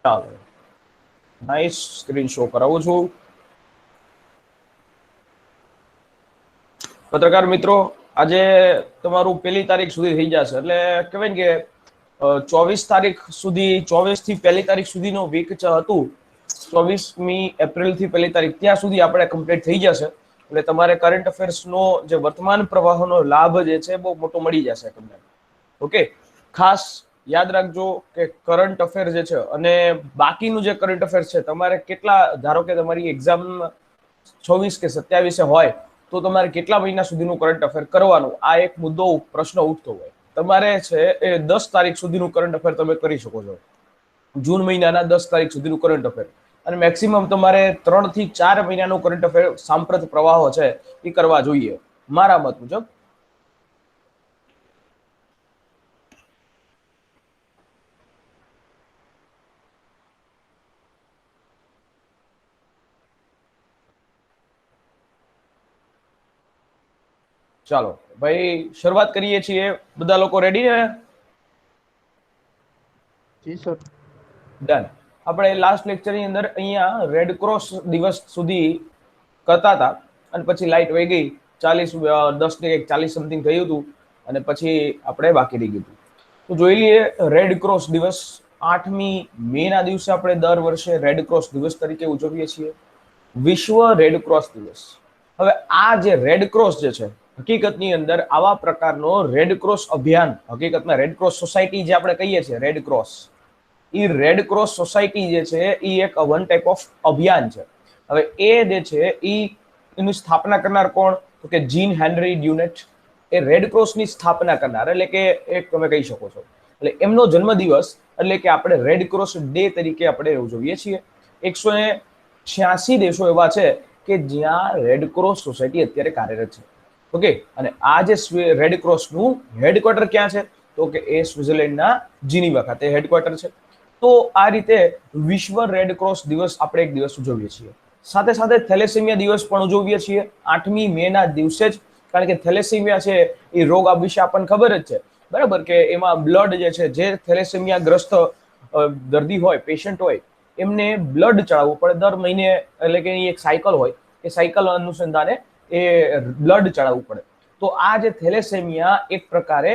ચાલો, nice. Screen show કરાવું છું. પત્રકાર મિત્રો, આજે તમારું 1 તારીખ સુધી થઈ જશે, એટલે કહેવાય કે 24 તારીખ સુધી, 24 થી 1 તારીખ સુધીનો વીક હતું. 24મી એપ્રિલ થી 1 તારીખ ત્યાં સુધી આપણે કમ્પ્લીટ થઈ જશે. એટલે તમારે કરંટ અફેર્સનો જે વર્તમાન પ્રવાહોનો લાભ જે છે બહુ મોટો મળી જશે તમને. ઓકે, ખાસ યાદ રાખજો કે કરંટ અફેર જે છે અને બાકીનું જે કરંટ અફેર છે, તમારે કેટલા, ધારો કે તમારી એક્ઝામ 26 કે 27 હોય તો તમારે કેટલા મહિના સુધીનું કરંટ અફેર કરવાનું, આ એક મુદ્દો પ્રશ્ન ઉઠતો હોય. તમારે છે એ 10 તારીખ સુધીનું કરંટ અફેર તમે કરી શકો છો. જૂન મહિનાના 10 તારીખ સુધીનું કરંટ અફેર, અને મેક્સિમમ તમારે 3 થી 4 મહિનાનું કરંટ અફેર સાંપ્રત પ્રવાહો છે એ કરવા જોઈએ મારા મત મુજબ. ચાલો ભાઈ, શરૂઆત કરીએ છીએ. બધા લોકો રેડી ને? જી સર. ડન. આપણે લાસ્ટ લેક્ચરની અંદર અહીંયા રેડ ક્રોસ દિવસ સુધી કરતા હતા, અને પછી લાઇટ વહી ગઈ. 10 ને 40 સમથિંગ થયું હતું, અને પછી આપણે બાકી રહી ગયું. તો જોઈ લઈએ રેડ ક્રોસ દિવસ. 8મી મે ના દિવસે આપણે દર વર્ષે રેડ ક્રોસ દિવસ તરીકે ઉજવીએ છીએ, વિશ્વ રેડ ક્રોસ દિવસ. હવે આ જે રેડ ક્રોસ જે છે, હકીકતની અંદર આવા પ્રકારનો રેડ ક્રોસ અભિયાન, હકીકતમાં રેડ ક્રોસ સોસાયટી જે આપણે કહીએ છીએ રેડ ક્રોસ, એ રેડ ક્રોસ સોસાયટી જે છે એ એક વન ટાઈપ ઓફ અભિયાન છે. હવે એ જે છે એની સ્થાપના કરનાર કોણ? તો કે જીન હેનરી ડ્યુનેટ. એ રેડ ક્રોસની સ્થાપના કરનાર, એટલે કે એક તમે કહી શકો છો. એટલે એમનો જન્મદિવસ, એટલે કે આપણે રેડ ક્રોસ ડે તરીકે આપણે ઉજવીએ છીએ. 186 દેશો એવા છે કે જ્યાં રેડ ક્રોસ સોસાયટી અત્યારે કાર્યરત છે. ઓકે, અને આ જે રેડ ક્રોસનું હેડક્વાર્ટર ક્યાં છે? તો કે એ સ્વિટ્ઝરલેન્ડના જીનીવા ખાતે હેડક્વાર્ટર છે. તો આ રીતે વિશ્વ રેડ ક્રોસ દિવસ આપણે એક દિવસ ઉજવીએ છીએ. સાથે સાથે થેલેસેમિયા દિવસ પણ ઉજવીએ છીએ 8મી મે ના દિવસે જ. કારણ કે થેલેસેમિયા છે એ રોગ આ વિશે આપણને ખબર જ છે, બરાબર, કે એમાં બ્લડ જે છે, જે થેલેસેમિયા ગ્રસ્ત દર્દી હોય, પેશન્ટ હોય, એમને બ્લડ ચડાવવું પડે દર મહિને. એટલે કે એક સાયકલ હોય, એ સાયકલ અનુસંધાને એ બ્લડ ચડાવવું પડે. તો આ જે થેલેસેમિયા એક પ્રકારે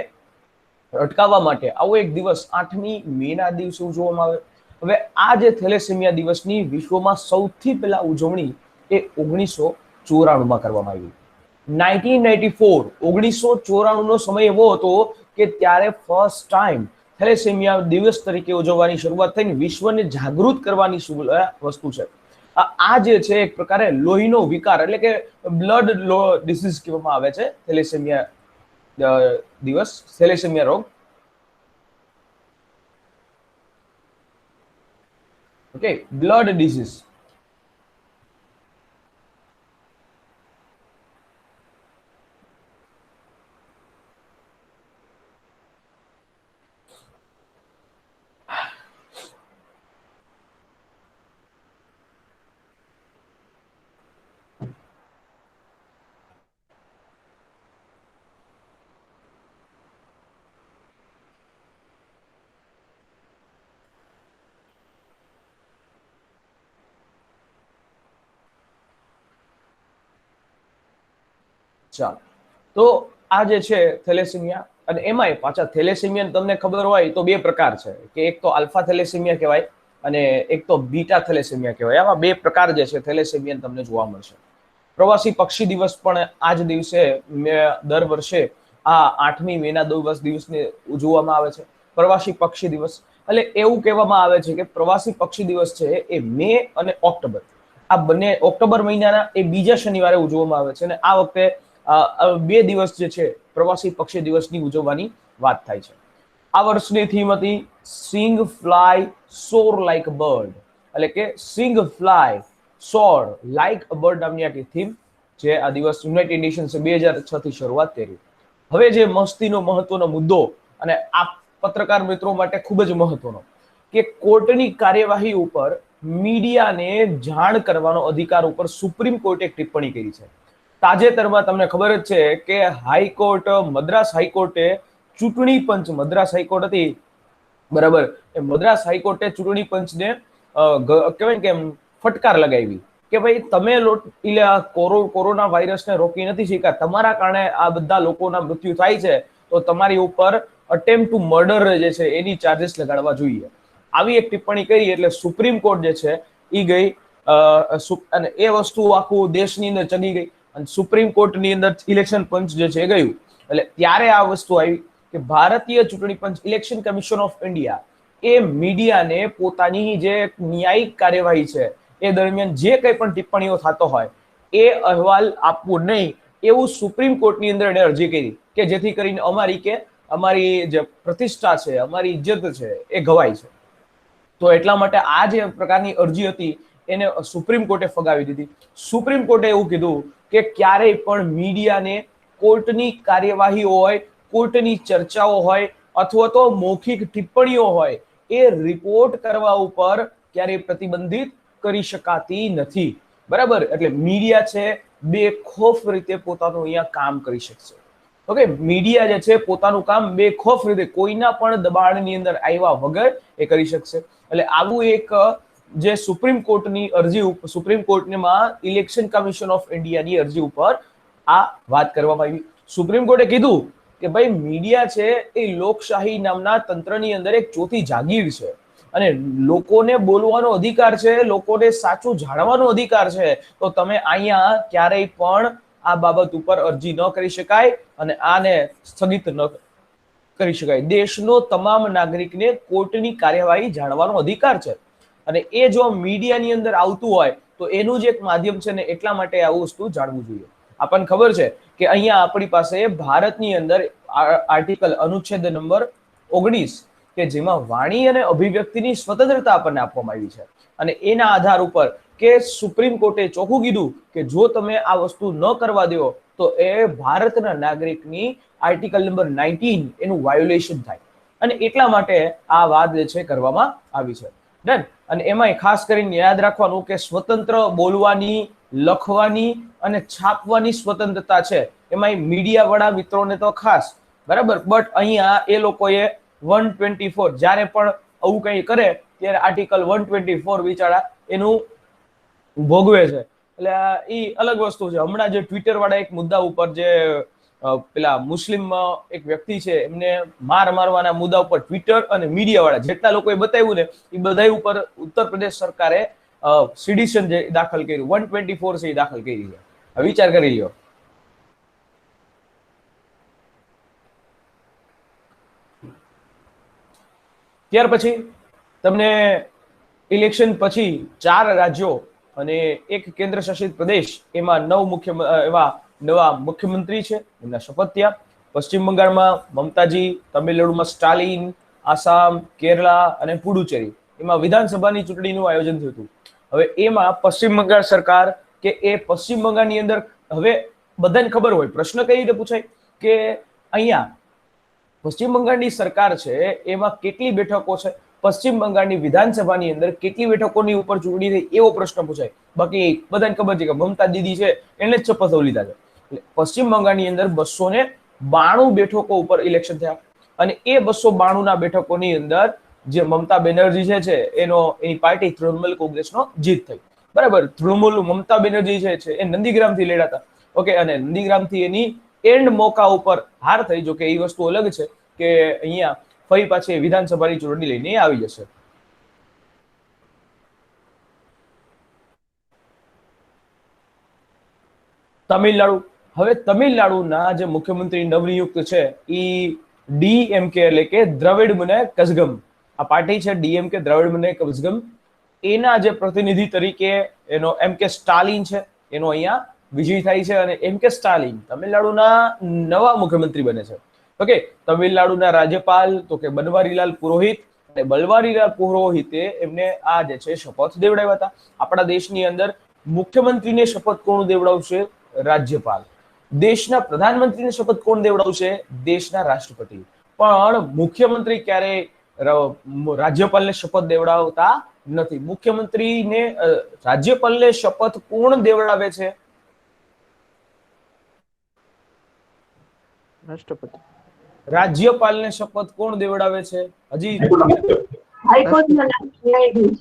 અટકાવવા માટે આવો એક દિવસ 8મી મે ના દિવસે ઉજવવામાં આવે. હવે આ જે થેલેસેમિયા દિવસની વિશ્વમાં સૌથી પહેલા ઉજવણી એ 1994માં કરવામાં આવી. 1994, 1994 નો સમય એવો હતો કે ત્યારે ફર્સ્ટ ટાઈમ થેલેસેમિયા દિવસ તરીકે ઉજવવાની શરૂઆત થઈને વિશ્વને જાગૃત કરવાની વસ્તુ છે. આ જે છે એક પ્રકારે લોહીનો વિકાર, એટલે કે બ્લડ ડિસીઝ કહેવામાં આવે છે થેલેસેમિયા દિવસ, થેલેસેમિયા રોગ. Okay, blood disease. ચાલો, તો આ જે છે થેલેસેમિયા, અને એમાંય પાછા થેલેસેમિયા તમને ખબર હોય તો 2 પ્રકાર છે, કે એક તો આલ્ફા થેલેસેમિયા કહેવાય અને એક તો બીટા થેલેસેમિયા કહેવાય. આવા 2 પ્રકાર જે છે થેલેસેમિયા તમને જોવા મળશે. પ્રવાસી પક્ષી દિવસ પણ આ જ દિવસે દર વર્ષે આ 8મી મે ના દિવસને ઉજવવામાં આવે છે, પ્રવાસી પક્ષી દિવસ. એટલે એવું કહેવામાં આવે છે કે પ્રવાસી પક્ષી દિવસ છે એ મે અને ઓક્ટોબર, આ બંને ઓક્ટોબર મહિનાના એ બીજા શનિવારે ઉજવવામાં આવે છે. અને આ વખતે 2 દિવસ જે છે પ્રવાસી પક્ષી દિવસની ઉજવવાની વાત થાય છે. આ વર્ષની થીમ હતી સિંગ ફ્લાય સોર લાઇક અ બર્ડ, એટલે કે સિંગ ફ્લાય સોર લાઇક અ બર્ડ નામની આ થીમ, જે આ દિવસ યુનાઇટેડ નેશન્સે 2006 થી શરૂઆત કરી. હવે જે મસ્તીનો મહત્વનો મુદ્દો, અને આ પત્રકાર મિત્રો માટે ખૂબ જ મહત્વનો, કે કોર્ટની કાર્યવાહી ઉપર મીડિયાને જાણ કરવાનો અધિકાર ઉપર સુપ્રીમ કોર્ટે એક ટિપ્પણી કરી છે. તાજેતરમાં તમને ખબર જ છે કે હાઈકોર્ટ, મદ્રાસ હાઈકોર્ટે ચૂંટણી પંચ, મદ્રાસ હાઈકોર્ટ હતી બરાબર. એ મદ્રાસ હાઈકોર્ટે ચૂંટણી પંચને કહેવાય કે ફટકાર લગાવી કે ભાઈ તમે કોરોના વાયરસને રોકી નથી શક્યા, તમારા કારણે આ બધા લોકોના મૃત્યુ થાય છે, તો તમારી ઉપર અટેમ્પ્ટ ટુ મર્ડર જે છે એની ચાર્जेस લગાડવા જોઈએ. આવી એક ટિપ્પણી કરી એટલે સુપ્રીમ કોર્ટ જે છે એ ગઈ અને એ વસ્તુ આખું દેશની અંદર ચગી ગઈ અને સુપ્રીમ કોર્ટની અંદર ઇલેક્શન પંચ જે છે ગયું. એટલે ત્યારે આ વસ્તુ આવી કે ભારતીય ચૂંટણી પંચ ઇલેક્શન કમિશન ઓફ ઇન્ડિયા એ મીડિયાને પોતાની જે ન્યાયિક કાર્યવાહી છે એ દરમિયાન જે કંઈ પણ ટિપ્પણીઓ થતો હોય એ અહેવાલ આપવો નહીં એવું સુપ્રીમ કોર્ટની અંદર એને અરજી કરી કે જેથી કરીને અમારી જે પ્રતિષ્ઠા છે, અમારી ઇજ્જત છે એ ઘવાય છે. તો એટલા માટે આ જે પ્રકારની અરજી હતી એને સુપ્રીમ કોર્ટે ફગાવી દીધી. સુપ્રીમ કોર્ટે એવું કીધું કે ક્યારેય પણ મીડિયાને કોર્ટની કાર્યવાહી હોય, કોર્ટની ચર્ચાઓ હોય અથવા તો મૌખિક ટિપ્પણીઓ હોય એ રિપોર્ટ કરવા ઉપર ક્યારેય પ્રતિબંધિત કરી શકાતી નથી. બરાબર. એટલે મીડિયા છે બેખોફ રીતે પોતાનું અહીંયા કામ કરી શકશે. ઓકે, મીડિયા જે છે પોતાનું કામ બેખોફ રીતે કોઈના પણ દબાણની અંદર આવ્યા વગર એ કરી શકશે. એટલે આવું એક જે સુપ્રીમ કોર્ટની અરજી સુપ્રીમ કોર્ટમાં ઇલેક્શન કમિશન ઓફ ઇન્ડિયાની અરજી ઉપર આ વાત કરવામાં આવી. સુપ્રીમ કોર્ટે કીધું કે ભાઈ મીડિયા છે એ લોકશાહી નામના તંત્રની અંદર એક ચોથી જાગીર છે અને લોકોને બોલવાનો અધિકાર છે, લોકોને સાચું જાણવાનો અધિકાર છે. તો તમે અહીંયા ક્યારેય પણ આ બાબત ઉપર અરજી ન કરી શકાય અને આને સ્થગિત ન કરી શકાય. દેશનો તમામ નાગરિકને કોર્ટની કાર્યવાહી જાણવાનો અધિકાર છે અને એ જો મીડિયાની અંદર આવતું હોય તો એનું જ એક માધ્યમ છે ને એટલા માટે આવું વસ્તુ જાણવું જોઈએ. આપણને ખબર છે કે અહીંયા આપણી પાસે ભારતની અંદર આર્ટિકલ અનુચ્છેદ નંબર 19 કે જેમાં વાણી અને અભિવ્યક્તિની સ્વતંત્રતા આપણને આપવામાં આવી છે અને એના આધાર ઉપર કે સુપ્રીમ કોર્ટે ચોખ્ખું કીધું કે જો તમે આ વસ્તુ ન કરવા દો તો એ ભારતના નાગરિકની આર્ટિકલ નંબર 19 એનું વાયોલેશન થાય અને એટલા માટે આ વાત જે છે કરવામાં આવી છે. ડન. અને એમાંય ખાસ કરીને યાદ રાખવાનું કે સ્વતંત્ર બોલવાની, લખવાની અને છાપવાની સ્વતંત્રતા છે. એમાંય મીડિયા વાળા મિત્રોને તો ખાસ. બરાબર. બટ અહીંયા એ લોકોએ 124 જ્યારે પણ આવું કંઈ કરે ત્યારે આર્ટિકલ 124 બિચારા એનું ભોગવે છે. એટલે એ અલગ વસ્તુ છે. હમણાં જે ટ્વિટર વાળા એક મુદ્દા ઉપર જે પેલા મુસ્લિમ એક વ્યક્તિ છે એમને મારવાના મુદ્દા ઉપર ટ્વિટર અને મીડિયા વાળા જેટલા લોકોએ બતાવ્યું ને એ બધા ઉપર ઉત્તર પ્રદેશ સરકારે સિડિશન જે દાખલ કર્યું 124 છે એ દાખલ કરી છે. વિચાર કરી લ્યો. ત્યાર પછી તમને ઇલેક્શન પછી 4 રાજ્યો અને એક કેન્દ્ર શાસિત પ્રદેશ એમાં નવા મુખ્યમંત્રી છે, એમના શપથ થયા. પશ્ચિમ બંગાળમાં મમતાજી, તમિલનાડુમાં સ્ટાલિન, આસામ, કેરળા અને પુડુચેરી એમાં વિધાનસભાની ચૂંટણીનું આયોજન થયું હતું. હવે એમાં પશ્ચિમ બંગાળ સરકાર કે એ પશ્ચિમ બંગાળની અંદર હવે બધાને ખબર હોય પ્રશ્ન કઈ રીતે પૂછાય કે અહીંયા પશ્ચિમ બંગાળની સરકાર છે એમાં કેટલી બેઠકો છે, પશ્ચિમ બંગાળની વિધાનસભાની અંદર કેટલી બેઠકોની ઉપર ચૂંટણી થઈ એવો પ્રશ્ન પૂછાય. બાકી બધાને ખબર છે કે મમતા દીદી છે એને જ શપથો લીધા છે. એટલે પશ્ચિમ બંગાળની અંદર 292 બેઠકો ઉપર ઇલેક્શન થયા અને એ 292 ના બેઠકોની અંદર જે મમતા બેનર્જી છે એની પાર્ટી તૃણમૂલ કોંગ્રેસનો જીત થઈ. બરાબર. તૃણમૂલ મમતા બેનર્જી છે એ નંદીગ્રામથી લડ્યા હતા. ઓકે. અને નંદીગ્રામથી એની એન્ડ મોકા ઉપર હાર થઈ. જો કે એ વસ્તુ અલગ છે કે અહીંયા ફરી પાછી વિધાનસભાની ચૂંટણી લઈને આવી જશે. તમિલનાડુ. હવે તમિલનાડુના જે મુખ્યમંત્રી નવનિયુક્ત છે એ ડીએમકે એટલે કે દ્રવિડ મને કઝગમ આ પાર્ટી છે ડીએમકે દ્રવિડ મને કઝગમ એના જે પ્રતિનિધિ તરીકે એનો એમકે સ્ટાલિન છે એનો અહીંયા વિજય થાય છે અને એમકે સ્ટાલિન તમિલનાડુના નવા મુખ્યમંત્રી બને છે. ઓકે. તમિલનાડુના રાજ્યપાલ તો કે બનવારીલાલ પુરોહિત અને બલવારીલાલ પુરોહિતે એમને આ જે છે શપથ દેવડાવ્યા હતા. આપણા દેશની અંદર મુખ્યમંત્રીને શપથ કોણ દેવડાવશે? રાજ્યપાલ. દેશના પ્રધાનમંત્રીને શપથ કોણ દેવડાવશે? દેશના રાષ્ટ્રપતિ. પણ મુખ્યમંત્રી ક્યારે રાજ્યપાલને શપથ દેવડાવતા નથી. મુખ્યમંત્રીને રાજ્યપાલને શપથ કોણ દેવડાવે છે? રાષ્ટ્રપતિ. રાજ્યપાલને શપથ કોણ દેવડાવે છે? હજી હાઈકોર્ટના ન્યાયાધીશ.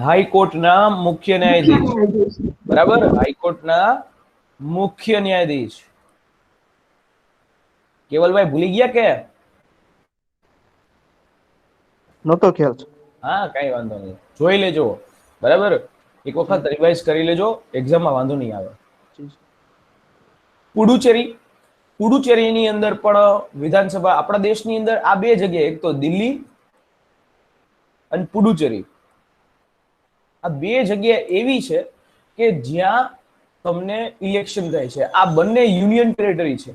હાઈકોર્ટના મુખ્ય ન્યાયાધીશ. બરાબર, હાઈકોર્ટના મુખ્ય ન્યાયાધીશ. કેવલભાઈ ભૂલી ગયા કે? નતો ખ્યાલ. હા, કઈ વાંધો નહીં, જોઈ લેજો. બરાબર, એક વખત રિવાઇઝ કરી લેજો, એક્ઝામમાં વાંધો નહીં આવે. પુડુચેરી, પુડુચેરીની અંદર પણ વિધાનસભા આપણા દેશની અંદર આ બે જગ્યાએ, એક તો દિલ્હી અને પુડુચેરી, આ બે જગ્યા એવી છે કે જ્યાં તમને ઇલેક્શન થાય છે. આ બંને યુનિયન ટેરિટરી છે,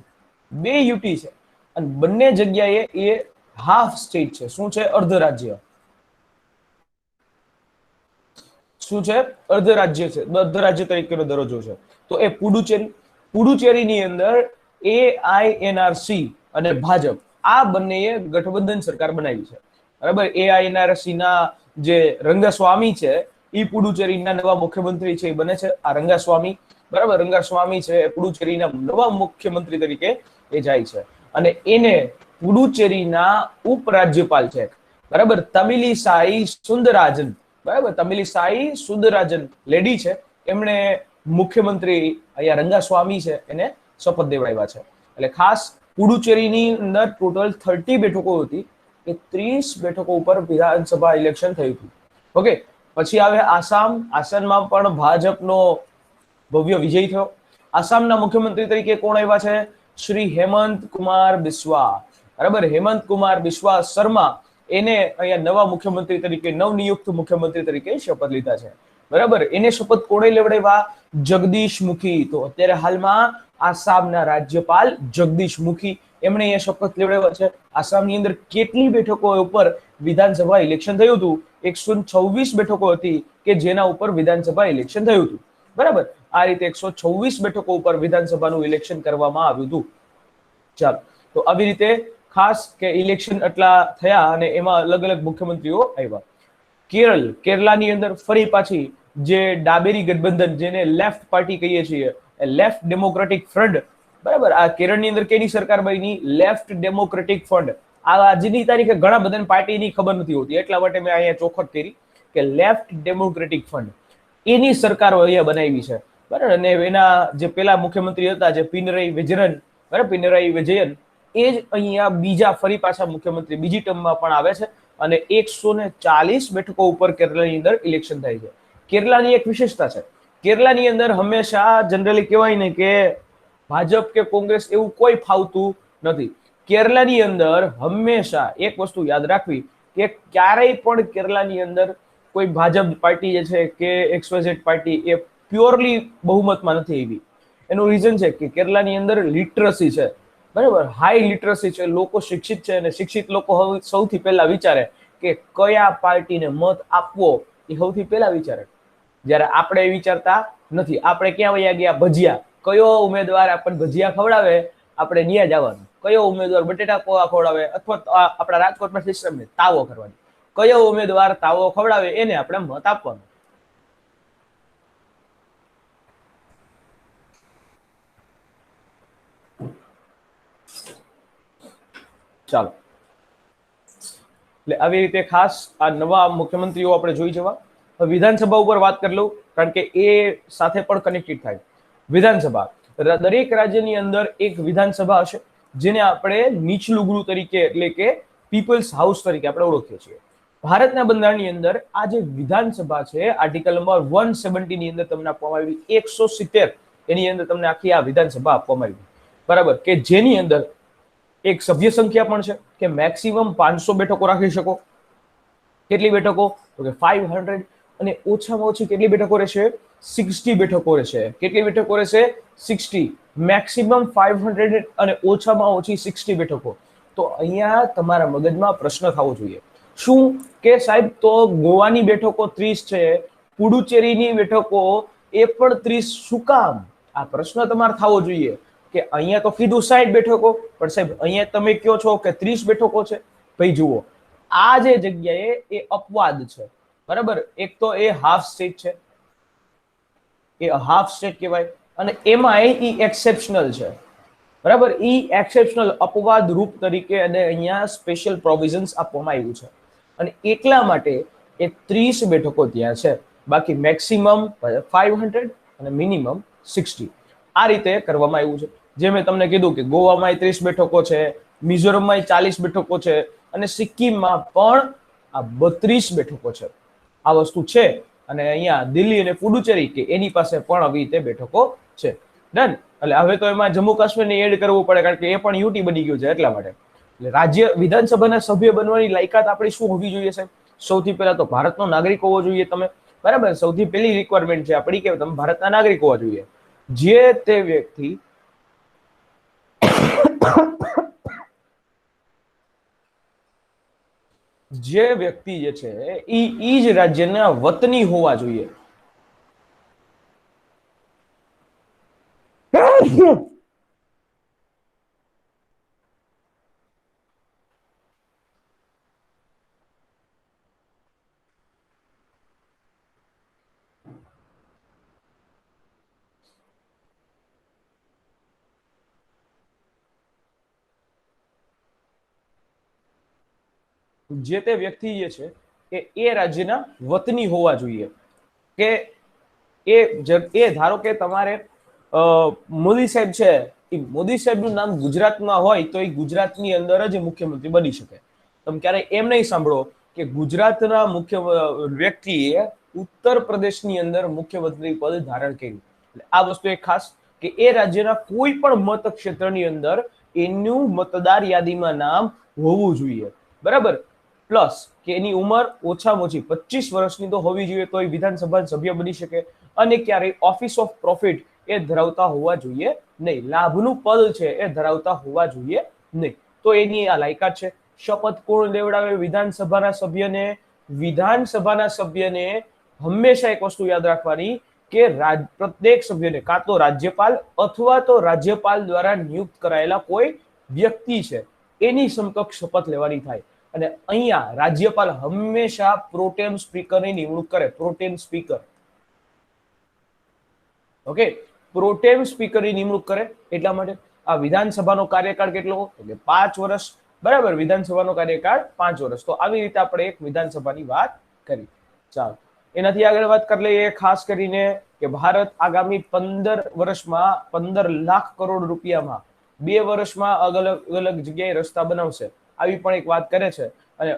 બે યુટી છે, અને બંને જગ્યાએ એ હાફ સ્ટેટ છે. શું છે? અર્ધ રાજ્ય. શું છે? અર્ધ રાજ્ય છે, અર્ધ રાજ્ય તરીકેનો દરજ્જો છે. તો એ પુડુચેરી, પુડુચેરીની અંદર AINRC અને ભાજપ આ બંનેએ ગઠબંધન સરકાર બનાવી છે. બરાબર, AINRC ના જે રંગાસ્વામી છે એ પુડુચેરીના નવા મુખ્યમંત્રી છે, એ બને છે આ રંગાસ્વામી. બરાબર, રંગાસ્વામી છે પુડુચેરીના નવા મુખ્યમંત્રી તરીકે એ જાય છે, અને એને પુડુચેરીના ઉપરાજ્યપાલ છે, બરાબર, તમિલિસાઈ સુંદરરાજન. બરાબર, તમિલિસાઈ સુંદરરાજન લેડી છે, એમણે મુખ્યમંત્રી અહીંયા રંગાસ્વામી છે એને શપથ દેવડાવ્યા છે. એટલે ખાસ પુડુચેરીની અંદર ટોટલ 30 બેઠકો હતી, એ 30 બેઠકો ઉપર વિધાનસભા ઇલેક્શન થયું હતું. ઓકે, પછી આવે આસામ. આસામમાં પણ ભાજપનો ભવ્ય વિજય થયો. આસામના મુખ્યમંત્રી તરીકે કોણ આવ્યા છે? શ્રી હેમંત કુમાર બિસ્વા. બરાબર, હેમંત કુમાર બિસ્વા શર્મા, એને અહીંયા નવા મુખ્યમંત્રી તરીકે, નવનિયુક્ત મુખ્યમંત્રી તરીકે શપથ લીધા છે. બરાબર, એને શપથ કોણે લેવડાવ્યા? જગદીશ મુખી. તો અત્યારે હાલમાં આસામના રાજ્યપાલ જગદીશ મુખી, એમણે એ શપથ લેવડાવ્યા છે. આસામની અંદર કેટલી બેઠકો ઉપર વિધાનસભા ઇલેક્શન થયું હતું? 126 બેઠકો હતી કે જેના ઉપર વિધાનસભા ઇલેક્શન થયું હતું. બરાબર, આ રીતે 126 બેઠકો ઉપર વિધાનસભાનું ઇલેક્શન કરવામાં આવ્યું હતું. ચાલો, તો આવી રીતે ખાસ કે ઇલેક્શન એટલા થયા અને એમાં અલગ અલગ મુખ્યમંત્રીઓ આવ્યા. કેરળ, કેરલાની અંદર ફરી પાછી જે ડાબેરી ગઠબંધન, જેને લેફ્ટ પાર્ટી કહીએ છીએ, લેફ્ટ ડેમોક્રેટિક ફ્રન્ટ. બરાબર, આ કેરળની અંદર કેની સરકાર બની? Left democratic front. આ આજની તારીખે ઘણા બધાની પાર્ટીની ખબર નથી હોતી, એટલા માટે મેં અહીંયા ચોખટ કરી કે લેફ્ટ ડેમોક્રેટિક ફ્રન્ટ એની સરકારો અહીંયા બનાવી છે. બરાબર, અને એના જે પેલા મુખ્યમંત્રી હતા, જે પિનરાઈ વિજયન, બરાબર, પિનરાઈ વિજયન, એ જ અહીંયા બીજા ફરી પાછા મુખ્યમંત્રી બીજી ટર્મમાં પણ આવે છે, અને 140 બેઠકો ઉપર કેરળની અંદર ઇલેક્શન થાય છે. કેરળની એક વિશેષતા છે, કેરળની અંદર હંમેશા જનરલી કહેવાય ને કે ભાજપ કે કોંગ્રેસ એવું કોઈ ફાવતું નથી. કેરળની અંદર હંમેશા એક વસ્તુ યાદ રાખવી કે ક્યારેય પણ કેરળની અંદર કોઈ ભાજપ પાર્ટી જે છે કે XYZ પાર્ટી એ પ્યોરલી બહુમતમાં નથી આવી. એનું રીઝન છે કે કેરળની અંદર લિટરસી છે, બરાબર, હાઈ લિટરસી છે, લોકો શિક્ષિત છે, અને શિક્ષિત લોકો સૌથી પહેલા વિચારે કે કયા પાર્ટીને મત આપવો, એ સૌથી પહેલા વિચારે. જ્યારે આપણે વિચારતા નથી. આપણે ક્યાં વયા ગયા? ભજીયા. કયો ઉમેદવાર આપણને ભજીયા ખવડાવે, આપણે ન્યા જવાનું. કયો ઉમેદવાર બટેટા પૌવા ખવડાવે, અથવા આપણા રાજકોટમાં સિસ્ટમ ને તાવો કરવાની, કયો ઉમેદવાર તાવો ખવડાવે એને આપણે મત આપવાનું. ચાલો, એટલે આવી રીતે ખાસ આ નવા મુખ્યમંત્રીઓ આપણે જોઈ જવા. વિધાનસભા ઉપર વાત કરી લઉં, કારણ કે એ સાથે પણ કનેક્ટેડ થાય. વિધાનસભા, દરેક રાજ્યની અંદર એક વિધાનસભા હશે, જેને આપણે નીચલું ગૃહ તરીકે, એટલે કે પીપલ્સ હાઉસ તરીકે આપણે ઓળખીએ છીએ. ભારતના બંધારણની અંદર આ જે વિધાનસભા છે, આર્ટિકલ નંબર 170 ની અંદર તમને આપવામાં આવી 170, એની અંદર તમને આખી આ વિધાનસભા આપવામાં આવી. બરાબર, કે જેની અંદર એક સભ્ય સંખ્યા પણ છે કે મેક્સિમમ 500 બેઠકો રાખી શકો. કેટલી બેઠકો? તો કે 500. અને ઓછામાં ઓછી કેટલી બેઠકો રહેશે? 60 બેઠકો રહેશે. કેટલી બેઠકો રહેશે? 60. મેક્સિમમ 500 અને ઓછામાં ઓછી 60 બેઠકો. તો અહીંયા તમારા મગજમાં પ્રશ્ન થવો જોઈએ, શું કે સાહેબ તો ગોવાની બેઠકો 30 છે, પુડુચેરીની બેઠકો એ પણ 30, શું કામ? આ પ્રશ્ન તમારે થવો જોઈએ કે અહીંયા તો કીધું 60 બેઠકો, પણ સાહેબ અહીંયા તમે કહો છો કે 30 બેઠકો છે. ભાઈ જુઓ, આ જે જગ્યાએ એ અપવાદ છે, બરાબર. એક તો એ હાફ સ્ટેટ છે, એ હાફ સ્ટેટ કહેવાય, અને એમાં એ એક્સેપ્શનલ છે. બરાબર. ઈ એક્સેપ્શનલ અપવાદ રૂપ તરીકે અને અહીંયા સ્પેશિયલ પ્રોવિઝન્સ આપવામાં આવ્યું છે અને એટલા માટે એ 30 બેઠકો ત્યાં છે. બાકી મેક્સિમમ 500 અને મિનિમમ 60 આ રીતે કરવામાં આવ્યું છે. જે મેં તમને કીધું કે ગોવામાં 30 બેઠકો છે, મિઝોરમમાં 40 બેઠકો છે અને સિક્કિમમાં પણ આ 32 બેઠકો છે. આ વસ્તુ છે અને અહીંયા દિલ્હી અને પુડુચેરી કે એની પાસે પણ આવી રીતે બેઠકો છે. ડન. એટલે હવે તો એમાં જમ્મુ કાશ્મીરને એડ કરવું પડે કારણ કે એ પણ યુટી બની ગયું છે એટલા માટે. એટલે રાજ્ય વિધાનસભાના સભ્ય બનવાની લાયકાત આપણી શું હોવી જોઈએ સાહેબ? સૌથી પહેલા તો ભારતનો નાગરિક હોવો જોઈએ તમે. બરાબર. સૌથી પહેલી રિક્વાયરમેન્ટ છે આપણી કે તમે ભારતના નાગરિક હોવા જોઈએ. જે તે વ્યક્તિ જે છે ઈ જ રાજ્યના વતની હોવા જોઈએ. જે તે વ્યક્તિ જે છે એ રાજ્યના વતની હોવા જોઈએ. કે એ ધારો કે તમારે મોદી સાહેબ છે, એ મોદી સાહેબનું નામ ગુજરાતમાં હોય તો એ ગુજરાતની અંદર જ મુખ્યમંત્રી બની શકે. તમે ક્યારે એમ નહીં સાંભળો કે ગુજરાતના મુખ્ય વ્યક્તિએ ઉત્તર પ્રદેશની અંદર મુખ્યમંત્રી પદ ધારણ કર્યું. આ વસ્તુ એક ખાસ કે એ રાજ્યના કોઈ પણ મત ક્ષેત્રની અંદર એનું મતદાર યાદીમાં નામ હોવું જોઈએ. બરાબર. પ્લસ કે એની ઉંમર ઓછામાં ઓછી 25 વર્ષની તો હોવી જોઈએ તો એ વિધાનસભા સભ્ય બની શકે. અને ક્યારેય ઓફિસ ઓફ પ્રોફિટ એ ધરાવતા હોવા જોઈએ નહીં. લાભનું પદ છે એ ધરાવતા હોવા જોઈએ નહીં. તો એની આ લાયકાત છે. શપથ કોણ લેવડાવે વિધાનસભાના સભ્યને? વિધાનસભાના સભ્યને હંમેશા એક વસ્તુ યાદ રાખવાની કે પ્રત્યેક સભ્યને કાં તો રાજ્યપાલ અથવા તો રાજ્યપાલ દ્વારા નિયુક્ત કરાયેલા કોઈ વ્યક્તિ છે એની સમકક્ષ શપથ લેવાની થાય. અને અહીંયા રાજ્યપાલ હંમેશા પ્રોટેમ સ્પીકરની નિમણૂક કરે. Pro tem speaker. ઓકે. પ્રોટેમ સ્પીકરની નિમણૂક કરે. એટલા માટે આ વિધાનસભાનો કાર્યકાળ કેટલો? એટલે 5 વર્ષ. બરાબર. વિધાનસભાનો કાર્યકાળ 5 વર્ષ. તો આવી રીતે આપણે એક વિધાનસભાની વાત કરી. ચાલો એનાથી આગળ વાત કરી લઈએ. ખાસ કરીને કે ભારત આગામી 15 વર્ષમાં 15 લાખ કરોડ રૂપિયામાં 2 વર્ષમાં અલગ અલગ જગ્યાએ રસ્તા બનાવશે. આવી પણ એક વાત કરે છે. અને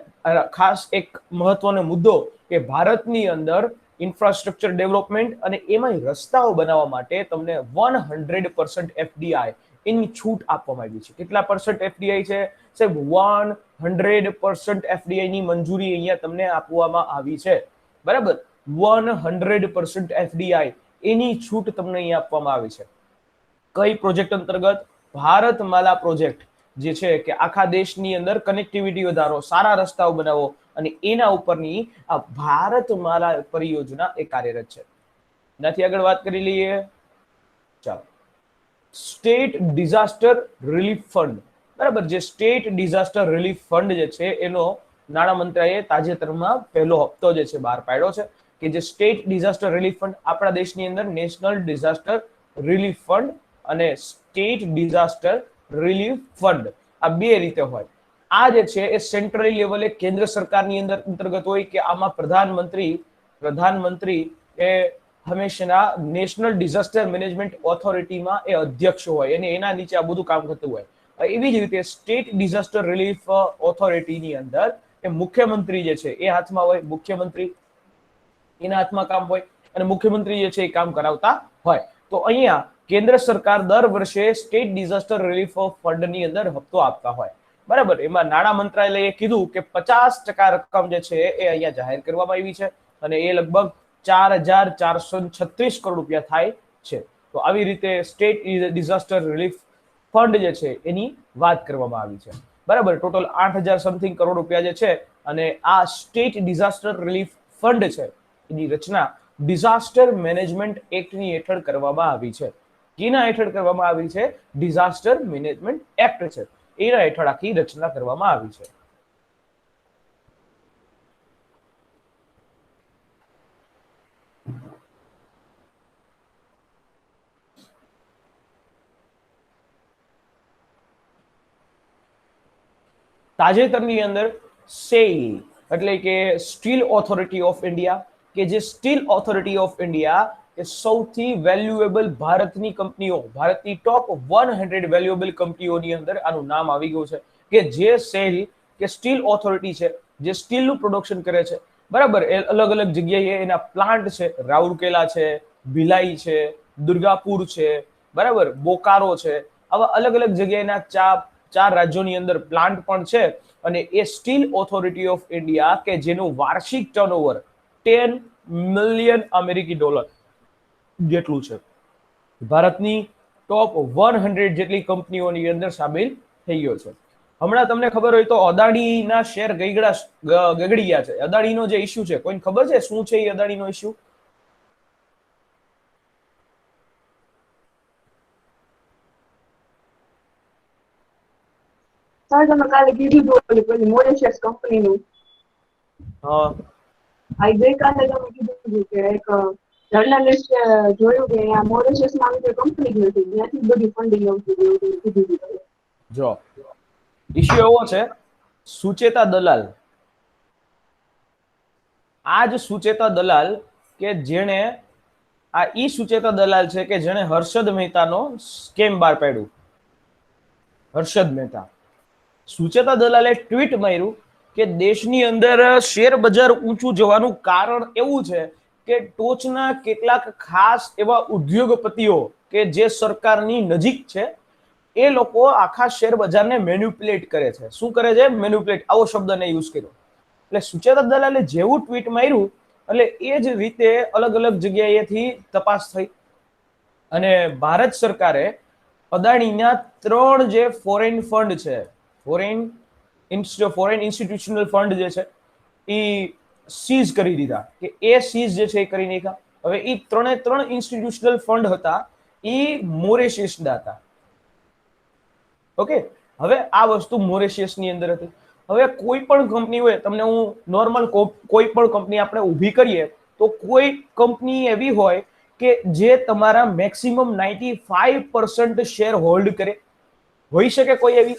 ખાસ એક મહત્વનો મુદ્દો કે ભારતની અંદર ઇન્ફ્રાસ્ટ્રક્ચર ડેવલપમેન્ટ અને એમાં રસ્તાઓ બનાવવા માટે તમને 100% એફડીઆઈ એની છૂટ આપવામાં આવી છે. કેટલા પરસન્ટ એફડીઆઈ છે સાહેબ? 100% એફડીઆઈ ની મંજૂરી અહીંયા તમને આપવામાં આવી છે. બરાબર. 100% એફડીઆઈ એની છૂટ તમને અહીંયા આપવામાં આવી છે. કઈ પ્રોજેક્ટ અંતર્ગત? ભારતમાલા પ્રોજેક્ટ જે છે કે આખા દેશની અંદર કનેક્ટિવિટી વધારો, સારા રસ્તાઓ બનાવો અને એના ઉપરની આ ભારતમાલા પરિયોજના એ કાર્યરત છે. એનાથી આગળ વાત કરી લઈએ. ચાલો. State disaster relief fund. બરાબર. જે સ્ટેટ ડિઝાસ્ટર રિલીફ ફંડ જે છે એનો નાણાં મંત્રાલયે તાજેતરમાં પહેલો હપ્તો જે છે બહાર પાડ્યો છે કે જે સ્ટેટ ડિઝાસ્ટર રિલીફ ફંડ આપણા દેશની અંદર નેશનલ ડિઝાસ્ટર રિલીફ ફંડ અને સ્ટેટ ડિઝાસ્ટર રિલીફ ફંડ આ બે રીતે હોય. આ જે છે એ સેન્ટ્રલ લેવલે કેન્દ્ર સરકારની અંદર અંતર્ગત હોય કે આમાં પ્રધાનમંત્રી એ હંમેશા નેશનલ ડિઝાસ્ટર મેનેજમેન્ટ ઓથોરિટીમાં એ અધ્યક્ષ હોય અને એના નીચે આ બધું કામ કરતું હોય. એવી જ રીતે સ્ટેટ ડિઝાસ્ટર રિલીફ ઓથોરિટીની અંદર એ મુખ્યમંત્રી જે છે એ હાથમાં હોય. મુખ્યમંત્રી એના હાથમાં કામ હોય અને મુખ્યમંત્રી જે છે એ કામ કરાવતા હોય. તો અહીંયા કેન્દ્ર સરકાર દર વર્ષે સ્ટેટ ડિઝાસ્ટર રિલીફ ફંડની અંદર હપ્તો આપતા હોય. બરાબર. એમાં નાણાં મંત્રાલયે કીધું કે 50% રકમ જે છે એ અહીંયા જાહેર કરવામાં આવી છે અને એ લગભગ 4,436 કરોડ રૂપિયા થાય છે. તો આવી રીતે સ્ટેટ ડિઝાસ્ટર રિલીફ ફંડ જે છે એની વાત કરવામાં આવી છે. બરાબર. ટોટલ 8,000 સમથિંગ કરોડ રૂપિયા જે છે અને આ સ્ટેટ ડિઝાસ્ટર રિલીફ ફંડ છે એની રચના ડિઝાસ્ટર મેનેજમેન્ટ એક્ટની હેઠળ કરવામાં આવી છે. કેના હેઠળ કરવામાં આવી છે? ડિઝાસ્ટર મેનેજમેન્ટ એક્ટ છે એના હેઠળ આખી રચના કરવામાં આવી છે. તાજેતરની અંદર સેલ એટલે કે સ્ટીલ ઓથોરિટી ઓફ ઇન્ડિયા, કે જે સ્ટીલ ઓથોરિટી ઓફ ઇન્ડિયા એ સૌથી વેલ્યુએબલ ભારતની કંપનીઓ, ભારતની ટોપ 100 વેલ્યુએબલ કંપનીઓની અંદર આનું નામ આવી ગયું છે, કે જે સેલ કે સ્ટીલ ઓથોરિટી છે, જે સ્ટીલનું પ્રોડક્શન કરે છે, બરાબર. એ અલગ અલગ જગ્યાએ એના પ્લાન્ટ છે, રાઉરકેલા છે, ભિલાઈ છે, દુર્ગાપુર છે, બરાબર, બોકારો છે, આવા અલગ અલગ જગ્યાએના ચાર રાજ્યોની અંદર પ્લાન્ટ પણ છે. અને એ સ્ટીલ ઓથોરિટી ઓફ ઇન્ડિયા કે જેનું વાર્ષિક ટર્નઓવર 10 મિલિયન અમેરિકી ડોલર જેટલું છે, ભારતની ટોપ 100 જેટલી કંપનીઓની અંદર સામેલ થઈ ગયો છે. હમણાં તમને ખબર હોય તો અદાણીના શેર ગગડી ગયા છે. અદાણીનો જે ઇસ્યુ છે, કોઈને ખબર છે શું છે એ અદાણીનો ઇસ્યુ? સર તમે કાલે કીધું પેલી મોરેશિયસ કંપનીનું. હા, આ ગઈકાલે તમે કીધું કે એક જર્નલિસ્ટ જોયું કે આ મોરેશિયસમાં આવી કંપની ગઈ હતી, ત્યાંથી બધી ફંડિંગ આવતી એવું કીધું. જો ઇસ્યુ એવો છે, સુચેતા દલાલ, આ જ સુચેતા દલાલ કે જેણે આ ઈ સુચેતા દલાલ છે કે જેણે હર્ષદ મહેતાનો સ્કેમ બહાર પાડ્યું. હર્ષદ મહેતા, સુચેતા દલાલે ટ્વીટ માર્યું કે દેશની અંદર શેર બજાર ઊંચું જવાનું કારણ એવું છે કે ટોચના કેટલાક ખાસ એવા ઉદ્યોગપતિઓ કે જે સરકારની નજીક છે, એ લોકો આખા શેર બજારને મેન્યુપ્યુલેટ કરે છે. શું કરે છે? મેન્યુપ્યુલેટ. આવો શબ્દને યુઝ કર્યો. એટલે સુચેતા દલાલે જેવું ટ્વીટ માર્યું એટલે એ જ રીતે અલગ અલગ જગ્યાએથી તપાસ થઈ અને ભારત સરકારે અદાણીના 3 જે ફોરેન ફંડ છે, ફોરેન ઇન્સ્ટિટ્યુશનલ ફંડ જે છે, એ સીઝ કરી દીધા, કે એ સીઝ જે છે એ કરી નાખ્યા. હવે એ 3 ઇન્સ્ટિટ્યુશનલ ફંડ હતા, એ મોરેશિયસના હતા. ઓકે, હવે આ વસ્તુ મોરેશિયસની અંદર હતી. હવે કોઈ પણ કંપની હોય, તમને હું નોર્મલ કોઈ પણ કંપની આપણે ઊભી કરીએ તો કોઈ કંપની એવી હોય કે જે તમારા મેક્સિમમ 95% શેર હોલ્ડ કરે. હોઈ શકે કોઈ એવી?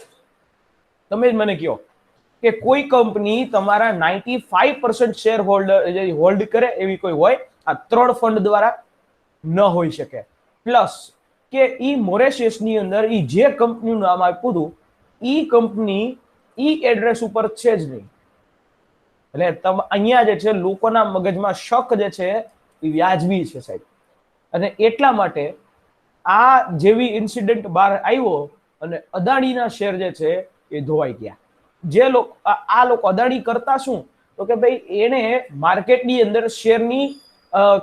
તમે જ મને કહો કે કોઈ કંપની તમારા 95% શેર હોલ્ડ કરે એવી કોઈ હોય? આ 3 ફંડ દ્વારા ન હોઈ શકે. પ્લસ કે ઈ મોરેશિયસની અંદર ઈ જે કંપનીનું નામ આપ્યું હતું, ઈ કંપની ઈ એડ્રેસ ઉપર છે જ નહીં. એટલે અહીંયા જે છે લોકોના મગજમાં શક જે છે એ વ્યાજબી છે સાહેબ. અને એટલા માટે આ જેવી ઇન્સિડન્ટ બહાર આવ્યો અને અદાણીના શેર જે છે એ ધોવાઈ ગયા. જે લોકો આ લોકો અદાણી કરતા શું તો કે ભાઈ એને માર્કેટની અંદર શેરની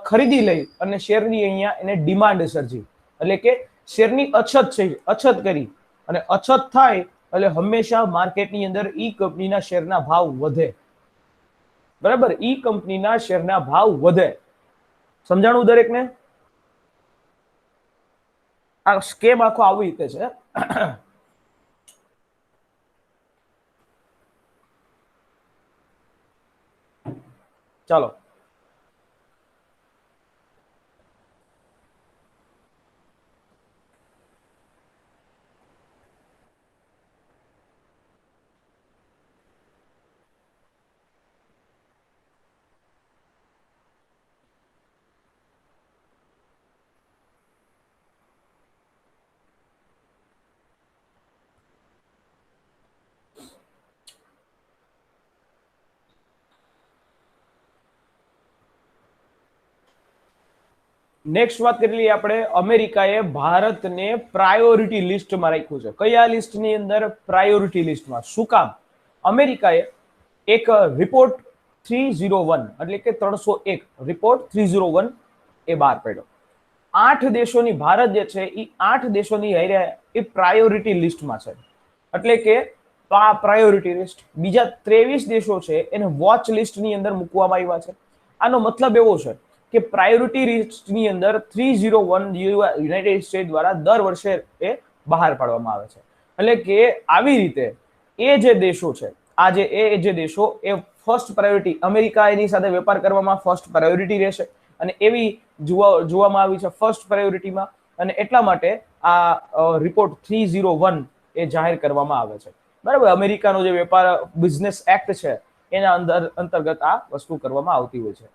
ખરીદી લઈ અને શેરની અહીંયા એને ડિમાન્ડ સર્જી, એટલે કે શેરની અછત કરી. અને અછત થાય એટલે હંમેશા માર્કેટની અંદર ઈ કંપનીના શેરના ભાવ વધે. બરાબર, ઈ કંપનીના શેરના ભાવ વધે. સમજાણું દરેકને? આ સ્કેમ આખો આવી રીતે છે. ચાલો, નેક્સ્ટ વાત કરી લઈએ આપણે. અમેરિકાએ ભારતને પ્રાયોરિટી લિસ્ટમાં રાખ્યું છે. કયા લિસ્ટની અંદર? પ્રાયોરિટી લિસ્ટમાં. શું કામ? અમેરિકાએ એક રિપોર્ટ 301 એટલે કે 301 રિપોર્ટ 301 એ બહાર પાડ્યો. 8 દેશોની, ભારત જે છે એ 8 દેશોની એ પ્રાયોરિટી લિસ્ટમાં છે. એટલે કે પ્રાયોરિટી લિસ્ટ. બીજા 23 દેશો છે એને વોચ લિસ્ટની અંદર મૂકવામાં આવ્યા છે. આનો મતલબ એવો છે કે પ્રાયોરિટી લિસ્ટની અંદર 301 યુનાઇટેડ સ્ટેટ દ્વારા દર વર્ષે એ બહાર પાડવામાં આવે છે. એટલે કે આવી રીતે એ જે દેશો છે, આજે એ જે દેશો એ ફર્સ્ટ પ્રાયોરિટી, અમેરિકા એની સાથે વેપાર કરવામાં ફર્સ્ટ પ્રાયોરિટી રહેશે અને એવી જોવામાં આવી છે ફર્સ્ટ પ્રાયોરિટીમાં. અને એટલા માટે આ રિપોર્ટ 301 એ જાહેર કરવામાં આવે છે. બરાબર, અમેરિકાનો જે વેપાર બિઝનેસ એક્ટ છે એના અંતર્ગત આ વસ્તુ કરવામાં આવતી હોય છે.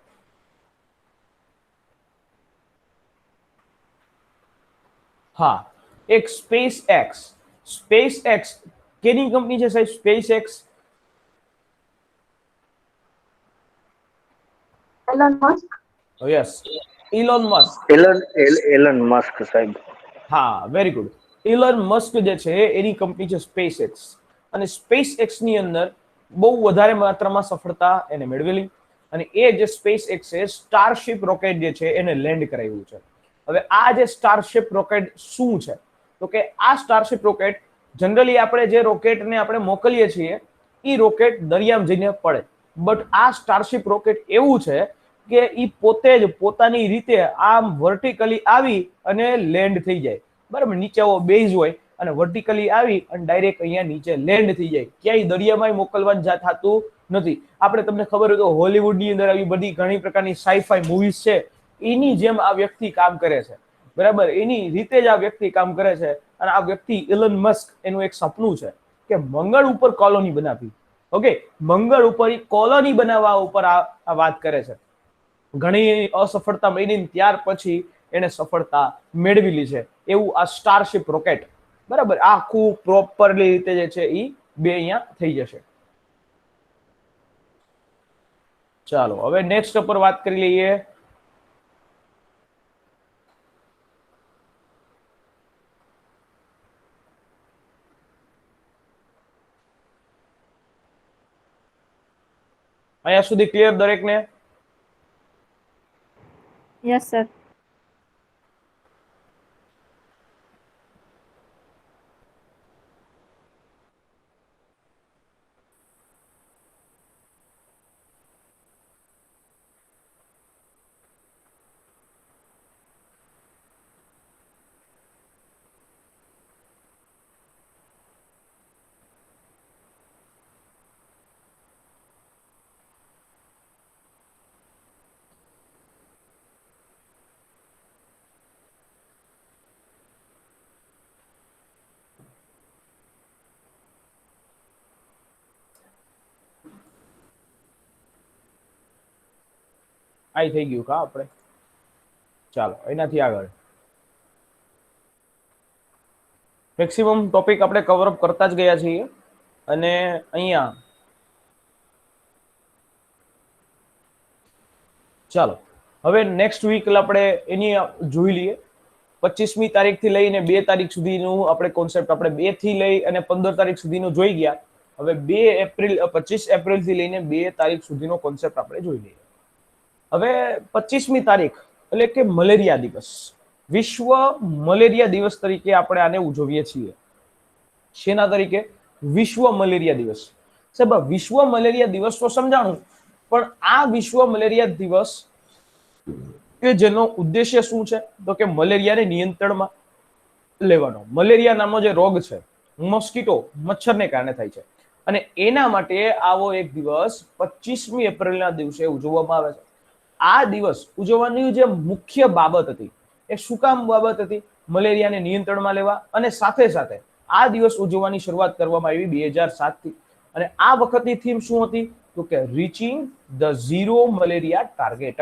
હા, એક સ્પેસ એક્સ કેની કંપની છે સાહેબ? SpaceX Elon Musk. Yes, Elon Musk. Elon Musk સાહેબ. હા, વેરી ગુડ. ઇલોન મસ્ક જે છે એની કંપની છે સ્પેસ એક્સ, અને સ્પેસ એક્સ ની અંદર બહુ વધારે માત્રામાં સફળતા એને મેળવેલી, અને એ જે સ્પેસ એક્સ છે સ્ટારશિપ રોકેટ જે છે એને લેન્ડ કરાવ્યું છે. હવે આ જે સ્ટારશિપ રોકેટ શું છે, તો કે આ સ્ટારશિપ રોકેટ જનરલી આપણે જે રોકેટને આપણે મોકલીએ છીએ એ રોકેટ દરિયામાં જઈને પડે, બટ આ સ્ટારશિપ રોકેટ એવું છે કે એ પોતે જ પોતાની રીતે આમ વર્ટિકલી આવી અને લેન્ડ થઈ જાય. બરાબર, નીચે બેઝ હોય અને વર્ટિકલી આવી અને ડાયરેક્ટ અહીંયા નીચે લેન્ડ થઈ જાય. ક્યાંય દરિયામાં મોકલવાનું થતું નથી. આપણે તમને ખબર હોય તો હોલીવુડની અંદર આવી બધી ઘણી પ્રકારની સાઈફાઈ મૂવીઝ છે, એની જેમ આ વ્યક્તિ કામ કરે છે. બરાબર, એની રીતે જ આ વ્યક્તિ કામ કરે છે. અને આ વ્યક્તિ ઇલોન મસ્ક એનું એક સપનું છે કે મંગળ ઉપર કોલોની બનાવી. ઓકે, મંગળ ઉપર કોલોની બનાવવા ઉપર આ વાત કરે છે. ઘણી અસફળતા મળી, ત્યાર પછી એને સફળતા મેળવેલી છે. એવું આ સ્ટારશિપ રોકેટ, બરાબર, આખું પ્રોપરલી રીતે જે છે એ બે અહીંયા થઈ જશે. ચાલો હવે નેક્સ્ટ પર વાત કરી લઈએ. અહીંયા સુધી ક્લિયર દરેકને? Yes sir. આઈ થઈ ગયું કા આપણે? ચાલો એનાથી આગળ મેક્સિમમ ટોપિક આપણે કવર અપ કરતા જ ગયા છીએ. અને અહીંયા ચાલો હવે નેક્સ્ટ વીક આપણે એની જોઈ લઈએ. 25મી તારીખથી લઈને 2 તારીખ સુધીનું આપણે કોન્સેપ્ટ આપણે 2 થી લઈ અને 15 તારીખ સુધીનું જોઈ ગયા. હવે 25 એપ્રિલ થી લઈને 2 તારીખ સુધીનો કોન્સેપ્ટ આપણે જોઈ લઈએ. હવે 25મી તારીખ એટલે કે મલેરિયા દિવસ, વિશ્વ મલેરિયા દિવસ તરીકે આપણે આને ઉજવીએ છીએ. શેના તરીકે? વિશ્વ મલેરિયા દિવસ. સાહેબ, વિશ્વ મલેરિયા દિવસ તો સમજાણું, પણ આ વિશ્વ મલેરિયા દિવસ કે જેનો ઉદ્દેશ્ય શું છે, તો કે મલેરિયાને નિયંત્રણમાં લેવાનો. મલેરિયા નામનો જે રોગ છે મોસ્કીટો મચ્છરને કારણે થાય છે, અને એના માટે આવો એક દિવસ 25મી એપ્રિલના દિવસે ઉજવવામાં આવે છે. આ દિવસ ઉજવવાની જે મુખ્ય બાબત હતી એ શું કામ બાબત હતી? મલેરિયાને નિયંત્રણમાં લેવા, અને સાથે સાથે આ દિવસ ઉજવવાની શરૂઆત કરવામાં આવી 2007 થી. અને આ વખતની થીમ શું હતી? તો કે reaching the zero malaria target.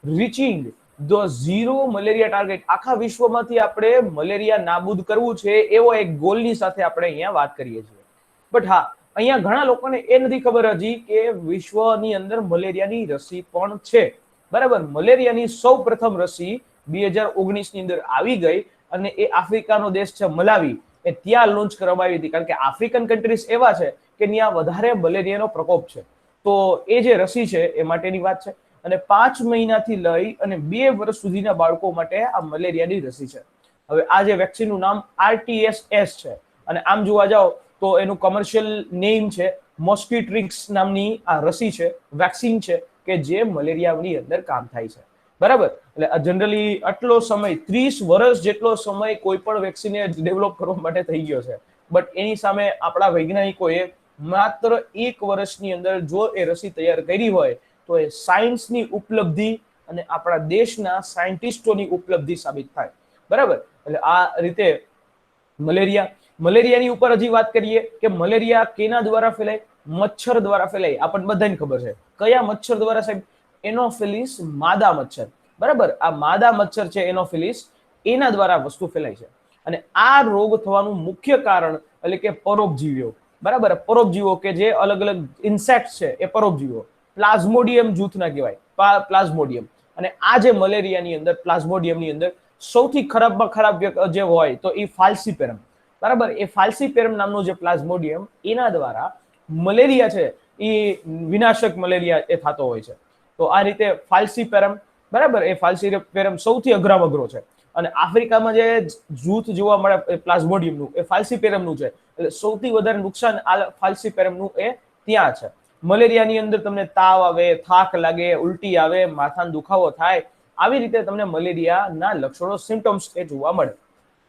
Reaching the zero malaria target, આખા વિશ્વમાંથી આપણે મલેરિયા નાબૂદ કરવું છે એવો એક ગોલની સાથે આપણે અહીંયા વાત કરીએ છીએ. બટ હા, અહીંયા ઘણા લોકોને એ નથી ખબર હજી કે વિશ્વની અંદર મલેરિયાની રસી પણ છે. બરાબર, મલેરિયાની સૌ પ્રથમ રસી 2019 ની અંદર આવી ગઈ, અને એ આફ્રિકાનો દેશ છે મલાવી, એ ત્યાં લોન્ચ કરવામાં આવી હતી. કારણ કે આફ્રિકન કન્ટ્રીઝ એવા છે કે ત્યાં વધારે મલેરિયાનો પ્રકોપ છે. તો એ જે રસી છે એ માટેની વાત છે. અને 5 મહિનાથી લઈ અને 2 વર્ષ સુધીના બાળકો માટે આ મલેરિયાની રસી છે. હવે આ જે વેક્સિનનું નામ RTS છે, અને આમ જોવા જાઓ તો એનું કોમર્શિયલ નેમ છે મોસ્કીટ્રિક્સ નામની આ રસી છે, વેક્સિન છે, કે જે મલેરિયાની અંદર કામ થાય છે. બરાબર, એટલે જનરલી આટલો સમય 30 વર્ષ જેટલો સમય કોઈ પણ વેક્સિન ડેવલપ કરવા માટે થઈ ગયો છે, બટ એની સામે આપણા વૈજ્ઞાનિકોએ માત્ર 1 વર્ષની અંદર જો એ રસી તૈયાર કરી હોય તો એ સાયન્સની ઉપલબ્ધિ અને આપણા દેશના સાયન્ટિસ્ટોની ઉપલબ્ધિ સાબિત થાય. બરાબર, એટલે આ રીતે મલેરિયાની ઉપર હજી વાત કરીએ કે મલેરિયા કેના દ્વારા ફેલાય? મચ્છર દ્વારા ફેલાય. આપણને બધાને ખબર છે. કયા મચ્છર દ્વારા સાહેબ? એનોફિલિસ માદા મચ્છર. બરાબર, આ માદા મચ્છર છે એનોફિલિસ, એના દ્વારા વસ્તુ ફેલાય છે. અને આ રોગ થવાનું મુખ્ય કારણ એટલે કે પરોપજીવીઓ. બરાબર, પરોપજીવો કે જે અલગ અલગ ઇન્સેક્ટ છે એ પરોપજીવો. પ્લાઝ્મોડિયમ જૂથના કહેવાય, પ્લાઝ્મોડિયમ. અને આ જે મલેરિયાની અંદર પ્લાઝ્મોડિયમની અંદર સૌથી ખરાબમાં ખરાબ જે હોય તો એ ફાલ્સીપેરમ. બરાબર, એ ફાલ્સીપેરમ નામનું જે પ્લાઝ્મોડિયમ, એના દ્વારા મલેરિયા છે એ વિનાશક મલેરિયા એ થતો હોય છે. તો આ રીતે ફાલ્સીપેરમ, બરાબર, એ ફાલ્સીપેરમ સૌથી અઘરો છે. અને આફ્રિકામાં જે જૂથ જોવા મળે પ્લાઝ્મોડિયમનું, એ ફાલ્સીપેરમનું છે. એટલે સૌથી વધારે નુકસાન આ ફાલ્સીપેરમનું એ ત્યાં છે. મલેરિયાની અંદર તમને તાવ આવે, થાક લાગે, ઉલટી આવે, માથાનો દુખાવો થાય, આવી રીતે તમને મલેરિયાના લક્ષણો, સિમ્ટમ્સ એ જોવા મળે.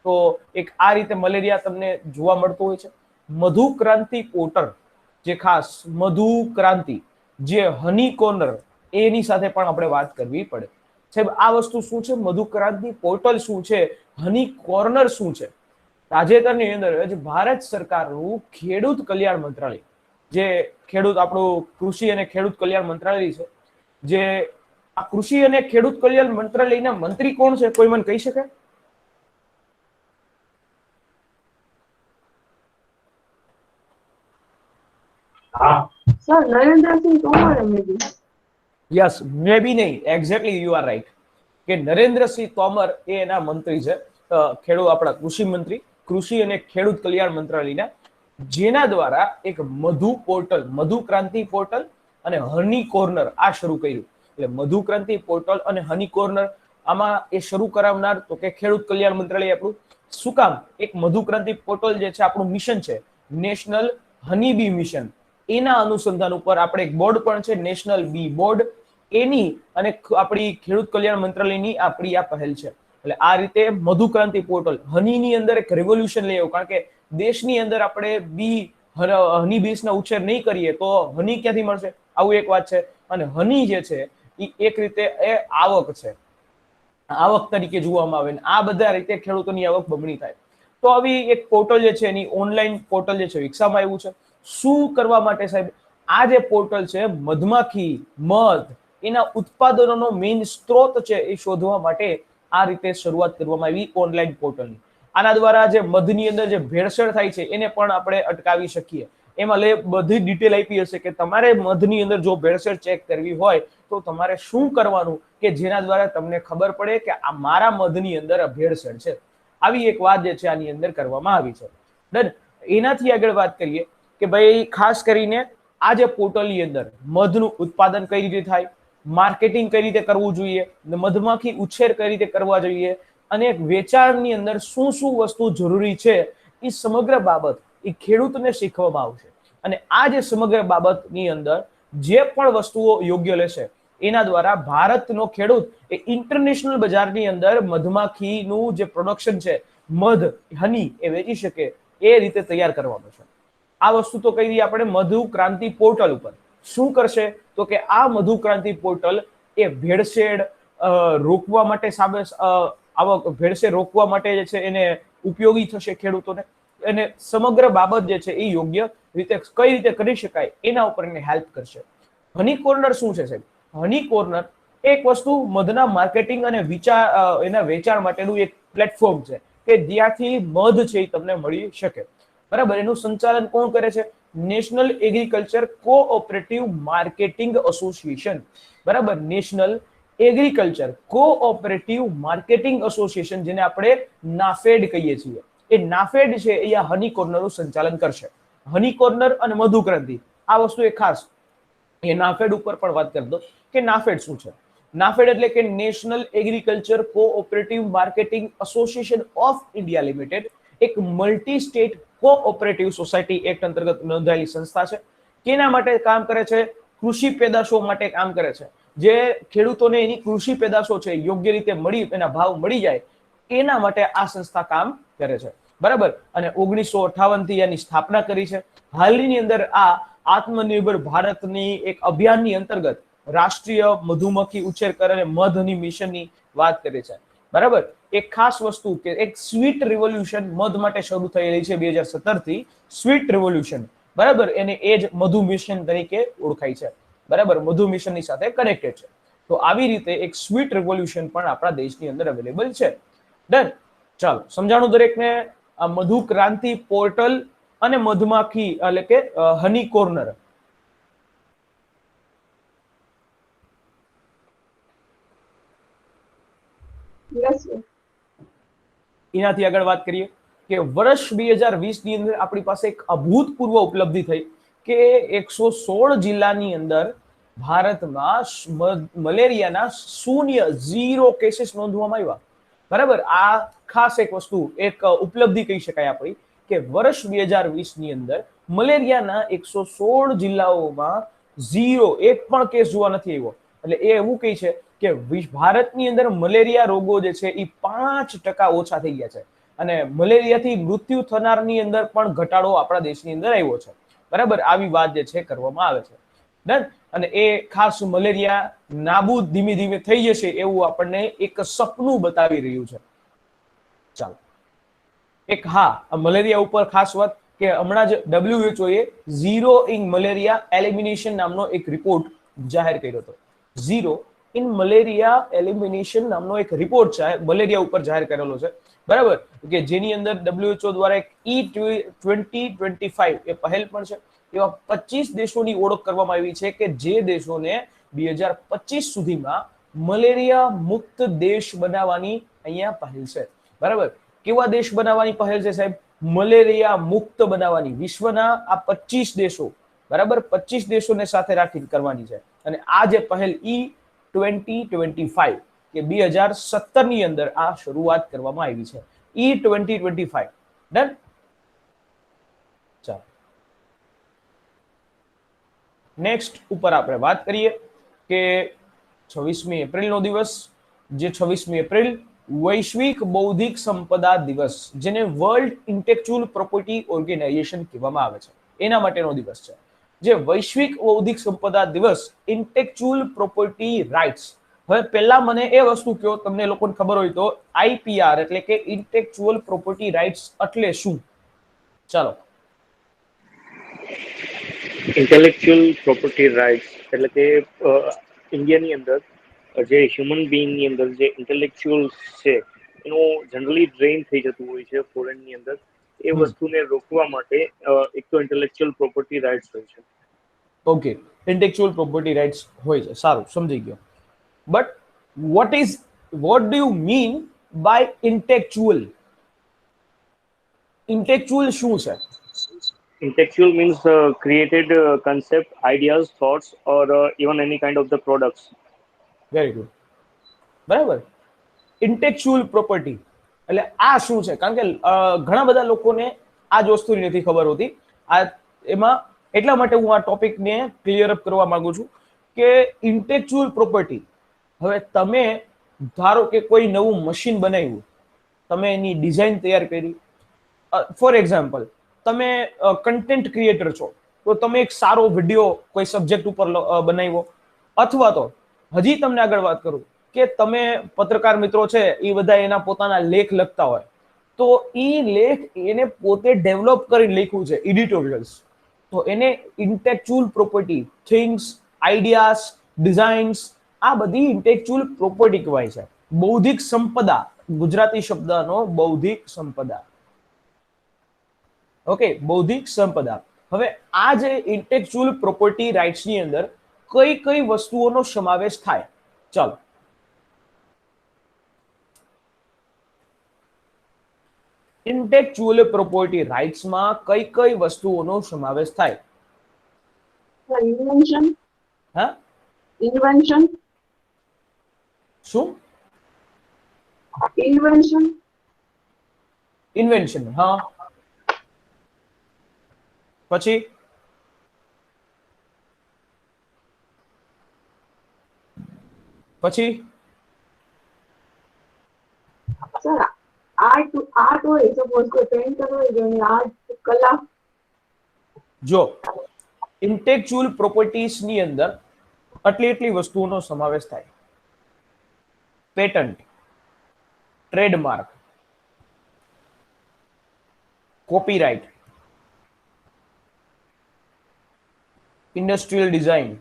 તો એક આ રીતે મલેરિયા તમને જોવા મળતું હોય છે. મધુક્રાંતિ પોર્ટલ, જે ખાસ મધુક્રાંતિ, જે હની કોર્નર, એની સાથે પણ આપણે વાત કરવી પડે. સાહેબ આ વસ્તુ શું છે? મધુક્રાંતિ પોર્ટલ શું છે? હની કોર્નર શું છે? તાજેતરની અંદર ભારત સરકારનું ખેડૂત કલ્યાણ મંત્રાલય, જે ખેડૂત આપણું કૃષિ અને ખેડૂત કલ્યાણ મંત્રાલય છે, જે આ કૃષિ અને ખેડૂત કલ્યાણ મંત્રાલયના મંત્રી કોણ છે? કોઈ મને કહી શકે? Sir Narendrasinh Tomar maybe. Yes, may નહીં, એક્ઝેક્ટલી યુ આર રાઈટ, કે નરેન્દ્રસિંહ તોમર એ એના મંત્રી છે, ખેડૂત આપણા કૃષિ મંત્રી, કૃષિ અને ખેડૂત કલ્યાણ મંત્રાલયના, જેના દ્વારા એક મધુ પોર્ટલ, મધુક્રાંતિ પોર્ટલ અને હની કોર્નર આ શરૂ કર્યું. એટલે મધુક્રાંતિ પોર્ટલ અને હની કોર્નર આમાં એ શરૂ કરાવનાર તો કે ખેડૂત કલ્યાણ મંત્રાલય આપણું. શું કામ? એક મધુક્રાંતિ પોર્ટલ જે છે આપણું મિશન છે, નેશનલ હની બી મિશન, એના અનુસંધાન ઉપર આપણે એક બોર્ડ પણ છે, નેશનલ બી બોર્ડ, એની અને આપણી ખેડૂત કલ્યાણ મંત્રાલયની આપણી આ પહેલ છે. એટલે આ રીતે મધુક્રાંતિ પોર્ટલ, હનીની અંદર એક રેવોલ્યુશન લઈ આવ્યું. કારણ કે દેશની અંદર આપણે હની બીસના ઉછેર નહીં કરીએ તો હની ક્યાંથી મળશે? આવું એક વાત છે. અને હની જે છે એ એક રીતે એ આવક છે, આવક તરીકે જોવામાં આવે. આ બધા રીતે ખેડૂતોની આવક બમણી થાય. તો આવી એક પોર્ટલ જે છે, એની ઓનલાઈન પોર્ટલ જે છે વિકસાવવામાં આવ્યું છે. શું કરવા માટે સાહેબ? આ જે પોર્ટલ છે, મધમાખી, મધ, એના ઉત્પાદનોનો મેઇન સ્ત્રોત છે એ શોધવા માટે આ રીતે શરૂઆત કરવામાં આવી ઓનલાઈન પોર્ટલની. આના દ્વારા જે મધની અંદર જે ભેળસેળ થાય છે એને પણ આપણે અટકાવી શકીએ. એમાં બધી ડિટેલ આપી હશે કે તમારે મધની અંદર જો ભેળસેળ ચેક કરવી હોય તો તમારે શું કરવાનું, કે જેના દ્વારા તમને ખબર પડે કે આ મારા મધની અંદર ભેળસેળ છે. આવી એક વાત જે છે આની અંદર કરવામાં આવી છે. ડન. એનાથી આગળ વાત કરીએ કે ભાઈ ખાસ કરીને આ જે પોર્ટલની અંદર મધનું ઉત્પાદન કઈ રીતે થાય, માર્કેટિંગ કઈ રીતે કરવું જોઈએ, મધમાખી ઉછેર કઈ રીતે કરવા જોઈએ, અને વેચાણની અંદર શું શું વસ્તુ જરૂરી છે, એ સમગ્ર બાબત એ ખેડૂતને શીખવવામાં આવશે. અને આ જે સમગ્ર બાબતની અંદર જે પણ વસ્તુઓ યોગ્ય લેશે, એના દ્વારા ભારતનો ખેડૂત એ ઇન્ટરનેશનલ બજારની અંદર મધમાખીનું જે પ્રોડક્શન છે, મધ, હની, એ વેચી શકે એ રીતે તૈયાર કરવાનું છે. આ વસ્તુ તો કહી દઈએ આપણે મધુક્રાંતિ પોર્ટલ ઉપર. શું કરશે? તો કે આ મધુક્રાંતિ પોર્ટલ એ ભેળસેળ રોકવા માટે ભેળસેળ રોકવા માટે જે છે એને ઉપયોગી થશે ખેડૂતોને. અને સમગ્ર બાબત જે છે એ યોગ્ય રીતે કઈ રીતે કરી શકાય એના ઉપર એને હેલ્પ કરશે. હની કોર્નર શું છે સાહેબ? હની કોર્નર એક વસ્તુ મધના માર્કેટિંગ અને એના વેચાણ માટેનું એક પ્લેટફોર્મ છે કે જ્યાંથી મધ છે એ તમને મળી શકે. બરાબર, એનું સંચાલન કોણ કરે છે? National agriculture cooperative marketing association. બરાબર, national agriculture cooperative marketing association, જેને આપણે નાફેડ કહીએ છીએ. એ નાફેડ છે એ આ હની કોર્નરનું સંચાલન કરશે. હની કોર્નર અને મધુક્રાંતિ આ વસ્તુ એ ખાસ એ નાફેડ ઉપર પણ વાત કરી દો કે નાફેડ શું છે. નાફેડ એટલે કે national agriculture cooperative marketing association of India limited એક multi state cooperative society act અંતર્ગત નોંધાયેલી સંસ્થા છે. કેના માટે કામ કરે છે? કૃષિ પેદાશો માટે કામ કરે છે. જે ખેડૂતોને એની કૃષિ પેદાશો છે યોગ્ય રીતે મળી, એના ભાવ મળી જાય, એના માટે આ સંસ્થા કામ કરે છે. બરાબર, અને 1958 થી એની સ્થાપના કરી છે. હાલની અંદર આ આત્મનિર્ભર ભારતની એક અભિયાનની અંતર્ગત રાષ્ટ્રીય મધુમક્ખી ઉછેર અને મધની મિશનની વાત કરે છે. બરાબર, એક ખાસ વસ્તુ કે એક સ્વીટ રિવોલ્યુશન મધ માટે શરૂ થયેલી છે 2017 થી, સ્વીટ રિવોલ્યુશન, બરાબર, એને એ જ મધુ મિશન તરીકે ઓળખાય છે, બરાબર, મધુ મિશનની સાથે કનેક્ટેડ છે. તો આવી રીતે એક સ્વીટ રિવોલ્યુશન પણ આપણા દેશની અંદર અવેલેબલ છે. ડન. ચાલો, સમજાણું દરેકને. આ મધુ ક્રાંતિ પોર્ટલ અને મધમાખી એટલે કે હની કોર્નર. Yes sir. એનાથી આગળ વાત કરીએ કે વર્ષ 2020 ની અંદર આપણી પાસે એક અભૂતપૂર્વ ઉપલબ્ધિ થઈ કે 116 જિલ્લાની અંદર ભારતમાં મલેરિયાના શૂન્ય 0 કેસીસ નોંધવામાં આવ્યા, બરાબર. આ ખાસ એક વસ્તુ, એક ઉપલબ્ધિ કહી શકાય આપણી કે વર્ષ 2020 ની અંદર મલેરિયાના 116 જિલ્લાઓમાં 0 એક પણ કેસ જોવા નથી આવ્યો. એટલે એ એવું કહે છે કે ભારતની અંદર મલેરિયા રોગો જે છે એ 5% ઓછા થઈ ગયા છે, અને મલેરિયાથી મૃત્યુ થનારની અંદર પણ ઘટાડો આપણા દેશની અંદર આવ્યો છે, બરાબર. આવી વાત જે છે કરવામાં આવે છે. ડન. અને એ ખાસ મલેરિયા નાબૂદ ધીમે ધીમે થઈ જશે એવું આપણને એક સપનું બતાવી રહ્યું છે. ચાલો, એક મલેરિયા ઉપર ખાસ વાત કે હમણાં જ WHO A zero in malaria elimination નામનો એક રિપોર્ટ જાહેર કર્યો હતો. ઝીરો ઇન મલેરિયા એલિમિનેશન નામનો એક રિપોર્ટ છે મલેરિયા ઉપર જાહેર કરેલો છે, બરાબર, કે જેની અંદર WHO દ્વારા એક E2025 એ પહેલ પણ છે. એવા 25 દેશોની ઓળખ કરવામાં આવી છે કે જે દેશોને 2025 સુધીમાં મલેરિયા મુક્ત દેશ બનાવવાની અહીંયા પહેલ છે, બરાબર. કેવા દેશ બનાવવાની પહેલ છે સાહેબ? મલેરિયા મુક્ત બનાવવાની. વિશ્વના આ 25 દેશો, બરાબર, 25 દેશોને સાથે રાખીને કરવાની છે. અને આ જે પહેલ E2025 કે 2017 ની અંદર આ શરૂઆત કરવામાં આવી છે. E2025. ડન. ચાલો, નેક્સ્ટ ઉપર આપણે વાત કરીએ કે 26મી એપ્રિલનો દિવસ, જે 26મી એપ્રિલ વૈશ્વિક બૌદ્ધિક સંપદા દિવસ, જેને વર્લ્ડ ઇન્ટેલેક્ચ્યુઅલ પ્રોપર્ટી ઓર્ગેનાઇઝેશન કહેવામાં આવે છે, એના માટેનો દિવસ છે. જે વૈશ્વિક બૌદ્ધિક સંપદા દિવસ, ઇન્ટેલેક્ચ્યુઅલ પ્રોપર્ટી રાઇટ્સ. હવે પહેલા મને એ વસ્તુ કહો, તમને લોકોને ખબર હોય તો, IPR એટલે કે ઇન્ટેલેક્ચ્યુઅલ પ્રોપર્ટી રાઇટ્સ એટલે શું? ચાલો. ઇન્ટેલેક્ચ્યુઅલ પ્રોપર્ટી રાઇટ્સ એટલે કે ઇન્ડિયાની અંદર જે હ્યુમન બીઈંગની અંદર જે ઇન્ટેલેક્ચ્યુઅલ છે એનું જનરલી ડ્રેઇન થઈ જતું હોય છે ફોરેનની અંદર. એ વસ્તુને રોકવા માટે એક તો ઇન્ટેલેક્ચ્યુઅલ પ્રોપર્ટી રાઇટ્સ હોય છે. ઓકે, ઇન્ટેલેક્ચ્યુઅલ પ્રોપર્ટી રાઇટ્સ હોય છે, સારું, સમજી ગયો. But what do you mean by intellectual? Intellectual શું છે? Intellectual means created concept, ideas, thoughts, or even any kind of the products. Very good, બરાબર. ઇન્ટેલેક્ચ્યુઅલ પ્રોપર્ટી એટલે આ શું છે? કારણ કે ઘણા બધા લોકોને આ જ વસ્તુની નથી ખબર હોતી. એમાં એટલા માટે હું આ ટોપિકને ક્લિયર અપ કરવા માંગુ છું કે ઇન્ટેલેક્ચ્યુઅલ પ્રોપર્ટી, હવે તમે ધારો કે કોઈ નવું મશીન બનાવ્યું, તમે એની ડિઝાઇન તૈયાર કરી. ફોર એક્ઝામ્પલ, તમે કન્ટેન્ટ ક્રિએટર છો, તો તમે એક સારો વિડીયો કોઈ સબ્જેક્ટ ઉપર બનાવ્યો, અથવા તો હજી તમને આગળ વાત કરું કે તમે પત્રકાર મિત્રો છે એ બધા એના પોતાના લેખ લખતા હોય, તો એ લેખ એને પોતે ડેવલપ કરીને લખ્યું છે, એડિટોરિયલ્સ, તો એને intellectual property, things, ideas, designs, આ બધી ઇન્ટેલેક્ચ્યુઅલ પ્રોપર્ટી કહેવાય છે. બૌદ્ધિક સંપદા, ગુજરાતી શબ્દનો બૌદ્ધિક સંપદા. ઓકે, બૌદ્ધિક સંપદા. હવે આ જે ઇન્ટેલેક્ચ્યુઅલ પ્રોપર્ટી રાઇટ્સ ની અંદર કઈ કઈ વસ્તુઓનો સમાવેશ થાય? ચાલો, ઇન્ટેલેક્ચ્યુઅલ પ્રોપર્ટી રાઇટ્સ માં કઈ કઈ વસ્તુઓનો સમાવેશ થાય? ઇન્વેન્શન. હા, ઇન્વેન્શન. શું? ઇન્વેન્શન. ઇન્વેન્શન. હા, પછી પછી સર આર્ટ હોય, સપોઝ કોઈ પેઇન્ટર હોય જેની આર્ટ કલા. જો ઇન્ટેલેક્ચ્યુઅલ પ્રોપર્ટીઝ ની અંદર એટલી વસ્તુઓનો સમાવેશ થાય. Patent, trademark, copyright, industrial design,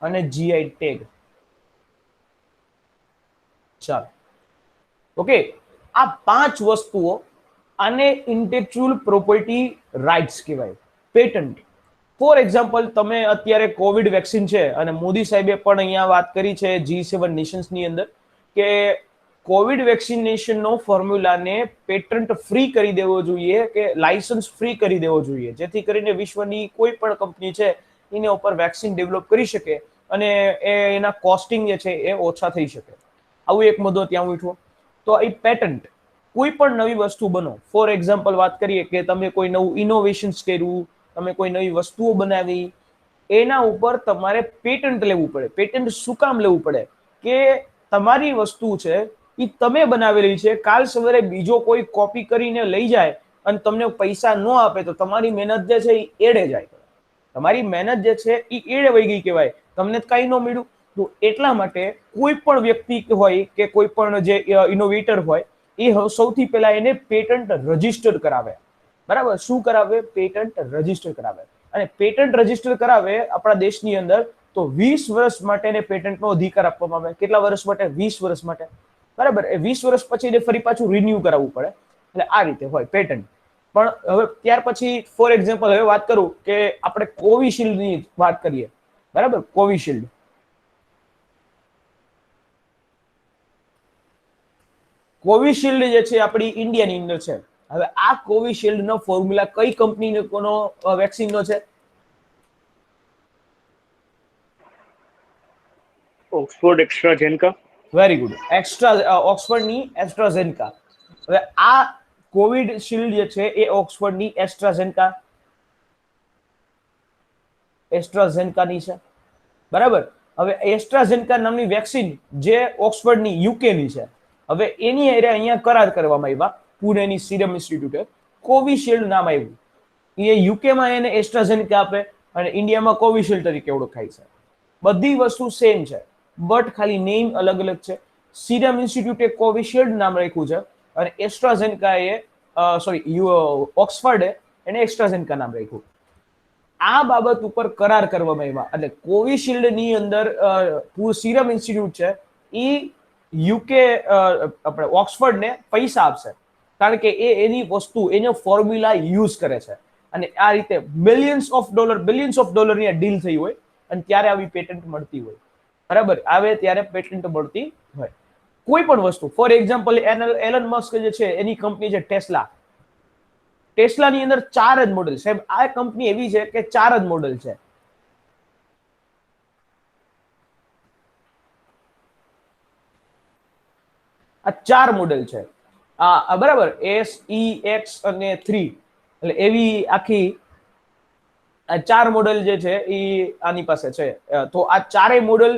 અને જીઆઈ ટેગ. ચાલો, ઓકે, આ 5 વસ્તુઓ આને ઇન્ટેલેક્ચ્યુઅલ પ્રોપર્ટી રાઇટ્સ કહેવાય, પેટન્ટ. ફોર એક્ઝામ્પલ, તમે અત્યારે કોવિડ વેક્સિન છે, અને મોદી સાહેબે પણ અહીંયા વાત કરી છે G7 નેશન્સની અંદર કે કોવિડ વેક્સિનેશનનો ફોર્મ્યુલાને પેટન્ટ ફ્રી કરી દેવો જોઈએ, કે લાયસન્સ ફ્રી કરી દેવો જોઈએ, જેથી કરીને વિશ્વની કોઈ પણ કંપની છે એના ઉપર વેક્સિન ડેવલપ કરી શકે અને એના કોસ્ટિંગ જે છે એ ઓછા થઈ શકે. આવું એક મુદ્દો ત્યાં ઉઠ્યો. તો એ પેટન્ટ, કોઈ પણ નવી વસ્તુ બનો, ફોર એક્ઝામ્પલ વાત કરીએ કે તમે કોઈ નવું ઇનોવેશન્સ કર્યું, તમે કોઈ નવી વસ્તુઓ બનાવી, એના ઉપર તમારે પેટન્ટ લેવું પડે. પેટન્ટ શું કામ લેવું પડે? કે તમારી વસ્તુ છે એ તમે બનાવેલી છે, કાલ સવારે બીજો કોઈ કોપી કરીને લઈ જાય અને તમને પૈસા ન આપે તો તમારી મહેનત જે છે એ એડે જાય. તમારી મહેનત જે છે એ એડે વહી ગઈ કહેવાય, તમને કઈ ન મળ્યું. તો એટલા માટે કોઈ પણ વ્યક્તિ હોય કે કોઈ પણ જે ઇનોવેટર હોય એ સૌથી પહેલા એને પેટન્ટ રજીસ્ટર કરાવે. બરાબર, શું કરાવે? પેટન્ટ રજીસ્ટર કરાવે. અને પેટન્ટ રજીસ્ટર કરાવે આપણા દેશની અંદર તો 20 વર્ષ માટે એને પેટન્ટનો અધિકાર આપવામાં આવે. કેટલા વર્ષ માટે? 20 વર્ષ માટે. બરાબર, એ 20 વર્ષ પછી એને ફરી પાછું રિન્યુ કરાવવું પડે. એટલે આ રીતે હોય પેટન્ટ. પણ હવે ત્યાર પછી ફોર એક્ઝામ્પલ હવે વાત કરું કે આપણે કોવિશિલ્ડની વાત કરીએ. બરાબર, કોવિશિલ્ડ. કોવિશિલ્ડ જે છે આપણી ઇન્ડિયાની અંદર છે. હવે આ કોવિશિલ્ડ નો ફોર્મ્યુલા કઈ કંપનીનો વેક્સિનનો છે? Oxford AstraZeneca. વેરી ગુડ, ઓક્સફર્ડની એસ્ટ્રાઝેનેકા. હવે આ કોવિડ શિલ્ડ જે છે એ ઓક્સફર્ડની એસ્ટ્રાઝેનેકાની છે. બરાબર, હવે એસ્ટ્રાઝેનેકા નામની વેક્સિન જે ઓક્સફર્ડની યુકેની છે, હવે એની અહીંયા કરાર કરવામાં આવ્યા પુણેની સિરમ ઇન્સ્ટિટ્યૂટે. કોવિશિલ્ડ નામ આવ્યું. એ યુકેમાં એને એસ્ટ્રાઝેનેકા આપે અને ઇન્ડિયામાં કોવિશિલ્ડ તરીકે ઓળખાય છે. બધી વસ્તુ સેમ છે, બટ ખાલી નેમ અલગ અલગ છે. સિરમ ઇન્સ્ટિટ્યૂટે કોવિશિલ્ડ નામ રાખ્યું છે અને એસ્ટ્રાઝેનેકાએ ઓક્સફર્ડે એને એસ્ટ્રાઝેનેકા નામ રાખ્યું. આ બાબત ઉપર કરાર કરવામાં આવ્યા. એટલે કોવિશિલ્ડની અંદર સિરમ ઇન્સ્ટિટ્યૂટ છે એ યુકે આપણે ઓક્સફર્ડને પૈસા આપશે, કારણ કે એ એની વસ્તુ, એનો ફોર્મ્યુલા યુઝ કરે છે. અને આ રીતે બિલિયન્સ ઓફ ડોલરની આ ડીલ થઈ હોય અને ત્યારે આવી પેટન્ટ મળતી હોય. બરાબર, આવે ત્યારે પેટન્ટ મળતી હોય કોઈ પણ વસ્તુ. ફોર એક્ઝામ્પલ, એલન મસ્ક જે છે એની કંપની છે ટેસ્લા. ટેસ્લાની અંદર 4 જ મોડેલ. સાહેબ, આ કંપની એવી છે કે 4 જ મોડેલ છે. આ 4 મોડેલ છે. બરાબર, S, E, X અને 3. એટલે એવી આખી આ 4 મોડેલ જે છે એ આની પાસે છે. તો આ 4 મોડેલ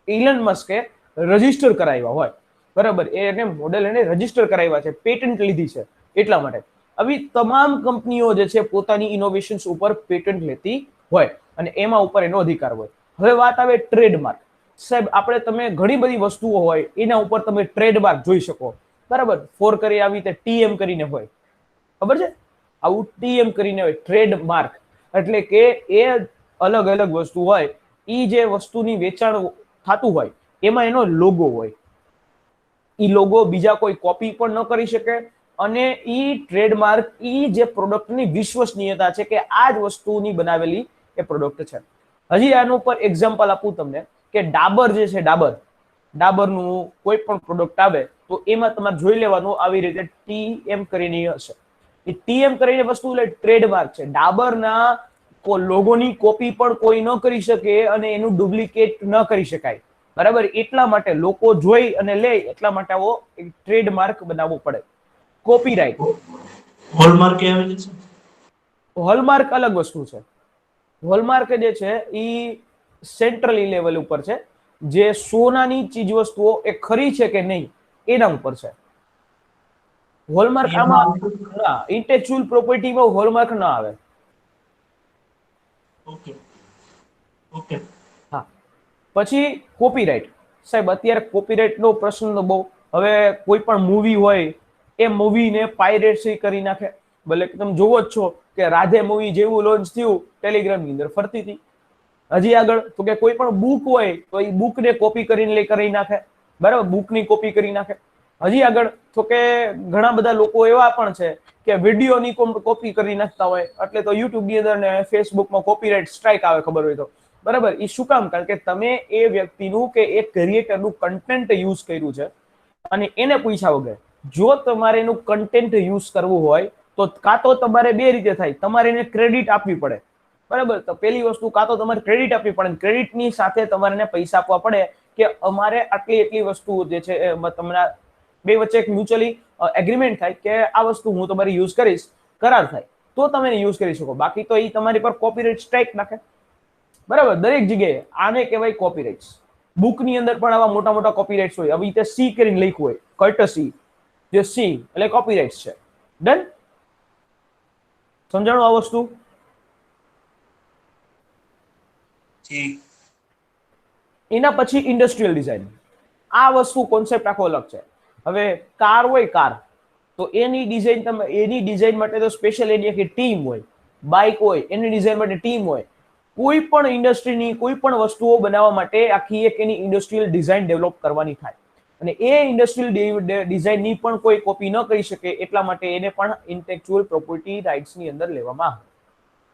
ઇલન મસ્કે રજીસ્ટર કરાવ્યા હોય. બરાબર, એને મોડેલ એને રજીસ્ટર કરાવ્યા છે, પેટન્ટ લીધી છે એટલા માટે. આવી તમામ કંપનીઓ જે છે પોતાની ઇનોવેશન્સ ઉપર પેટન્ટ લેતી હોય અને એમાં ઉપર એનો અધિકાર હોય. હવે વાત આવે ટ્રેડમાર્ક. સાહેબ, આપણે તમે ઘણી બધી વસ્તુઓ હોય એના ઉપર તમે ટ્રેડમાર્ક જોઈ શકો. બરાબર, ફોર કરી આવી રીતે TM કરીને હોય, ખબર છે? આવું TM કરીને હોય ટ્રેડમાર્ક. એટલે કે એ અલગ અલગ વસ્તુ હોય, એ જે વસ્તુની વેચાણ થતું હોય એમાં એનો લોગો હોય. એ લોગો બીજા કોઈ કોપી પણ ન કરી શકે અને ઈ ટ્રેડમાર્ક ઈ જે પ્રોડક્ટની વિશ્વસનીયતા છે કે આ જ વસ્તુની બનાવેલી એ પ્રોડક્ટ છે. હજી આનું પર એક્ઝામ્પલ આપું તમને કે ડાબર જે છે, ડાબરનું કોઈ પણ પ્રોડક્ટ આવે તો એમાં તમારે જોઈ લેવાનું આવી રીતે TM કરીને હશે. એ TM કરીને વસ્તુ એટલે ટ્રેડમાર્ક છે. ડાબરના લોગોની કોપી પણ કોઈ ન કરી શકે અને એનું ડુપ્લિકેટ ન કરી શકાય. બરાબર, એટલા માટે લોકો જોઈ અને લે એટલા માટે આવો ટ્રેડમાર્ક બનાવવો પડે. કોપીરાઇટ. હોલમાર્ક એ આવે છે. હોલમાર્ક અલગ વસ્તુ છે. હોલમાર્ક જે છે એ સેન્ટ્રલી લેવલ ઉપર છે, જે સોનાની ચીજ વસ્તુઓ એ ખરી છે કે નહીં એના ઉપર છે. હોલમાર્ક આમાં ઇન્ટેલેક્ચ્યુઅલ પ્રોપર્ટીમાં હોલમાર્ક ના આવે. Okay okay. હા, પછી કોપીરાઇટ. સાહેબ અત્યારે કોપીરાઇટનો પ્રશ્ન તો બહુ, હવે કોઈ પણ મૂવી હોય એ મૂવીને પાયરેસી કરી નાખે. ભલે તમે જોવો જ છો કે રાધે મૂવી જેવું લોન્ચ થયું ટેલિગ્રામની અંદર ફરતી હતી. હજી આગળ તો કે કોઈ પણ બુક હોય તો એ બુકને કોપી કરીને કરી નાખે, બરાબર, બુકની કોપી કરી નાખે. હજી આગળ તો કે ઘણા બધા લોકો એવા પણ છે કે વિડીયોની કોપી કરી નાખતા હોય, એટલે તો યુટ્યુબની અંદર ને ફેસબુકમાં કોપીરાઇટ સ્ટ્રાઇક આવે ખબર હોય તો, બરાબર. એ શું કામ? કારણ કે તમે એ વ્યક્તિનું કે એ ક્રિએટરનું કન્ટેન્ટ યુઝ કર્યું છે અને એને પૂછ્યા વગર જો તમારે એનું કન્ટેન્ટ યુઝ કરવું હોય તો કાં તો તમારે બે રીતે થાય, તમારે એને ક્રેડિટ આપવી પડે, બરાબર. તો પહેલી વસ્તુ કાં તો તમારે ક્રેડિટ આપવી પડે, ક્રેડિટની સાથે તમારે એને પૈસા આપવા પડે કે અમારે આટલી એટલી વસ્તુ જે છે તમને બે વચ્ચે એક મ્યુચ્યુઅલી એગ્રીમેન્ટ થાય કે આ વસ્તુ હું તમારી યુઝ કરીશ, કરાર થાય તો તમે એને યુઝ કરી શકો. બાકી તો એ તમારી પર કોપીરાઇટ સ્ટ્રાઇક નાખે, બરાબર. દરેક જગ્યાએ આને કહેવાય કોપીરાઇટ્સ. બુકની અંદર પણ આવા મોટા મોટા કોપીરાઇટ્સ હોય. હવે રીતે સી કરીને લખ્યું હોય, કર્ટસી, જે સી એટલે કોપીરાઇટ્સ છે. ડન? સમજાણું આ વસ્તુ? એના પછી ઇન્ડસ્ટ્રીયલ ડિઝાઇન. આ વસ્તુ કોન્સેપ્ટ આખો અલગ છે. હવે કાર હોય, કાર તો એની ડિઝાઇન માટે તો સ્પેશિયલ એની આખી ટીમ હોય. બાઇક હોય એની ડિઝાઇન માટે ટીમ હોય. કોઈ પણ ઇન્ડસ્ટ્રીની કોઈ પણ વસ્તુઓ બનાવવા માટે આખી એક એની ઇન્ડસ્ટ્રીયલ ડિઝાઇન ડેવલપ કરવાની થાય, અને એ ઇન્ડસ્ટ્રીયલ ડિઝાઇનની પણ કોઈ કોપી ન કરી શકે, એટલા માટે એને પણ ઇન્ટેલેક્ચ્યુઅલ પ્રોપર્ટી રાઇટ્સની અંદર લેવામાં આવે,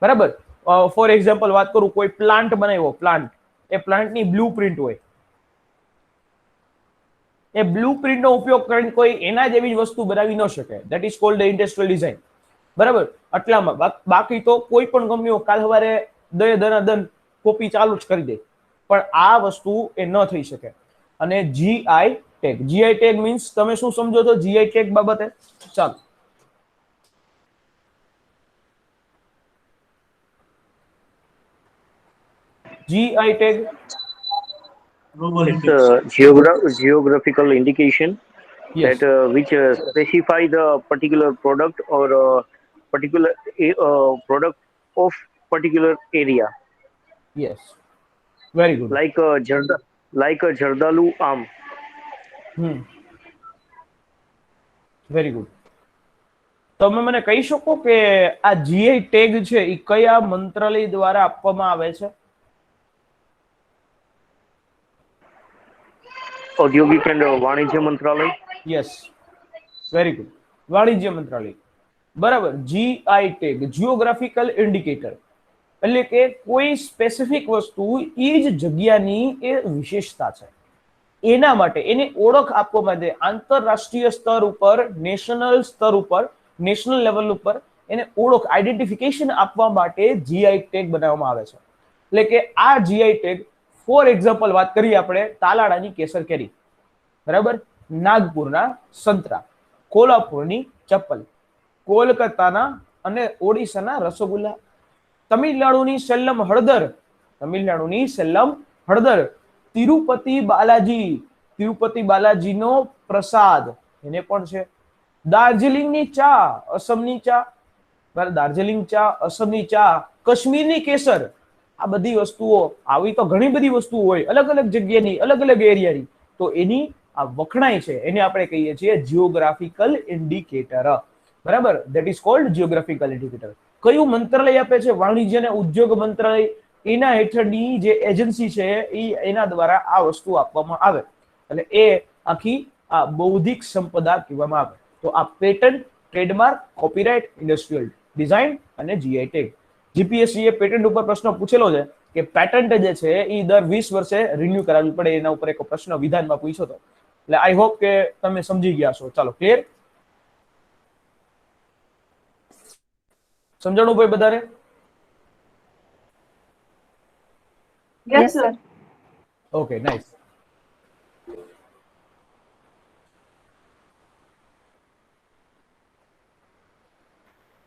બરાબર. ફોર એક્ઝામ્પલ વાત કરું, કોઈ પ્લાન્ટ બનાવ્યો, પ્લાન્ટ, એ પ્લાન્ટની બ્લુ પ્રિન્ટ હોય, એ બ્લુ પ્રિન્ટનો ઉપયોગ કરીને કોઈ એના જેવી જ વસ્તુ બનાવી ન શકે. That is called industrial design, બરાબર. આટલામાં બાકી તો કોઈ પણ કંપનીઓ કાલ સવારે દન કોપી ચાલુ જ કરી દે, પણ આ વસ્તુ એ ન થઈ શકે. અને GI tag, GI tag means તમે શું સમજો છો જીઆઈ ટેગ બાબતે? ચાલો, GI tag. It's a geographical indication Yes, that which specify the particular product or particular product of particular area, yes, very good. like a Jardalu arm. Very good. તમે મને કહી શકો કે આ જીઆઈ ટેગ છે એ કયા મંત્રાલય દ્વારા આપવામાં આવે છે? औद्योगिक एंड वाणिज्य मंत्रालय. યસ, વેરી ગુડ, વાણિજ્ય મંત્રાલય, બરાબર. જીઆઈ ટેગ, જીઓગ્રાફિકલ ઇન્ડિકેટર, એટલે કે કોઈ સ્પેસિફિક વસ્તુ એ જ જગ્યાની એ વિશેષતા છે એના માટે એને ઓળખ આપવા માટે આંતરરાષ્ટ્રીય સ્તર ઉપર, નેશનલ સ્તર ઉપર, નેશનલ લેવલ ઉપર એને ઓળખ, આઈડેન્ટિફિકેશન આપવા માટે જીઆઈ ટેગ બનાવવામાં આવે છે. એટલે કે આ જીઆઈ ટેગ, ફોર એક્ઝામ્પલ વાત કરીએ આપણે, તાલાડાની કેસર કેરી, બરાબર, નાગપુરના સંતરા, કોલ્હાપુરની ચપ્પલ, કોલકાતાના અને ઓડિશાના રસગુલ્લા, તમિલનાડુની સેલ્લમ હળદર, તમિલનાડુની સેલ્લમ હળદર, તિરુપતિ બાલાજીનો પ્રસાદ એને પણ છે, દાર્જિલિંગની ચા, અસમની ચા, દાર્જિલિંગ ચા, અસમની ચા, કાશ્મીરની કેસર. આ બધી વસ્તુઓ, આવી તો ઘણી બધી વસ્તુઓ હોય અલગ અલગ જગ્યાની, અલગ અલગ એરિયાની, તો એની આ વખણાય છે એને આપણે કહીએ છીએ જીઓગ્રાફિકલ ઇન્ડિકેટર, બરાબર. That is called geographical indicator. કયું મંત્રાલય આપે છે? વાણિજ્ય અને ઉદ્યોગ મંત્રાલય. એના હેઠળની જે એજન્સી છે એના દ્વારા આ વસ્તુ આપવામાં આવે, એટલે એ આખી આ બૌદ્ધિક સંપદા કહેવામાં આવે. તો આ patent, trademark, copyright, industrial design અને જીઆઈ ટેગ. જીપીએસસી એ પેટન્ટ ઉપર પ્રશ્ન પૂછેલો છે કે પેટન્ટ જે છે એ દર 20 વર્ષે રિન્યુ કરાવવી પડે, એના ઉપર એક પ્રશ્ન વિધાનમાં પૂછ્યો હતો. એટલે આઈ હોપ કે તમે સમજી ગયા છો. ચાલો, ક્લિયર? સમજાણું ભાઈ બધાને? Yes, sir. Okay, nice.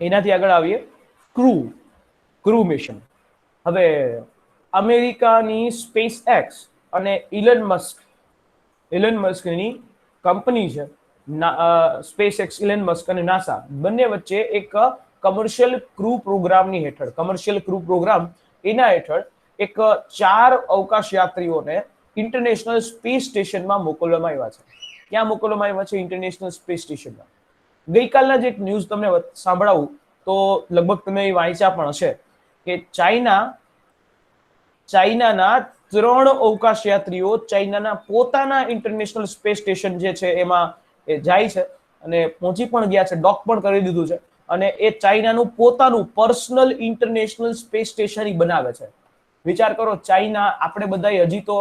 એનાથી આગળ આવીએ ક્રૂ મિશન. હવે અમેરિકાની સ્પેસ એક્સ અને ઇલન મસ્કની કંપની છે, સ્પેસ એક્સ, ઇલન મસ્ક અને નાસા બંને વચ્ચે એક કમર્શિયલ ક્રૂ પ્રોગ્રામની હેઠળ, કમર્શિયલ ક્રૂ પ્રોગ્રામ એના હેઠળ એક 4 અવકાશ યાત્રીઓને ઇન્ટરનેશનલ સ્પેસ સ્ટેશનમાં મોકલવામાં આવ્યા છે. ક્યાં મોકલવામાં આવ્યા છે? ઇન્ટરનેશનલ સ્પેસ સ્ટેશનમાં. ગઈકાલના જે એક ન્યૂઝ તમને સાંભળાવું તો લગભગ તમે એ વાંચ્યા પણ હશે કે ચાઇનાના 3 અવકાશ યાત્રીઓ ચાઇનાના પોતાના ઇન્ટરનેશનલ સ્પેસ સ્ટેશન જે છે એમાં એ જાય છે અને પહોંચી પણ ગયા છે, ડોક પણ કરી દીધું છે અને એ ચાઇનાનું પોતાનું પર્સનલ ઇન્ટરનેશનલ સ્પેસ સ્ટેશન બનાવે છે. વિચાર કરો, ચાઇના, આપણે બધા હજી તો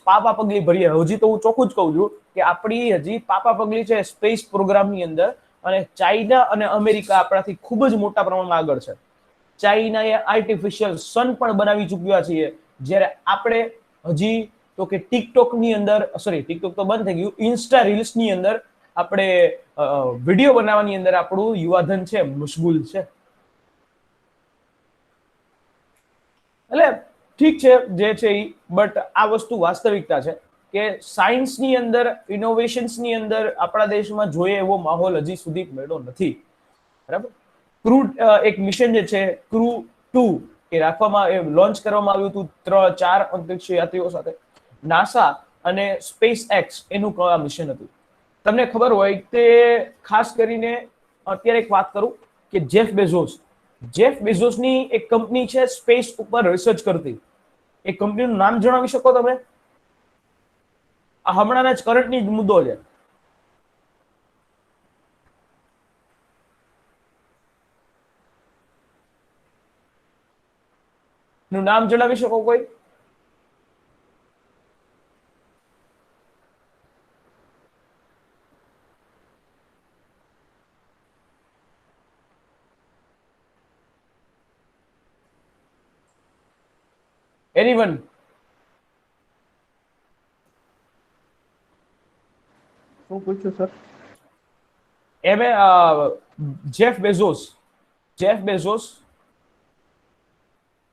પાપા પગલી ભરીએ. હજી તો હું ચોખ્ખું જ કહું છું કે આપણી હજી પાપા પગલી છે સ્પેસ પ્રોગ્રામની અંદર, અને ચાઇના અને અમેરિકા આપણાથી ખૂબ જ મોટા પ્રમાણમાં આગળ છે. ચાઇનાએ આર્ટિફિશિયલ સન પણ બનાવી ચૂક્યા છીએ, જ્યારે આપણે હજી તો કે ટિકટોકની અંદર, સોરી ટિકટોક તો બંધ થઈ ગયું, ઇન્સ્ટા રીલ્સની અંદર આપણે વિડીયો બનાવવાની અંદર આપણું યુવાધન છે મશગુલ છે. એટલે ઠીક છે જે છે એ, બટ આ વસ્તુ વાસ્તવિકતા છે કે સાયન્સની અંદર, ઇનોવેશન્સની અંદર આપણા દેશમાં જોઈએ એવો માહોલ હજી સુધી મળ્યો નથી. બરાબર. ક્રૂ એક મિશન જે છે ક્રૂ 2 એ લોન્ચ કરવામાં આવ્યું હતું 4 અંતરિક્ષ યાત્રીઓ સાથે. નાસા અને સ્પેસ એક્સ એનું મિશન હતું. તમને ખબર હોય તે ખાસ કરીને અત્યારે એક વાત કરું કે જેફ બેઝોસની એક કંપની છે સ્પેસ ઉપર રિસર્ચ કરતી. એ કંપનીનું નામ જણાવી શકો તમે? આ હમણાંના જ કરંટની જ મુદ્દો છે. નું નામ જણાવી શકો કોઈ? Anyone? શું પૂછ્યું સર? જેફ બેઝોસ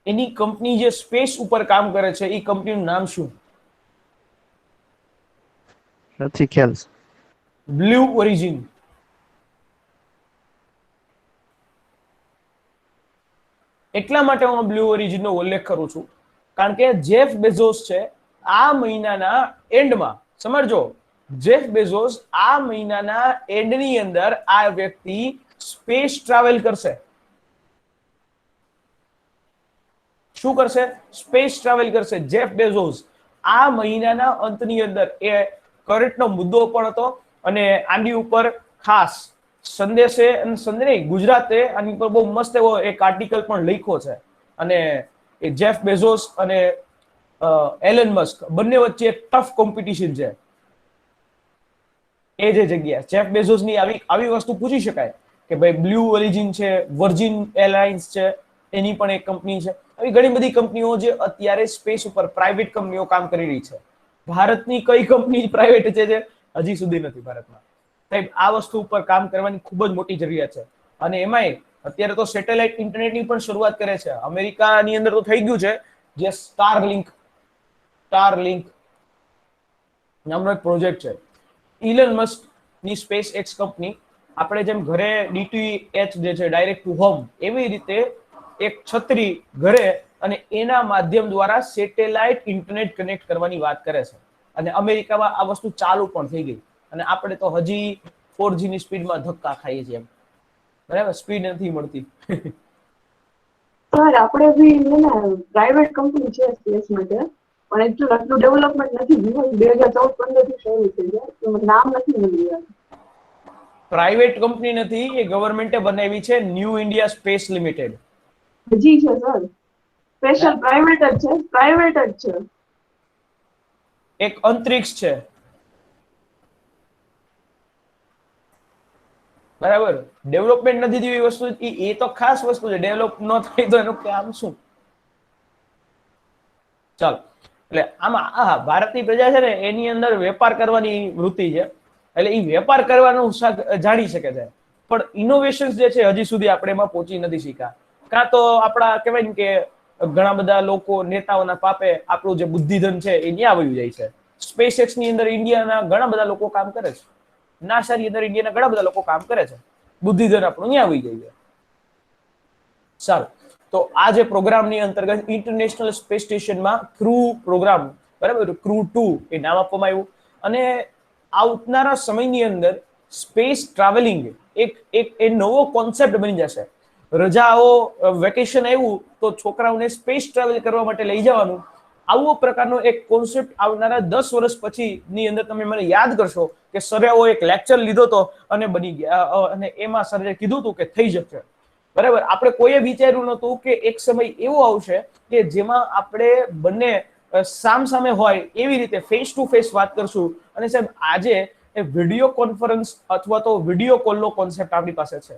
એની કંપની જે સ્પેસ ઉપર કામ કરે છે એ કંપનીનું નામ શું? નથી ખ્યાલ. Blue origin. એટલા માટે હું બ્લુ ઓરિજિનનો ઉલ્લેખ કરું છું કારણ કે જેફ બેઝોસ છે આ મહિનાના એન્ડમાં, સમજો, જેફ બેઝોસ આ મહિનાના એન્ડની અંદર આ વ્યક્તિ સ્પેસ ટ્રાવેલ કરશે. શું કરશે? સ્પેસ ટ્રાવેલ કરશે જેફ બેઝોસ આ મહિનાના અંતની અંદર. એ કરંટનો મુદ્દો પણ હતો અને આની ઉપર ખાસ સંદેશે ગુજરાતે આની ઉપર બહુ મસ્ત એવો એક આર્ટિકલ પણ લખ્યો છે. અને એ જેફ બેઝોસ અને એલન મસ્ક બંને વચ્ચે એક ટફ કોમ્પિટિશન છે. એ જે જગ્યા જેફ બેઝોસની આવી વસ્તુ પૂછી શકાય કે ભાઈ બ્લુ ઓરિજિન છે, વર્જિન એરલાઇન્સ છે, એની પણ એક કંપની છે. આવી ઘણી બધી કંપનીઓ જે અત્યારે સ્પેસ ઉપર પ્રાઇવેટ કંપનીઓ કામ કરી રહી છે. ભારતની કઈ કંપની પ્રાઇવેટ છે જે હજી સુધી નથી ભારતમાં? સાહેબ, આ વસ્તુ ઉપર કામ કરવાની ખૂબ જ મોટી જરૂરિયાત છે. અને એમાંય અત્યારે તો સેટેલાઇટ ઇન્ટરનેટની પણ શરૂઆત કરે છે. અમેરિકાની અંદર તો થઈ ગયું છે, જે સ્ટારલિંક નામનો એક પ્રોજેક્ટ છે. ઇલન મસ્ક ની સ્પેસ એક્સ કંપની, આપણે જેમ ઘરે DTH જે છે ડાયરેક્ટ ટુ હોમ, એવી રીતે એક છત્રી ઘરે અને એના માધ્યમ દ્વારા સેટેલાઇટ ઇન્ટરનેટ કનેક્ટ કરવાની વાત કરે છે. અને અમેરિકામાં આ વસ્તુ ચાલુ પણ થઈ ગઈ અને આપણે તો હજી 4G ની સ્પીડમાં ધક્કા ખાઈએ છીએ. બરાબર, સ્પીડ નથી મળતી. સર આપણે બી પ્રાઇવેટ કંપની છે સ્પેસ માટે, પણ એકચ્યુઅલ આટલું ડેવલપમેન્ટ નથી થયું. 2014-15 થી શરૂ થઈ ગયા, નામ નથી મળ્યું. પ્રાઇવેટ કંપની નથી, એ ગવર્મેન્ટે બનાવી છે, ન્યૂ ઇન્ડિયા સ્પેસ લિમિટેડ. હજી છે સર, સ્પેશિયલ પ્રાઇવેટ જ છે. એક અંતરિક્ષ છે, બરાબર. ડેવલપમેન્ટ નથી થયું એ વસ્તુ, એ તો ખાસ વસ્તુ છે. ડેવલપ ન થાય તો એનું કામ શું? ચાલો, એટલે આમાં ભારતની પ્રજા છે ને એની અંદર વેપાર કરવાની વૃત્તિ છે, એટલે એ વેપાર કરવાનું જાણી શકે છે, પણ ઇનોવેશન જે છે હજી સુધી આપણે એમાં પહોંચી નથી શીખ્યા. કાં તો આપણા કહેવાય ને કે ઘણા બધા લોકો નેતાઓના પાપે આપણું જે બુદ્ધિધન છે એ ન્યા વયું જાય છે. સ્પેસ એક્સ ની અંદર ઇન્ડિયાના ઘણા બધા લોકો કામ કરે છે, નાસાની અંદર ઇન્ડિયાના ઘણા બધા લોકો કામ કરે છે, બુદ્ધિધન આપણું ન્યા વહી જાય છે. સારું, તો આ જે પ્રોગ્રામની અંતર્ગત ઇન્ટરનેશનલ સ્પેસ સ્ટેશનમાં ક્રૂ પ્રોગ્રામ, બરાબર, ક્રૂ 2 એ નામ આપવામાં આવ્યું. અને આવનારા સમયની અંદર સ્પેસ ટ્રાવેલિંગ એક એક એ નવો કોન્સેપ્ટ બની જશે. રજાઓ, વેકેશન આવ્યું તો છોકરાઓને સ્પેસ ટ્રાવેલ કરવા માટે લઈ જવાનું, આવો પ્રકારનો એક કોન્સેપ્ટ આવનારા 10 વર્ષ પછીની અંદર તમે મને યાદ કરશો કે સરે એક લેક્ચર લીધો હતો અને બની ગયા, અને એમાં સરે કીધું હતું કે થઈ જશે. બરાબર, આપણે કોઈએ વિચાર્યું નહોતું કે એક સમય એવો આવશે કે જેમાં આપણે બંને સામસામે હોય એવી રીતે ફેસ ટુ ફેસ વાત કરશું. અને સાહેબ આજે એ વિડીયો કોન્ફરન્સ અથવા તો વિડીયો કોલનો કોન્સેપ્ટ આપણી પાસે છે.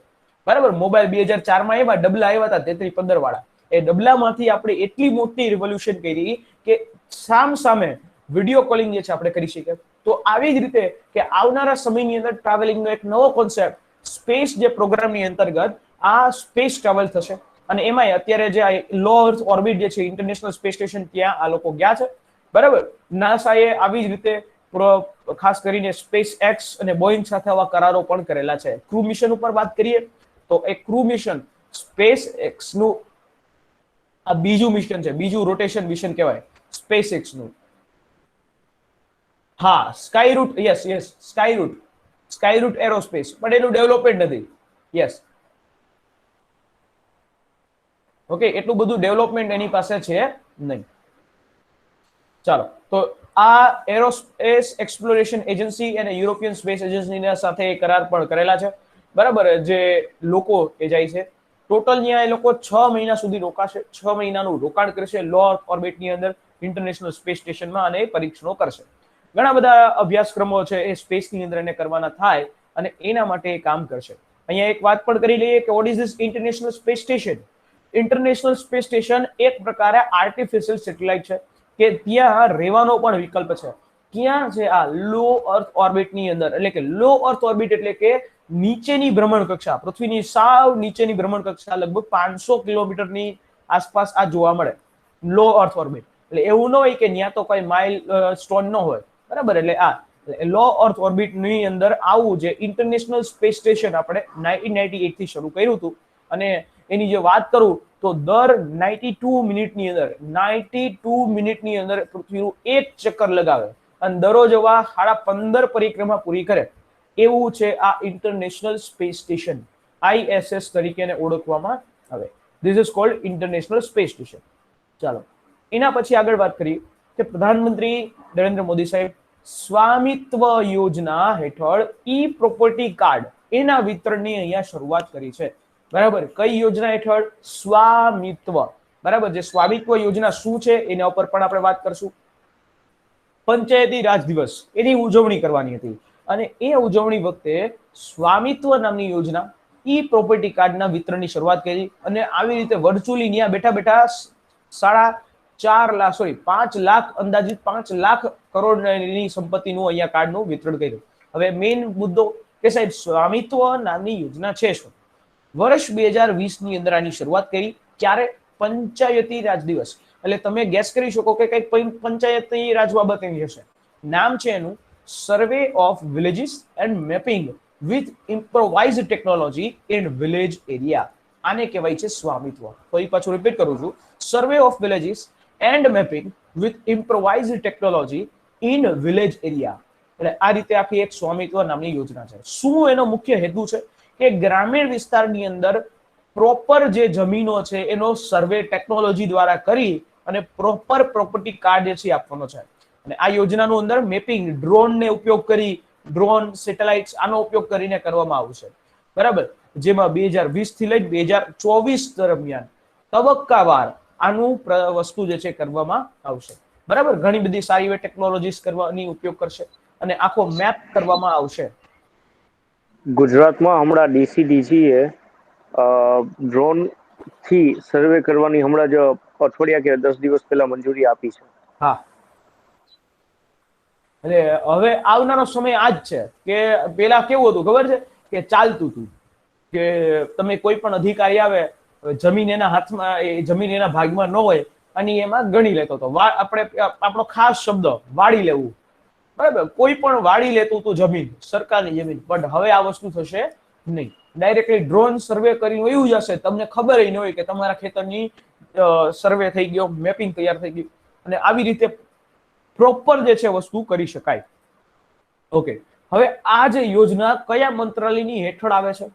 બરાબર, મોબાઈલ 2004 માં ડબલા આવ્યા હતા 3315 વાળા. એ ડબલામાંથી આપણે એટલી મોટી રિવોલ્યુશન કરી કે સામ સામે વિડીયો કોલિંગ જે છે આપણે કરી શકીએ. તો આવી જ રીતે કે આવનારા સમયની અંદર ટ્રાવેલિંગનો એક નવો કોન્સેપ્ટ સ્પેસ જે પ્રોગ્રામની અંતર્ગત આ સ્પેસ ટ્રાવેલ થશે. અને એમાંય અત્યારે જે આ લો અર્થ ઓર્બિટ જે છે ઇન્ટરનેશનલ સ્પેસ સ્ટેશન, ત્યાં આ લોકો ગયા છે. બરાબર, નાસાએ આવી જ રીતે ખાસ કરીને સ્પેસ એક્સ અને બોઈંગ સાથે આવા કરારો પણ કરેલા છે. ક્રૂ મિશન ઉપર વાત કરીએ તો એ ક્રૂ મિશન સ્પેસ એક્સ નું આ બીજું મિશન છે, બીજું રોટેશન મિશન કહેવાય સ્પેસ એક્સ નું. હા, સ્કાયરૂટ, યસ સ્કાયરૂટ એરોસ્પેસ, પણ એનું ડેવલપમેન્ટ નથી. યસ, ઓકે, એટલું બધું ડેવલપમેન્ટ એની પાસે છે નહીં. ચાલો, તો આ એરોસ્પેસ એક્સપ્લોરેશન એજન્સી અને યુરોપિયન સ્પેસ એજન્સીના સાથે કરાર પણ કરેલા છે. બરાબર, જે લોકો એ જાય છે ટોટલ ત્યાં એ લોકો 6 મહિના સુધી રોકાશે. 6 મહિનાનું રોકાણ કરશે લો અર્થ ઓર્બિટની અંદર ઇન્ટરનેશનલ સ્પેસ સ્ટેશનમાં, અને પરીક્ષણો કરશે. ઘણા બધા અભ્યાસક્રમો છે એ સ્પેસની અંદર એને કરવાના થાય અને એના માટે એ કામ કરશે. અહીંયા એક વાત પણ કરી લઈએ કે what is this international space station. International space station એક પ્રકારે આર્ટિફિશિયલ સેટેલાઇટ છે કે ત્યાં રહેવાનો પણ વિકલ્પ છે. ક્યાં છે? આ લો અર્થ ઓર્બિટની અંદર. એટલે કે લો અર્થ ઓર્બિટ એટલે કે નીચેની ભ્રમણ કક્ષા, પૃથ્વીની સાવ નીચેની ભ્રમણ કક્ષા, લગભગ 500 કિલોમીટરની આસપાસ આ જોવા મળે લો અર્થ ઓર્બિટ. એટલે એવું ન હોય કે ત્યાં તો કોઈ માઇલ સ્ટોન ન હોય. બરાબર, એટલે આ લો અર્થ ઓર્બિટની અંદર આવું જે ઇન્ટરનેશનલ સ્પેસ સ્ટેશન આપણે 1998 થી શરૂ કર્યું હતું. અને એની જે વાત કરું તો દર 92 મિનિટની અંદર પૃથ્વીનું એક ચક્કર લગાવે અને દરરોજ 15.5 પરિક્રમા પૂરી કરે. એવું છે આ ઇન્ટરનેશનલ સ્પેસ સ્ટેશન, ISS તરીકે ઓળખવામાં આવે. This is called international space station. ચાલો, એના પછી આગળ વાત કરીએ કે પ્રધાનમંત્રી નરેન્દ્ર મોદી સાહેબ સ્વામિત્વ યોજના હેઠળ ઈ પ્રોપર્ટી કાર્ડ એના વિતરણની અહીંયા શરૂઆત કરી છે. બરાબર, કઈ યોજના હેઠળ? સ્વામિત્વ. બરાબર, જે સ્વામિત્વ યોજના શું છે એના ઉપર પણ આપણે વાત કરશું. પંચાયતી રાજ દિવસ એની ઉજવણી કરવાની હતી અને એ ઉજવણી વખતે સ્વામિત્વ નામની યોજના ઈ પ્રોપર્ટી કાર્ડના વિતરણની શરૂઆત કરી. અને આવી રીતે વર્ચ્યુઅલી ત્યાં બેઠા બેઠા 5 લાખ અંદાજિત 5 લાખ કરોડની સંપત્તિનું અહીંયા કાર્ડનું વિતરણ કર્યું. હવે મેઇન મુદ્દો કે સાહેબ સ્વામિત્વ નામની યોજના છે શું? વર્ષ 2020 ની અંદર આની શરૂઆત કરી. ક્યારે? પંચાયતી રાજ દિવસ. એટલે તમે ગેસ કરી શકો કે કઈક પંચાયતી રાજ બાબતની હશે. નામ છે એનું survey of villages and mapping with improvised technology in village area. આને કહેવાય છે સ્વામિત્વ. ફરી પાછું રિપીટ કરું છું, survey of villages and mapping with improvised technology in village area. એટલે આ રીતે આખી એક સ્વામિત્વ નામની યોજના છે. શું એનો મુખ્ય હેતુ છે? કે ગ્રામીણ વિસ્તારની અંદર પ્રોપર જે જમીનો છે એનો સર્વે ટેકનોલોજી દ્વારા કરી અને પ્રોપર પ્રોપર્ટી કાર્ડ જે છે આપવાનો છે. અને આ યોજનાનું અંદર મેપિંગ ડ્રોનને ઉપયોગ કરી, ડ્રોન સેટેલાઇટ્સ આનો ઉપયોગ કરીને કરવામાં આવશે. બરાબર, જેમાં 2020 થી લઈ 2024 દરમિયાન તબક્કાવાર આનું વસ્તુ જે છે કરવામાં આવશે. બરાબર, ઘણી બધી સારી એવી ટેકનોલોજીસ કરવાની ઉપયોગ કરશે અને આખો મેપ કરવામાં આવશે. ગુજરાતમાં હમણાં DCDC-એ ડ્રોન થી સર્વે કરવાની હમણાં જ અઠવાડિયા કે 10 દિવસ પહેલા મંજૂરી આપી છે. હા, એટલે હવે આવનારો સમય આ જ છે કે પેલા કેવું હતું ખબર છે કે ચાલતું હતું કે તમે કોઈ પણ અધિકારી આવે, જમીન એના હાથમાં, એ જમીન એના ભાગમાં ન હોય અને એમાં ગણી લેતો હતો. આપણે આપણો ખાસ શબ્દ વાળી લેવું. બરાબર, કોઈ પણ વાળી લેતું હતું જમીન, સરકારની જમીન. બટ હવે આ વસ્તુ થશે નહીં. ડાયરેક્ટલી ડ્રોન સર્વે કરીને વયું જશે, તમને ખબર ન હોય કે તમારા ખેતરની સર્વે થઈ ગયો, મેપિંગ તૈયાર થઈ ગયું, અને આવી રીતે પ્રોપર જે છે વસ્તુ કરી શકાય. ઓકે, હવે આ જે યોજના કયા મંત્રાલયની હેઠળ આવે છે?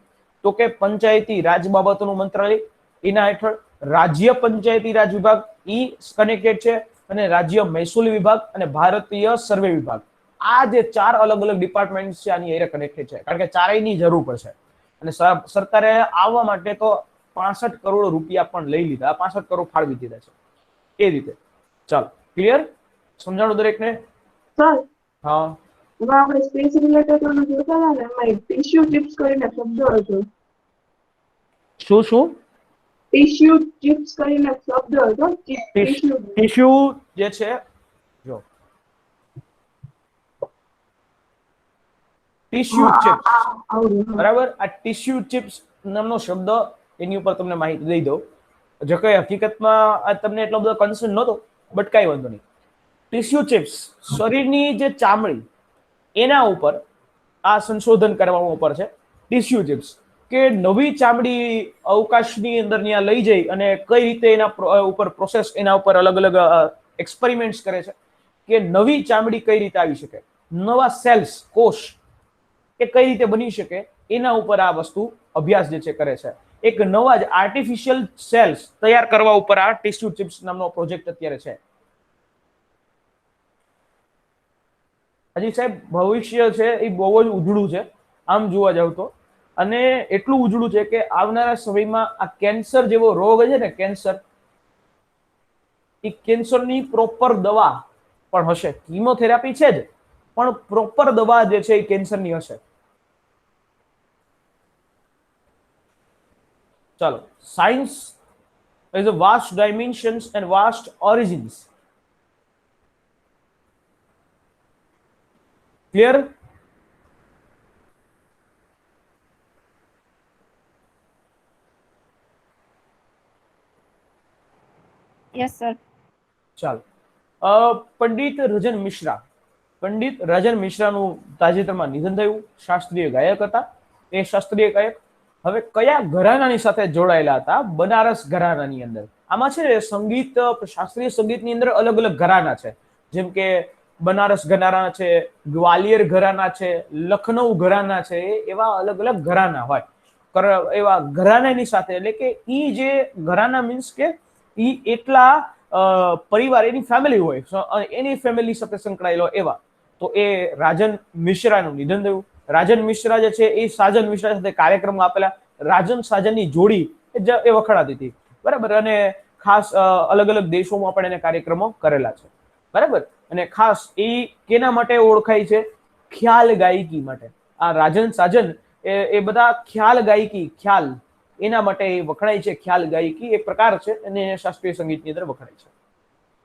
તો કે પંચાયતી રાજ બાબતોનું મંત્રાલય, એના હેઠળ રાજ્ય પંચાયતી રાજ વિભાગ ઈ કનેક્ટેડ છે, અને રાજ્ય મહેસૂલ વિભાગ અને ભારતીય સર્વે વિભાગ, આ જે 4 અલગ અલગ ડિપાર્ટમેન્ટ છે આની એરે કનેક્ટેડ છે, કારણ કે ચારેયની જરૂર પડશે. અને સરકારે આવવા માટે તો 65 કરોડ રૂપિયા પણ લઈ લીધા, 65 કરોડ ફાળવી દીધા છે. એ રીતે ચાલો, ક્લિયર? સમજાણું દરેકને? સર, હા, એમાં આપણે સ્પેસ રિલેટેડ ઓલું જોતા હતા ને, એમાં એક ટિશ્યુ ચિપ્સ કરીને શબ્દ હતો. શું શું? ટિશ્યુ ચિપ્સ કરીને શબ્દ હતો. ટિશ્યુ ટિશ્યુ જે છે, જો ટિશ્યુ ચિપ્સ, આવડું. બરાબર. આ ટિશ્યુ ચિપ્સ નામનો શબ્દ, એની ઉપર તમને માહિતી દઈ દઉં. જો કે હકીકતમાં આ તમને એટલો બધો કન્સર્ન નહોતો, બટ કાંઈ વાંધો નહીં. ટિશ્યુ ચિપ્સ શરીરની જે ચામડી એના ઉપર આ સંશોધન કરવામાં ઉપર છે. ટિશ્યુ ચિપ્સ કે નવી ચામડી અવકાશની અંદર ત્યાં લઈ જઈ અને કઈ રીતે એના ઉપર પ્રોસેસ, એના ઉપર અલગ અલગ એક્સપેરિમેન્ટ્સ કરે છે કે નવી ચામડી કઈ રીતે આવી શકે, નવા સેલ્સ, કોષ કે કઈ રીતે બની શકે, એના ઉપર આ વસ્તુ અભ્યાસ જે છે કરે છે. એક નવા જ આર્ટિફિશિયલ સેલ્સ તૈયાર કરવા ઉપર આ ટિશ્યુ ચિપ્સ નામનો પ્રોજેક્ટ અત્યારે છે. હજી સાહેબ ભવિષ્ય છે એ બહુ જ ઉજળું છે આમ જોવા જાવ તો, અને એટલું ઉજળું છે કે આવનારા સમયમાં આ કેન્સર જેવો રોગ છે ને, કેન્સર, એ કેન્સરની પ્રોપર દવા પણ હશે. કિમોથેરાપી છે જ, પણ પ્રોપર દવા જે છે એ કેન્સરની હશે. ચાલો, science is a vast dimensions and vast origins. Clear? Yes, sir. ચાલો, પંડિત રજન મિશ્રા, પંડિત રાજન મિશ્રાનું તાજેતરમાં નિધન થયું. શાસ્ત્રીય ગાયક હતા. એ શાસ્ત્રીય ગાયક હવે કયા ઘરાનાની સાથે જોડાયેલા હતા? બનારસ ઘરાનાની અંદર. આમાં છે ને સંગીત, શાસ્ત્રીય સંગીતની અંદર અલગ અલગ ઘરાના છે, જેમ કે બનારસ ઘરાના છે, ગ્વાલિયર ઘરાના છે, લખનઉ ઘરાના છે, એવા અલગ અલગ ઘરાના હોય. એવા ઘરાનાની સાથે, એટલે કે ઈ જે ઘરાના મીન્સ કે ઈ એટલા પરિવાર, એની ફેમિલી હોય, એની ફેમિલી સાથે સંકળાયેલો એવા. તો એ રાજન મિશ્રાનું નિધન થયું. રાજન મિશ્રા જે છે એ સાજન મિશ્રા સાથે કાર્યક્રમ આપેલા. રાજન સાજનની જોડી એ વખણાતી હતી, બરાબર. અને ખાસ અલગ અલગ દેશોમાં પણ એને કાર્યક્રમો કરેલા છે, બરાબર. અને ખાસ એ કેના માટે ઓળખાય છે? ખ્યાલ ગાયકી માટે. આ રાજન સાજન એ બધા ખ્યાલ ગાયકી, ખ્યાલ, એના માટે વખણાય છે. ખ્યાલ ગાયકી એક પ્રકાર છે અને શાસ્ત્રીય સંગીતની અંદર વખણાય છે.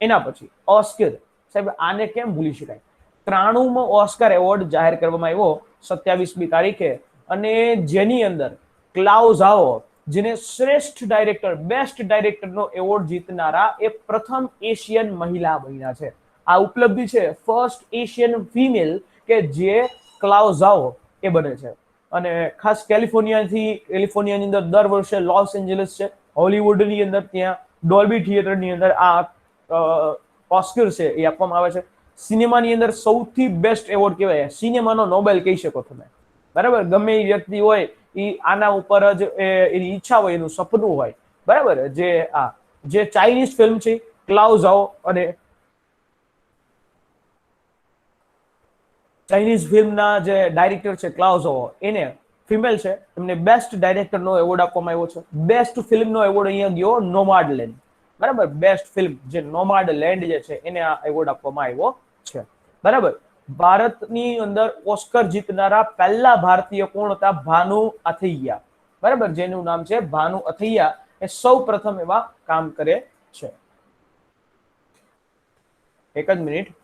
એના પછી ઓસ્કર, સાહેબ આને કેમ ભૂલી શકાય? 93મો ઓસ્કર એવોર્ડ જાહેર કરવામાં આવ્યો 27મી તારીખે, અને જેની અંદર ક્લાઉઝાઓ, જેને શ્રેષ્ઠ ડાયરેક્ટર, બેસ્ટ ડાયરેક્ટરનો એવોર્ડ જીતનારા એ પ્રથમ એશિયન મહિલા બન્યા છે. આ ઉપલબ્ધિ છે, ફર્સ્ટ એશિયન ફિમેલ કે જે ક્લાઉઝાઓ એ બને છે. અને ખાસ કેલિફોર્નિયાની અંદર દર વર્ષે લોસ એન્જલસ છે, હોલીવુડની અંદર, ત્યાં ડોલ્બી થિયેટરની અંદર આ ઓસ્કર છે એ આપવામાં આવે છે. સિનેમાની અંદર સૌથી બેસ્ટ એવોર્ડ કહેવાય, સિનેમાનો નોબેલ કહી શકો તમે, બરાબર. ગમે એ વ્યક્તિ હોય એ આના ઉપર જ એની ઈચ્છા હોય, એનું સપનું હોય, બરાબર. જે ચાઇનીઝ ફિલ્મ છે ક્લાઉઝાઓ, અને ચાઇનીઝ ફિલ્મના જે ડાયરેક્ટર છે ક્લાઉઝાઓ, એને ફિમેલ છે, એમને બેસ્ટ ડાયરેક્ટરનો એવોર્ડ આપવામાં આવ્યો છે. બેસ્ટ ફિલ્મનો એવોર્ડ અહીંયા ગયો નોમાડ લેન્ડ, બરાબર. બેસ્ટ ફિલ્મ જે નોમાડ લેન્ડ જે છે એને આ એવોર્ડ આપવામાં આવ્યો છે, બરાબર. ભારતની અંદર ઓસ્કર જીતનારા પહેલા ભારતીય કોણ હતા? ભાનુ અથૈયા, બરાબર. જેનું નામ છે ભાનુ અથૈયા, એ સૌ પ્રથમ એવા કામ કરે છે. એક જ મિનિટ.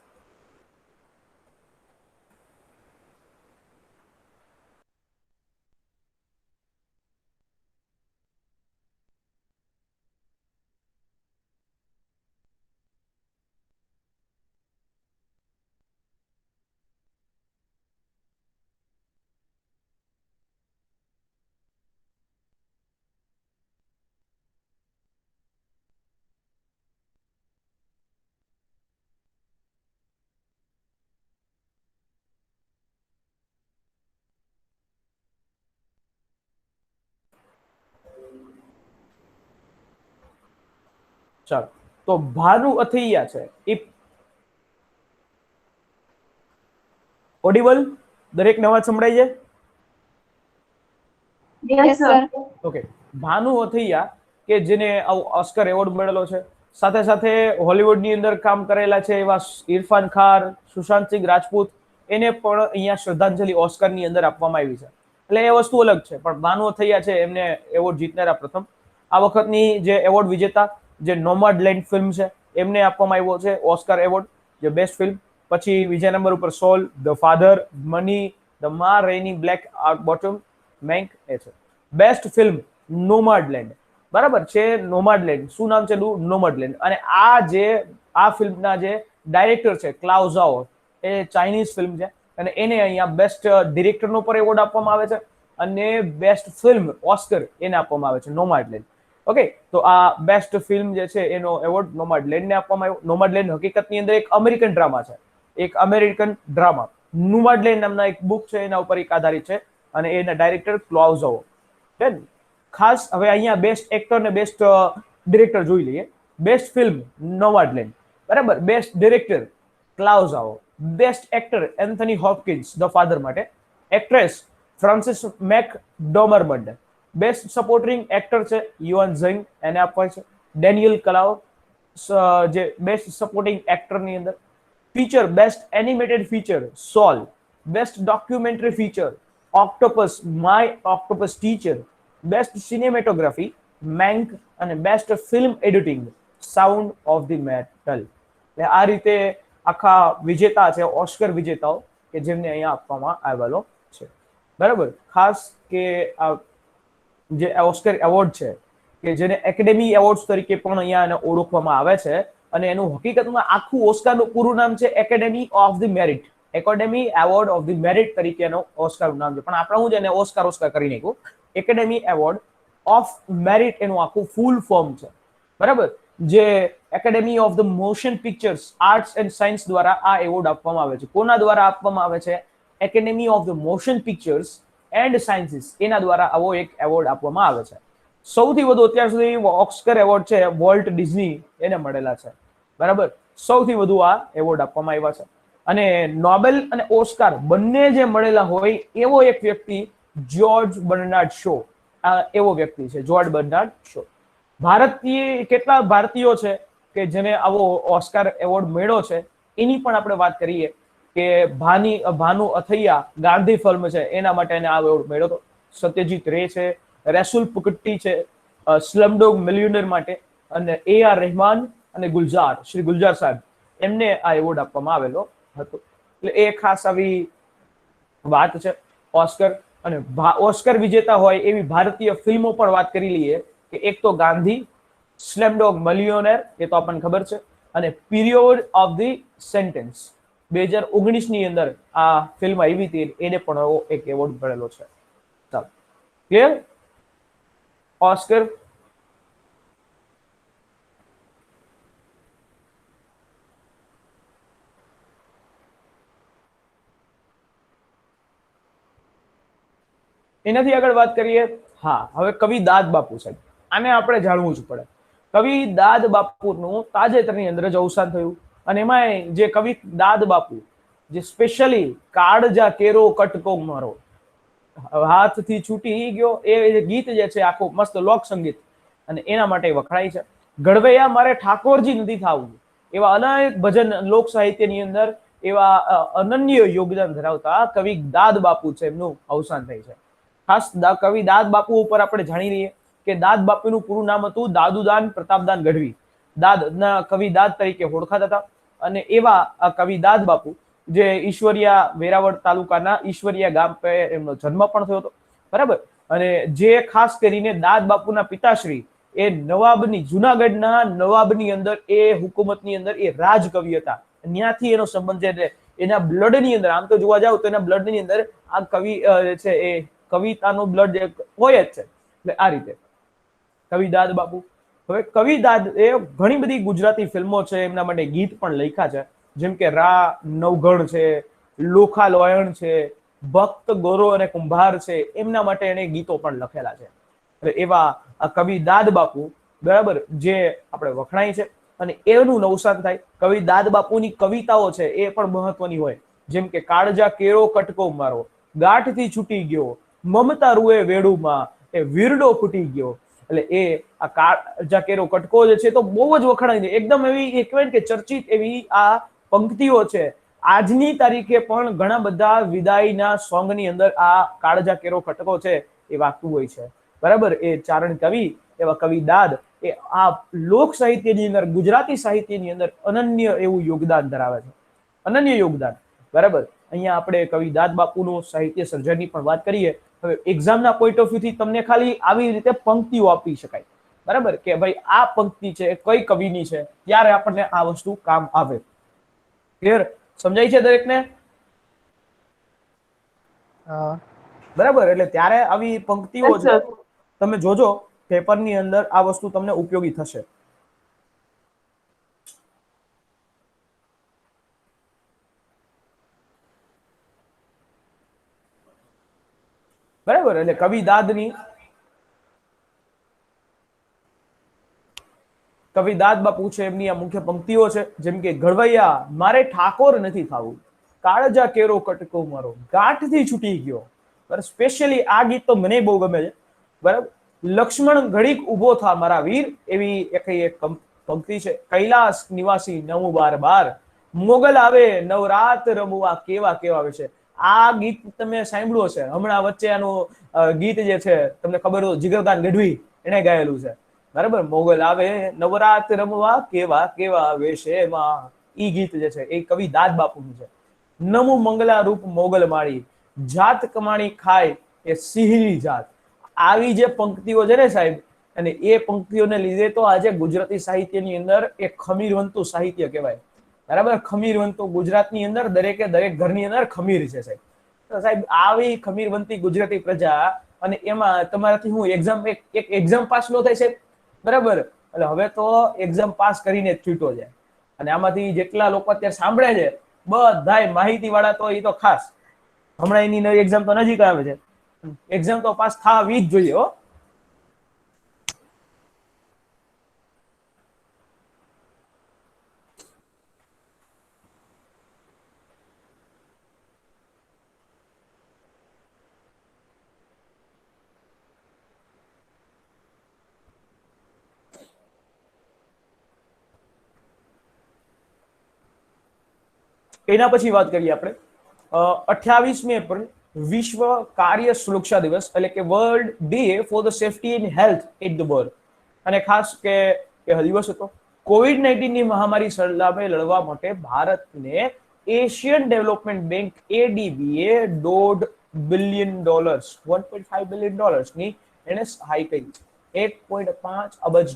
ચાલો, તો ભાનુ અથૈયા છે એ ઓડિબલ, દરેકને અવાજ સંભળાય છે? Yes, sir. ઓકે, ભાનુ અથૈયા કે જેને ઓસ્કર એવોર્ડ મળેલો છે, સાથે સાથે હોલિવૂડની અંદર કામ કરેલા છે એવા ઇરફાન ખાન, સુશાંત સિંહ રાજપૂત, એને પણ અહીંયા શ્રદ્ધાંજલિ ઓસ્કરની અંદર આપવામાં આવી છે. એટલે એ વસ્તુ અલગ છે, પણ ભાનુ અથૈયા છે એમને એવોર્ડ જીતનારા પ્રથમ. આ વખતની જે એવોર્ડ વિજેતા જે નોમાડલેન્ડ ફિલ્મ છે એમને આપવામાં આવ્યો છે ઓસ્કર એવોર્ડ, જે બેસ્ટ ફિલ્મ. પછી બીજા નંબર ઉપર સોલ, ધ ફાધર, મની, ધ મા રેની બ્લેક બોટમ, મેન્ક એ છે. બેસ્ટ ફિલ્મ નોમાડલેન્ડ, બરાબર છે. નોમાડલેન્ડ શું નામ છે? નોમાડલેન્ડ. અને આ ફિલ્મના જે ડાયરેક્ટર છે ક્લાઉઝાઓ, એ ચાઇનીઝ ફિલ્મ છે અને એને અહીંયા બેસ્ટ ડિરેક્ટરનો પર એવોર્ડ આપવામાં આવે છે અને બેસ્ટ ફિલ્મ ઓસ્કર એને આપવામાં આવે છે નોમાડલેન્ડ. ઓકે, તો આ બેસ્ટ ફિલ્મ જે છે એનો એવોર્ડ નોમાડલેન્ડને આપવામાં આવ્યો. નોમાડલેન્ડ હકીકતની અંદર એક અમેરિકન ડ્રામા છે, એક અમેરિકન ડ્રામા. નોમાડલેન્ડ નામના એક બુક છે એના ઉપર એક આધારિત છે અને એના ડાયરેક્ટર ક્લાઉઝાઓ. ખાસ હવે અહીંયા બેસ્ટ એક્ટર ને બેસ્ટ ડિરેક્ટર જોઈ લઈએ. બેસ્ટ ફિલ્મ નોમાડલેન્ડ, બરાબર. Best director Chloe Zhao. Best actor Anthony Hopkins the father માટે. Actress Frances McDormand. Best supporting actor છે યુઆન ઝેંગ, એને આપવાય છે. ડેનિયલ કલાઉ જે બેસ્ટ સપોર્ટિંગ એક્ટરની અંદર. Feature best animated feature soul. Best documentary feature octopus, my octopus teacher. Best cinematography Mank અને best film editing sound of the metal. એટલે આ રીતે આખા વિજેતા છે, ઓસ્કર વિજેતાઓ કે જેમને અહીંયા આપવામાં આવેલો છે, બરાબર. ખાસ કે જે ઓસ્કર એવોર્ડ છે કે જેને એકેડેમી એવોર્ડ્સ તરીકે પણ અહીંયા એને ઓળખવામાં આવે છે અને એનું હકીકતમાં આખું ઓસ્કારનું પૂરું નામ છે academy of the merit. Academy award of the merit તરીકેનો ઓસ્કારનું નામ છે, પણ આપણે હું છે એને ઓસ્કાર કરી નાખ્યું. એકેડેમી એવોર્ડ ઓફ મેરિટ એનું આખું ફૂલ ફોર્મ છે, બરાબર. જે academy of the motion pictures arts and science દ્વારા આ એવોર્ડ આપવામાં આવે છે. કોના દ્વારા આપવામાં આવે છે? Academy of the motion pictures and sciences, એના દ્વારા આવો એક એવોર્ડ આપવામાં આવે છે. સૌથી વધુ અત્યાર સુધી ઓસ્કર એવોર્ડ છે વોલ્ટ ડિઝની એને મળેલા છે, બરાબર. સૌથી વધુ આ એવોર્ડ આપવામાં આવ્યા છે. અને નોબેલ અને ઓસ્કાર બંને જે મળેલા હોય એવો એક વ્યક્તિ જ્યોર્જ બર્નાર્ડ શો, આ એવો વ્યક્તિ છે જ્યોર્જ બર્નાર્ડ શો. ભારતીય કેટલા ભારતીયો છે કે જેને આવો ઓસ્કાર એવોર્ડ મળ્યો છે એની પણ આપણે વાત કરીએ કે ભાનુ અથૈયા ગાંધી ફિલ્મ છે એના માટે એને આ એવોર્ડ મળ્યો હતો. સત્યજીત રે છે, રેસુલ પુકટ્ટી છે સ્લમડોગ મિલિયનેર માટે, અને AR રહેમાન અને શ્રી ગુલજાર સાહેબ, એમને આ એવોર્ડ આપવામાં આવેલો હતો. એટલે એ ખાસ આવી વાત છે ઓસ્કર. અને ઓસ્કર વિજેતા હોય એવી ભારતીય ફિલ્મો પણ વાત કરી લઈએ કે એક તો ગાંધી, સ્લેમડોગ મિલિયનેર એ તો આપણને ખબર છે, અને પીરિયડ ઓફ ધી સેન્ટેન્સ 2019 ની અંદર આ ફિલ્મ આવી હતી, એને પણ એક એવોર્ડ મળેલો છે. ચાલો, ક્લિયર? ઓસ્કર એનાથી આગળ વાત કરીએ. હા, હવે કવિ દાદ બાપુ સાહેબ, આને આપણે જાણવું જ પડે. કવિ દાદ બાપુનું તાજેતરની અંદર જ અવસાન થયું અને એમાં જે કવિ દાદ બાપુ જે સ્પેશિયલી કાળજા કેરો કટકો મારો હાથથી છૂટી ગયો એ ગીત જે છે આખું મસ્ત લોક સંગીત અને એના માટે વખણાય છે. ઘડવૈયા મારે ઠાકોરજી નથી થવું, એવા અનેક ભજન લોક સાહિત્યની અંદર એવા અનન્ય યોગદાન ધરાવતા કવિ દાદ બાપુ છે, એમનું અવસાન થાય છે. ખાસ કવિ દાદ બાપુ ઉપર આપણે જાણી લઈએ કે દાદ બાપુનું પૂરું નામ હતું દાદુદાન પ્રતાપદાન ગઢવી. દાદના કવિ દાદ તરીકે ઓળખાતા હતા અને એવા કવિ દાદ બાપુ જે ઈશ્વરિયા વેરાવળ તાલુકાના ઈશ્વરિયા ગામ પર એમનો જન્મ પણ થયો હતો, બરાબર. અને જે ખાસ કરીને દાદ બાપુના પિતાશ્રી એ નવાબની જુનાગઢના નવાબની અંદર એ હુકુમતની અંદર એ રાજકવિ હતા. ત્યાંથી એનો સંબંધ છે, એના બ્લડની અંદર આમ તો જોવા જાવ તો એના બ્લડની અંદર આ કવિ છે એ કવિતાનું બ્લડ હોય જ છે. એટલે આ રીતે કવિ દાદ બાપુ. હવે કવિ દાદ એ ઘણી બધી ગુજરાતી ફિલ્મો છે એમના માટે ગીત પણ લખ્યા છે, જેમ કે રા નવઘણ છે, લોખા લોયણ છે, ભક્ત ગોરો અને કુંભાર છે, એમના માટે એને ગીતો પણ લખેલા છે. એવા કવિ દાદ બાપુ બરાબર, જે આપણે વખણાય છે અને એનું નવસાન થાય. કવિ દાદ બાપુની કવિતાઓ છે એ પણ મહત્વની હોય, જેમ કે કાળજા કેરો કટકો મારો, ગાંઠથી છૂટી ગયો, મમતા રૂએ વેડુમાં, એ વીરડો ફૂટી ગયો. એટલે એ આ કાળજા કેરો કટકો જે છે તો બહુ જ વખણાય છે, એકદમ એવી એક કહેવાય કે ચર્ચિત એવી આ પંક્તિઓ છે. આજની તારીખે પણ ઘણા બધા વિદાયના સોંગની અંદર આ કાળજા કેરો કટકો છે એ વાગતું હોય છે. બરાબર, એ ચારણ કવિ એવા કવિ દાદ એ આ લોક સાહિત્યની અંદર, ગુજરાતી સાહિત્યની અંદર અનન્ય એવું યોગદાન ધરાવે છે, અનન્ય યોગદાન. બરાબર, અહીંયા આપણે કવિ દાદ બાપુનું સાહિત્ય સર્જનની પણ વાત કરીએ. હવે એક્ઝામના પોઈન્ટ ઓફ વ્યૂથી તમને ખાલી આવી રીતે પંક્તિઓ આપી શકાય. બરાબર, કે ભાઈ આ પંક્તિ છે કઈ કવિની છે, ત્યારે આપણને આ વસ્તુ કામ આવે. ક્લિયર? સમજાય છે દરેકને? હા. બરાબર, એટલે ત્યારે આવી પંક્તિઓ Yes, છે sir. તમે જોજો પેપરની અંદર આ વસ્તુ તમને ઉપયોગી થશે. બરાબર, એટલે કવિ દાદ બાપુ છે એમની આ મુખ્ય પંક્તિઓ છે, જેમ કે ઘડવૈયા મારે ઠાકોર નથી થવું, કાળજા કેરો કટકો મારો, ગાંઠથી છૂટી ગયો. બરાબર, સ્પેશિયલી આ ગીત તો મને બહુ ગમે છે. બરાબર, લક્ષ્મણ ઘડીક ઉભો થા મારા વીર, એવી એક પંક્તિ છે. કૈલાસ નિવાસી 9/12, મોગલ આવે નવરાત રમવા, કેવા કેવા આવે છે. આ ગીત તમે સાંભળ્યું હશે હમણાં વચ્ચે, આનું ગીત જે છે તમને ખબર હોય, જીગરદાન ગઢવી એને ગાયેલું છે. બરાબર, મોગલ આવે નવરાત રમવા, કેવા કેવા વેશેમાં, ઈ ગીત જે છે એ કવિ દાદ બાપુનું છે. નમુ મંગલા રૂપ મોગલ માળી, જાત કમાણી ખાય એ સિંહની જાત. આવી જે પંક્તિઓ છે ને સાહેબ, અને એ પંક્તિઓને લીધે તો આજે ગુજરાતી સાહિત્યની અંદર એક ખમીરવંતું સાહિત્ય કહેવાય. બરાબર, ખમીરવંતું ગુજરાતની અંદર દરેકે દરેક ઘરની અંદર ખમીર છે સાહેબ. તો સાહેબ આવી ખમીરવંતી ગુજરાતી પ્રજા, અને એમાં તમારાથી હું એક એક્ઝામ પાસ ન થાય સાહેબ. બરાબર, એટલે હવે તો એક્ઝામ પાસ કરીને જ છૂટો છે. અને આમાંથી જેટલા લોકો અત્યારે સાંભળે છે બધાય માહિતી વાળા, તો એ તો ખાસ હમણાં એની નવી એક્ઝામ તો નજીક આવે છે, એક્ઝામ તો પાસ થવી જ જોઈએ હો. એના પછી વાત કરીએ આપણે 28મી એપ્રિલ વિશ્વ કાર્ય સુરક્ષા દિવસ, એટલે કે world day for the safety and health at the work. અને ખાસ કે દિવસ હતો કોવિડ-19 ની મહામારી સામે લડવા માટે ભારતને એશિયન ડેવલપમેન્ટ બેંક એડીબીએ $1.5 બિલિયન, $1.5 બિલિયન ની એને સહાય કરી. $1.5 અબજ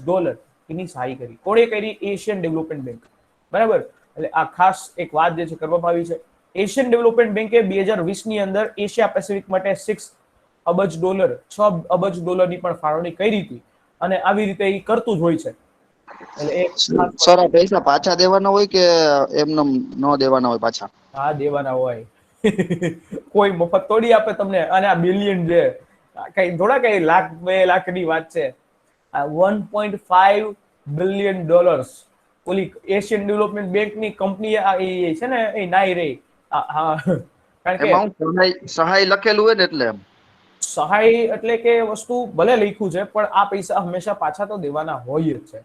એની સહાય કરી. કોણે કરી? Asian development bank. બરાબર, એટલે આ ખાસ એક વાત જે છે કરવામાં આવી છે. એશિયન ડેવલપમેન્ટ બેંકે 2020 ની અંદર એશિયા પેસિફિક માટે $6 અબજ, $6 અબજ ની પણ ફાળવણી કરી હતી. અને આવી રીતે એ કરતું જ હોય છે. એટલે એક સર આ પૈસા પાછા દેવાના હોય કે એમને ન દેવાના હોય પાછા? હા, દેવાના હોય. કોઈ મફત તોડી આપે તમને. અને આ બિલિયન છે, કઈ થોડા કઈ લાખ 2 લાખની વાત છે. આ $1.5 બિલિયન ઓલી એશિયન ડેવલપમેન્ટ બેંકની કંપની છે ને એ નાઈ રહી. હા, કારણ કે એમાં સહાય લખેલું હોય ને એટલે સહાય એટલે કે વસ્તુ ભલે લખ્યું છે, પણ આ પૈસા હંમેશા પાછા તો દેવાના હોય જ છે.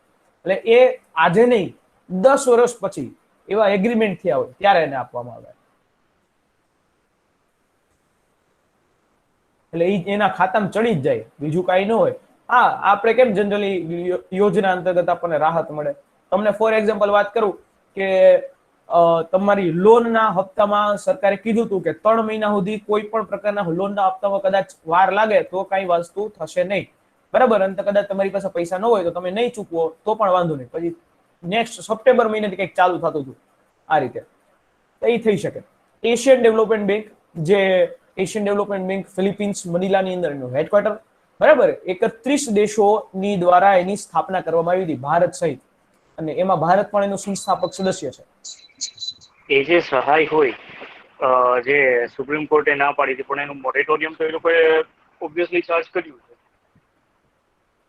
એટલે એ આજે નહીં, 10 વર્ષ પછી એવા એગ્રીમેન્ટ થયા હોય ત્યારે એને આપવામાં આવે. એટલે એના ખાતામાં ચડી જ જાય, બીજું કાંઈ ન હોય. હા, આપણે કેમ જનરલી યોજના અંતર્ગત આપણને રાહત મળે. તમને ફોર એક્ઝામ્પલ વાત કરું કે તમારી લોનના હપ્તામાં સરકારે કીધું હતું કે 3 મહિના સુધી કોઈ પણ પ્રકારના લોનના હપ્તામાં કદાચ વાર લાગે તો કઈ વસ્તુ થશે નહીં. બરાબર, અને કદાચ તમારી પાસે પૈસા ન હોય તો તમે નહીં ચૂકવો તો પણ વાંધો નહીં. પછી નેક્સ્ટ સપ્ટેમ્બર મહિનાથી કંઈક ચાલુ થતું હતું આ રીતે. એ થઈ શકે. એશિયન ડેવલપમેન્ટ બેંક, જે એશિયન ડેવલપમેન્ટ બેંક ફિલિપિન્સ મનીલાની અંદર એનું હેડક્વાર્ટર. બરાબર, 31 દેશોની દ્વારા એની સ્થાપના કરવામાં આવી હતી, ભારત સહિત. અને એમાં ભારત પણ એનું સંસ્થાપક સદસ્ય છે. એ જે સહાય હોય, જે સુપ્રીમ કોર્ટે ના પાડી હતી, પણ એનું મોરેટોરિયમ તો એ લોકોએ ઓબ્વિયસલી ચાર્જ કર્યું છે.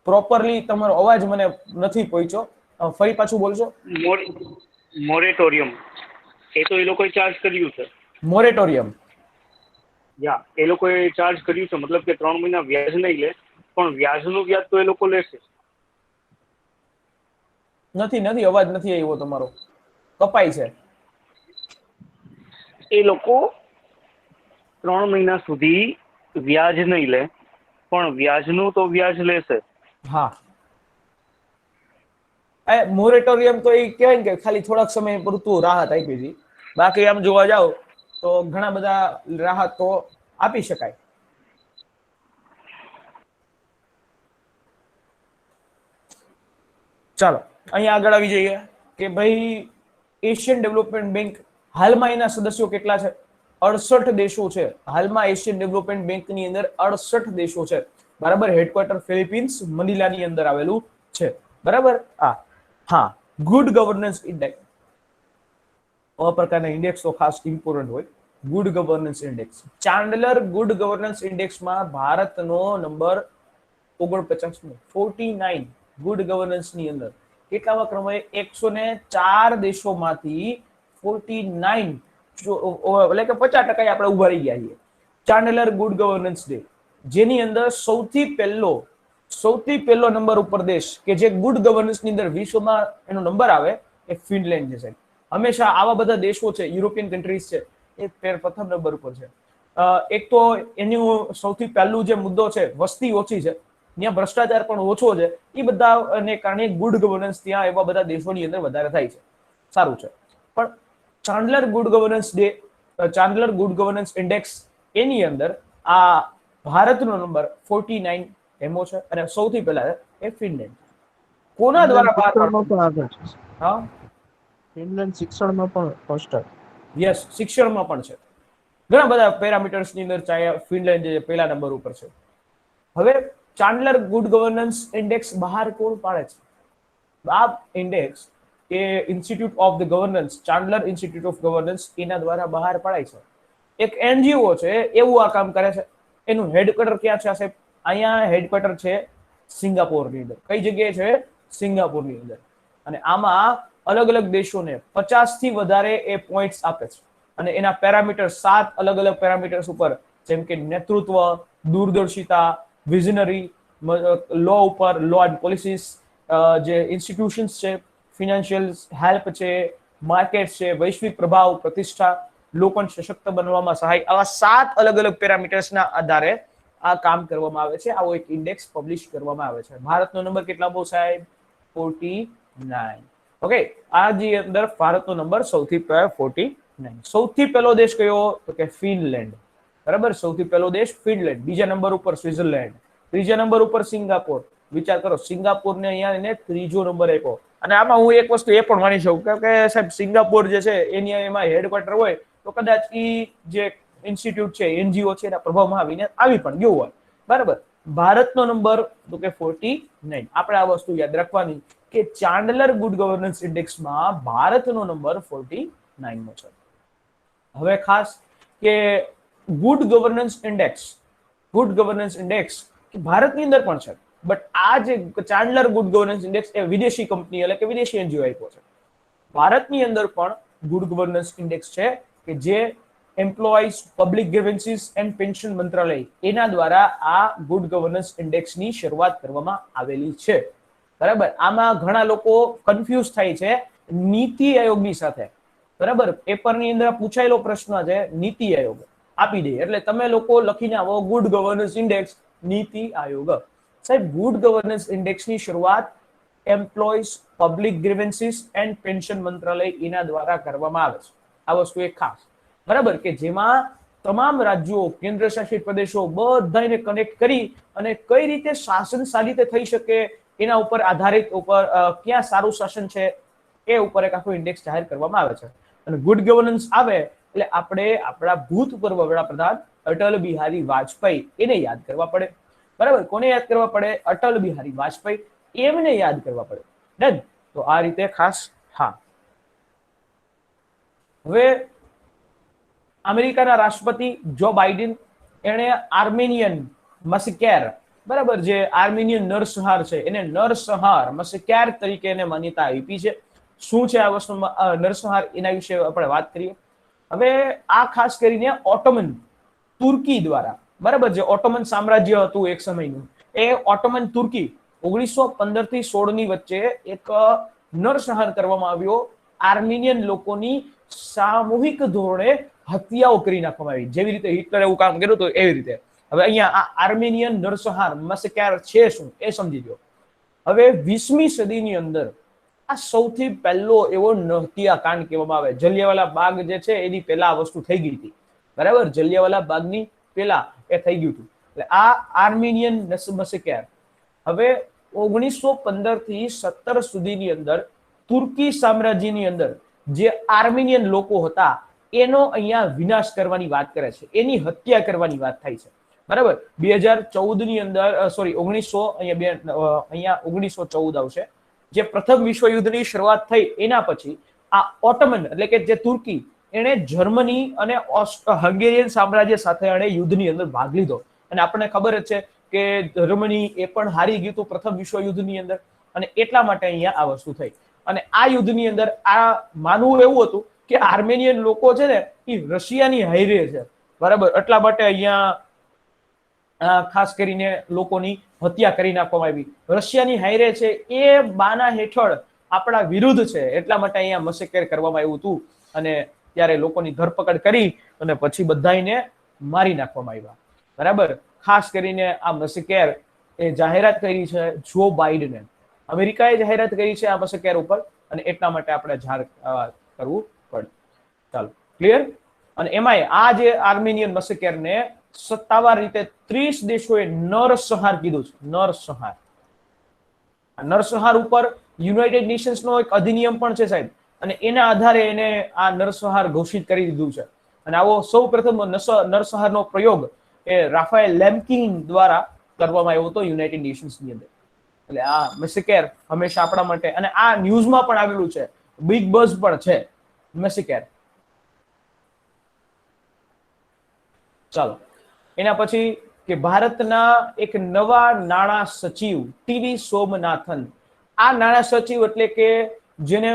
પ્રોપરલી તમારો અવાજ મને નથી પહોંચ્યો. ફરી પાછું બોલજો. મોરેટોરિયમ એ તો એ લોકોએ ચાર્જ કર્યું છે. મોરેટોરિયમ. એ લોકોએ ચાર્જ કર્યું છે, મતલબ કે 3 મહિના વ્યાજ નહીં લે, પણ વ્યાજનું વ્યાજ તો એ લોકો લેશે. નથી અવાજ નથી આવ્યો તમારો, કપાય છે. એ લોકો 3 મહિના સુધી વ્યાજ નહીં લે, પણ વ્યાજનું તો વ્યાજ લેશે. હા, મોરેટોરિયમ તો એ કહેવાય ને કે ખાલી થોડાક સમય પૂરતું રાહત આપી હતી. બાકી આમ જોવા જાવ તો ઘણા બધા રાહત તો આપી શકાય. ચાલો અહીંયા આગળ આવી જઈએ કે ભાઈ એશિયન ડેવલપમેન્ટ બેંક હાલમાં એના સદસ્યો કેટલા છે? 68 દેશો છે હાલમાં એશિયન ડેવલપમેન્ટ બેંકની અંદર. 68 દેશો છે, બરાબર. હેડક્વાર્ટર ફિલિપિન્સ મનીલાની અંદર આવેલું છે, બરાબર. હા, ગુડ ગવર્નન્સ ઇન્ડેક્સ, આ પ્રકારના ઇન્ડેક્સ તો ખાસ ઇમ્પોર્ટન્ટ હોય. Good governance index, Chandler good governance ઇન્ડેક્સમાં ભારતનો નંબર 49, 49 ગુડ ગવર્નન્સ ની અંદર કેટલામાં ક્રમે? 104 દેશોમાંથી 49, એટલે કે 50% આપણે ઉભા રહી ગયા છીએ. ચાન્ડલર ગુડ ગવર્નન્સ ડે, જેની અંદર સૌથી પહેલો નંબર ઉપર દેશ કે જે ગુડ ગવર્નન્સ ની અંદર વિશ્વમાં એનો નંબર આવે એ ફિનલેન્ડ છે સાહેબ. હંમેશા આવા બધા દેશો છે, યુરોપિયન કન્ટ્રીઝ છે, એ પ્રથમ નંબર ઉપર છે. એક તો એનું સૌથી પહેલું જે મુદ્દો છે, વસ્તી ઓછી છે, ત્યાં ભ્રષ્ટાચાર પણ ઓછો છે, એ બધાને કારણે ગુડ ગવર્નન્સ ત્યાં એવા બધા દેશોની અંદર વધારે થાય છે. સારું છે. પણ Chandler good governance day, Chandler good governance index, એની અંદર આ ભારતનો નંબર 49 એમો છે અને સૌથી પહેલા એ ફિનલેન્ડ. કોના દ્વારા બહાર શિક્ષણમાં પણ આગળ છે. હા, ફિનલેન્ડ શિક્ષણમાં પણ ફર્સ્ટ. યસ, શિક્ષણમાં પણ છે. ઘણા બધા પેરામીટર્સ ની અંદર ચાહે ફિનલેન્ડ જે પહેલા નંબર ઉપર છે. હવે ચાન્ડલર ગુડ ગવર્નન્સ ઇન્ડેક્સ બહાર કોણ પાડે છે? આ ઇન્ડેક્સ એ institute of the governance, Chandler institute of governance, એના દ્વારા બહાર પડાય છે. એક એનજીઓ છે, એવું આ કામ કરે છે. એનું હેડક્વાર્ટર ક્યાં છે સાહેબ? અહીંયા હેડક્વાર્ટર છે સિંગાપોરની અંદર. કઈ જગ્યાએ છે? સિંગાપોરની અંદર. અને આમાં અલગ અલગ દેશોને 50 થી વધારે એ પોઈન્ટ્સ આપે છે અને એના પેરામીટર 7 અલગ અલગ પેરામીટર્સ ઉપર, જેમ કે નેતૃત્વ, દૂરદર્શિતા, વિઝનરી, લો ઉપર, લો એન્ડ પોલિસીસ, જે ઇન્સ્ટિટ્યુશન્સ છે, ફિનાન્શિયલ હેલ્પ છે, માર્કેટ છે, વૈશ્વિક પ્રભાવ, પ્રતિષ્ઠા, લોકોને સશક્ત બનવામાં સહાય, આવા 7 અલગ અલગ પેરામીટર્સના આધારે આ કામ કરવામાં આવે છે. આવો એક ઇન્ડેક્સ પબ્લિશ કરવામાં આવે છે. ભારતનો નંબર કેટલા બહુ સાહેબ? 49. ઓકે, આ જે અંદર ભારતનો નંબર સૌથી પહેલો 49. સૌથી પહેલો દેશ કયો? તો કે ફિનલેન્ડ, બરાબર. સૌથી પહેલો દેશ ફિનલેન્ડ. બીજા નંબર ઉપર સ્વિટ્ઝરલેન્ડ, ત્રીજા નંબર ઉપર સિંગાપોર. વિચાર કરો, સિંગાપોરને અહીંયા એને ત્રીજો નંબર આપ્યો. અને આમાં હું એક વસ્તુ એ પણ માની શકું કે સાહેબ સિંગાપોર જે છે એની એમાં હેડક્વાર્ટર હોય તો કદાચ એ જે ઇન્સ્ટિટ્યૂટ છે, એનજીઓ છે, એના પ્રભાવમાં આવીને આવી પણ ગયું હોય, બરાબર. ભારતનો નંબર તો કે 49. આપણે આ વસ્તુ યાદ રાખવાની કે ચાન્ડલર ગુડ ગવર્નન્સ ઇન્ડેક્સમાં ભારતનો નંબર 49 નો છે. હવે ખાસ કે ગુડ ગવર્નન્સ ઇન્ડેક્સ ભારતની અંદર પણ છે, બટ આ જે ચાન્ડલર ગુડ ગવર્નન્સ ઇન્ડેક્સ એ વિદેશી કંપની એટલે કે વિદેશી એનજીઓ આપ્યો છે. ભારતની અંદર પણ ગુડ ગવર્નન્સ ઇન્ડેક્સ છે કે જે employees public grievances and pension મંત્રાલય એના દ્વારા આ ગુડ ગવર્નન્સ ઇન્ડેક્સની શરૂઆત કરવામાં આવેલી છે, બરાબર. આમાં ઘણા લોકો કન્ફ્યુઝ થાય છે નીતિ આયોગની સાથે, બરાબર. પેપરની અંદર પૂછાયેલો પ્રશ્ન છે નીતિ આયોગ આપી દે એટલે તમે લોકો લખીને આવો good governance index NITI Aayog. સાહેબ, ગુડ ગવર્નન્સ ઇન્ડેક્સની શરૂઆત employees public grievances and pension મંત્રાલય એના દ્વારા કરવામાં આવે છે. આ વસ્તુ એક ખાસ, બરાબર, કે જેમાં તમામ રાજ્યો, કેન્દ્ર શાસિત પ્રદેશો બધાને કનેક્ટ કરી અને કઈ રીતે શાસન સારી રીતે થઈ શકે એના ઉપર આધારિત ઉપર ક્યાં સારું શાસન છે એ ઉપર એક આખો ઇન્ડેક્સ જાહેર કરવામાં આવે છે. અને ગુડ ગવર્નન્સ આવે એટલે આપણે આપણા ભૂતપૂર્વ વડાપ્રધાન અટલ બિહારી વાજપેયી એને યાદ કરવા પડે, બરાબર. કોને યાદ કરવા પડે? અટલ બિહારી વાજપેયી, એમને યાદ કરવા પડે. ડન. તો આ રીતે ખાસ. હા, હવે અમેરિકાના રાષ્ટ્રપતિ જો બાઇડન એણે આર્મેનિયન મસ્કેર બરાબર, જે આર્મેનિયન નરસંહાર છે એને નરસંહાર મસેકેર તરીકે એને માન્યતા આપી છે. શું છે આ વસ્તુમાં નરસંહાર, એના વિશે આપણે વાત કરીએ. હવે આ ખાસ કરીને ઓટોમન તુર્કી દ્વારા, બરાબર, જે ઓટોમન સામ્રાજ્ય હતું એક સમયનું, એ ઓટોમન તુર્કી 1915 થી 16 ની વચ્ચે એક નરસંહાર કરવામાં આવ્યો. આર્મેનિયન લોકોની સામૂહિક ધોરણે હત્યાઓ કરી નાખવામાં આવી, જેવી રીતે હિટલર એવું કામ કર્યું હતું એવી રીતે. હવે અહીંયા આ આર્મેનિયન નરસંહાર મસેકેર છે શું એ સમજી લો. હવે 20મી સદીની અંદર આ સૌથી પહેલો એવો હત્યાકાંડ કહેવામાં આવે. જલિયાવાલા બાગ જે છે એની પહેલા આ વસ્તુ થઈ ગઈ હતી, બરાબર, જલિયાવાલા બાગની પહેલા એ થઈ ગયું હતું. એટલે આ આર્મેનિયન મસેકેર. હવે 1915 થી 17 સુધીની અંદર તુર્કી સામ્રાજ્યની અંદર જે આર્મેનિયન લોકો હતા એનો અહીંયા વિનાશ કરવાની વાત કરે છે, એની હત્યા કરવાની વાત થાય છે, બરાબર. 2014 ની અંદર સોરી 1914 આવશે, જે પ્રથમ વિશ્વયુદ્ધની શરૂઆત થઈ એના પછી આ ઓટોમન એટલે કે જે તુર્કી, એણે જર્મની અને હંગેરિયન સામ્રાજ્ય સાથે એણે યુદ્ધની અંદર ભાગ લીધો. અને આપણને ખબર જ છે કે જર્મની એ પણ હારી ગયું હતું પ્રથમ વિશ્વયુદ્ધની અંદર, અને એટલા માટે અહીંયા આ વસ્તુ થઈ. અને આ યુદ્ધની અંદર આ માનવું એવું હતું કે આર્મેનિયન લોકો છે ને એ રશિયાની હાઈરે છે, બરાબર, એટલા માટે અહીંયા ખાસ કરીને લોકોની હત્યા કરી નાખવામાં આવી. રશિયાની હાઈરે છે એ બાના હેઠળ આપણા વિરુદ્ધ છે, એટલા માટે અહીંયા મસેકેર કરવામાં આવ્યું હતું. અને ત્યારે લોકોની ધરપકડ કરી અને પછી બધાને મારી નાખવામાં આવ્યા, બરાબર. ખાસ કરીને આ મસેકેર એ જાહેરાત કરી છે જો બાઇડને, અમેરિકાએ જાહેરાત કરી છે આ મસેકેર ઉપર, અને એટલા માટે આપણે જાહેર કરવું પડે. ચાલો, ક્લિયર. અને એમાંય આ જે આર્મેનિયન મસેકેરને સત્તાવાર રીતે 30 દેશોએ નરસંહાર કીધું છે. નરસંહાર, નરસંહાર ઉપર યુનાઇટેડ નેશન્સનો એક અધિનિયમ પણ છે સાહેબ, અને એના આધારે એને આ નરસંહાર ઘોષિત કરી દીધું છે. અને આવો સૌ પ્રથમ નરસંહારનો પ્રયોગ એ રાફાએલ લેમ્કિન દ્વારા કરવામાં આવ્યો હતો યુનાઇટેડ નેશન્સની અંદર. એટલે આ મસેકેર હંમેશા આપણા માટે, અને આ ન્યૂઝમાં પણ આવેલું છે, બિગ બઝ પણ છે મસેકેર. ચાલો, એના પછી કે ભારતના એક નવા નાણાં સચિવ ટીવી સોમનાથન. આ નાણાં સચિવ એટલે કે જેને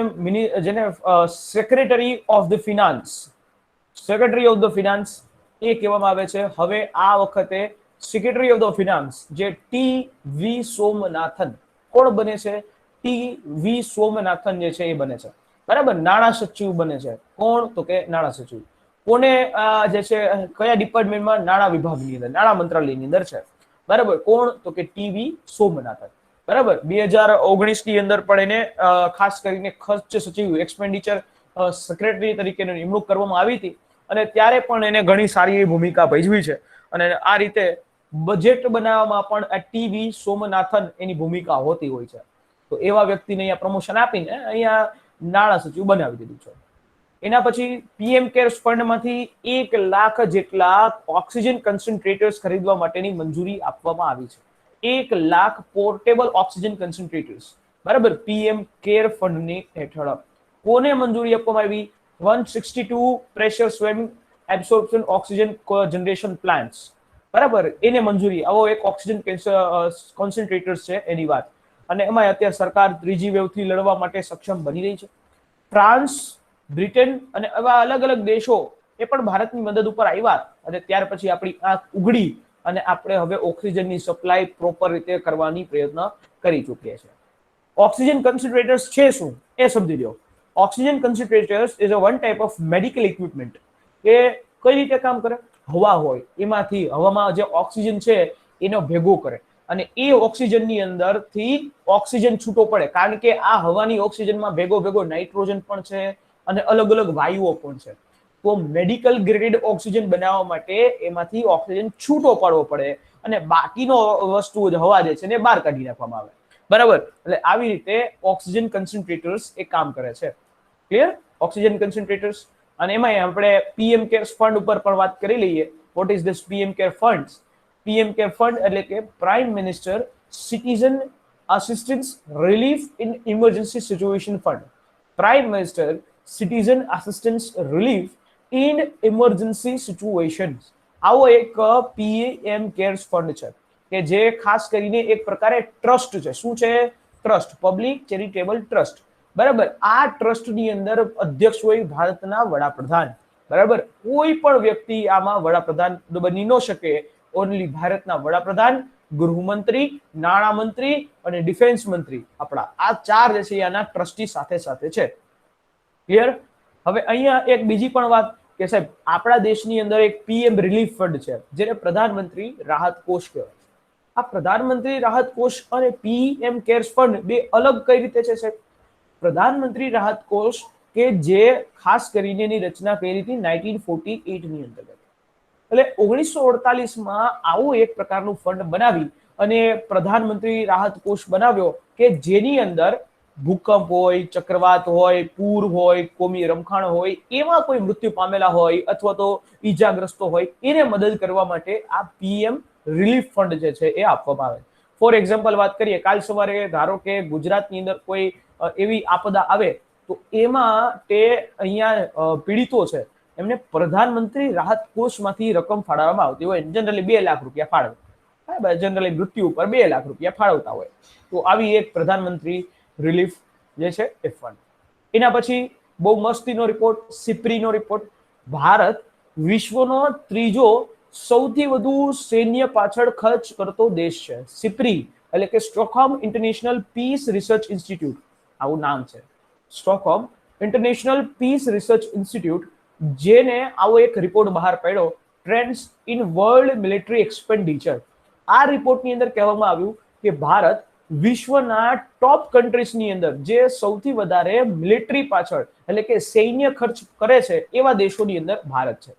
secretary of the finance, secretary of the finance એ કહેવામાં આવે છે. હવે આ વખતે સેક્રેટરી ઓફ ધ ફિનાન્સ જે ટી.વી. સોમનાથન કોણ બને છે? ટી.વી. સોમનાથન જે છે એ બને છે, બરાબર. નાણાં સચિવ બને છે. કોણ? તો કે નાણાં સચિવ. કોને જે છે કયા ડિપાર્ટમેન્ટમાં? નાણાં વિભાગની અંદર, નાણાં મંત્રાલયની અંદર છે, બરાબર. કોણ? તો કે ટી.વી. સોમનાથન, બરાબર. 2019 ની અંદર પણ એને ખાસ કરીને ખર્ચ સચિવ, એક્સપેન્ડિચર સેક્રેટરી તરીકેની નિમણૂક કરવામાં આવી હતી, અને ત્યારે પણ એને ઘણી સારી એવી ભૂમિકા ભજવી છે. અને આ રીતે બજેટ બનાવવામાં પણ આ ટી.વી. સોમનાથન એની ભૂમિકા હોતી હોય છે. તો એવા વ્યક્તિને અહીંયા પ્રમોશન આપીને અહીંયા નાણાં સચિવ બનાવી દીધું છે. એના પછી પીએમ કેર્સ ફંડમાંથી 1 લાખ જેટલા ઓક્સિજન કન્સન્ટ્રેટર્સ ખરીદવા માટેની મંજૂરી આપવામાં આવી છે. 1 લાખ પોર્ટેબલ ઓક્સિજન કન્સન્ટ્રેટર્સ, બરાબર, પીએમ કેર ફંડની હેઠળ. કોને મંજૂરી આપવામાં આવી? 162 pressure swing absorption oxygen generation plants, બરાબર, એને મંજૂરી. આવો એક ઓક્સિજન કોન્સન્ટ્રેટર્સ છે એની વાત. અને એમાં અત્યારે સરકાર ત્રીજી વેવથી લડવા માટે સક્ષમ બની રહી છે. ફ્રાન્સ, બ્રિટન અને એવા અલગ અલગ દેશો એ પણ ભારતની મદદ ઉપર આવ્યા, અને ત્યાર પછી આપણી આંખ ઉઘડી અને આપણે હવે ઓક્સિજનની સપ્લાય પ્રોપર રીતે કરવાની પ્રયત્ન કરી ચૂક્યા છે. ઓક્સિજન કન્સન્ટ્રેટર્સ છે શું એ સમજી લો. Oxygen concentrators is a one type of medical equipment. એ કઈ રીતે કામ કરે? હવા હોય એમાંથી હવામાં જે ઓક્સિજન છે એનો ભેગો કરે, અને એ ઓક્સિજનની અંદરથી ઓક્સિજન છૂટો પડે, કારણ કે આ હવાની ઓક્સિજનમાં ભેગો ભેગો નાઇટ્રોજન પણ છે અને અલગ અલગ વાયુઓ પણ છે. તો મેડિકલ ગ્રેડ ઓક્સિજન બનાવવા માટે એમાંથી ઓક્સિજન છૂટો પાડવો પડે, અને બાકીનો વસ્તુ હવા જે છે ને બહાર કાઢી નાખવામાં આવે, બરાબર. એટલે આવી રીતે ઓક્સિજન કન્સન્ટ્રેટર્સ એ કામ કરે છે. ક્લિયર? ઓક્સિજન કન્સન્ટ્રેટર્સ. અને એમાં આપણે પીએમ કેર્સ ફંડ ઉપર પણ વાત કરી લઈએ. What is this PM care fund? PM care fund એટલે કે prime minister citizen assistance relief in emergency situation fund. Prime minister citizen assistance relief in emergency situations, આવો એક પીએમ કેર્સ ફંડ છે. કે જે ખાસ કરીને એક પ્રકારે ટ્રસ્ટ છે. શું છે? Trust, public charitable trust. બરાબર. આ ટ્રસ્ટની અંદર અધ્યક્ષ હોય ભારતના વડાપ્રધાન. બરાબર. કોઈ પણ વ્યક્તિ આમાં વડાપ્રધાન બની ન શકે. ઓનલી ભારતના વડાપ્રધાન, ગૃહમંત્રી, નાણામંત્રી અને ડિફેન્સ મંત્રી, આપણા આ ચાર જે છે આના ટ્રસ્ટી સાથે છે. ક્લિયર? હવે અહીંયા એક બીજી પણ વાત કે સાહેબ આપણા દેશની અંદર એક પીએમ રિલીફ ફંડ છે, જેને પ્રધાનમંત્રી રાહત કોષ કહેવાય. આ પ્રધાનમંત્રી રાહત કોષ અને પીએમ કેર્સ ફંડ બે અલગ કઈ રીતે છે સાહેબ? પ્રધાનમંત્રી રાહત કોષ કે જે ખાસ કરીને એની રચના કરી હતી 1948 ની અંતર્ગત. એટલે 1948માં આવું એક પ્રકારનું ફંડ બનાવી અને પ્રધાનમંત્રી રાહત કોષ બનાવ્યો કે જેની અંદર ભૂકંપ હોય, ચક્રવાત હોય, પૂર હોય, કોમી રમખાણ હોય, એવા કોઈ મૃત્યુ પામેલા હોય અથવા તો ઈજાગ્રસ્તો હોય એને મદદ કરવા માટે આ પીએમ રિલીફ ફંડ જે છે એ આપવામાં આવે. ફોર એક્ઝામ્પલ વાત કરીએ, કાલ સવારે ધારો કે ગુજરાતની અંદર કોઈ એવી આપદા આવે તો એમાં તે અહીંયા પીડિતો છે એમને પ્રધાનમંત્રી રાહત કોષમાંથી રકમ ફાળવવામાં આવતી હોય. જનરલી 2 લાખ રૂપિયા ફાળવે, જનરલી મૃત્યુ ઉપર 2 લાખ રૂપિયા ફાળવતા હોય. તો આવી એક પ્રધાનમંત્રી રિલીફ જે છે એ ફંડ. એના પછી બહુ મસ્તીનો રિપોર્ટ, સિપ્રીનો રિપોર્ટ. ભારત વિશ્વનો ત્રીજો સૌથી વધુ સૈન્ય પાછળ ખર્ચ કરતો દેશ છે. સિપ્રી એટલે કે Stockholm international piece research Institute, આવું નામ છે. Stockholm international piece research Institute, જેને આવો એક રિપોર્ટ બહાર પાડ્યો, trends in world military expenditure. આ રિપોર્ટની અંદર કહેવામાં આવ્યું કે ભારત વિશ્વના ટોપ કન્ટ્રીઝની અંદર જે સૌથી વધારે મિલિટરી પાછળ એટલે કે સૈન્ય ખર્ચ કરે છે એવા દેશોની અંદર ભારત છે.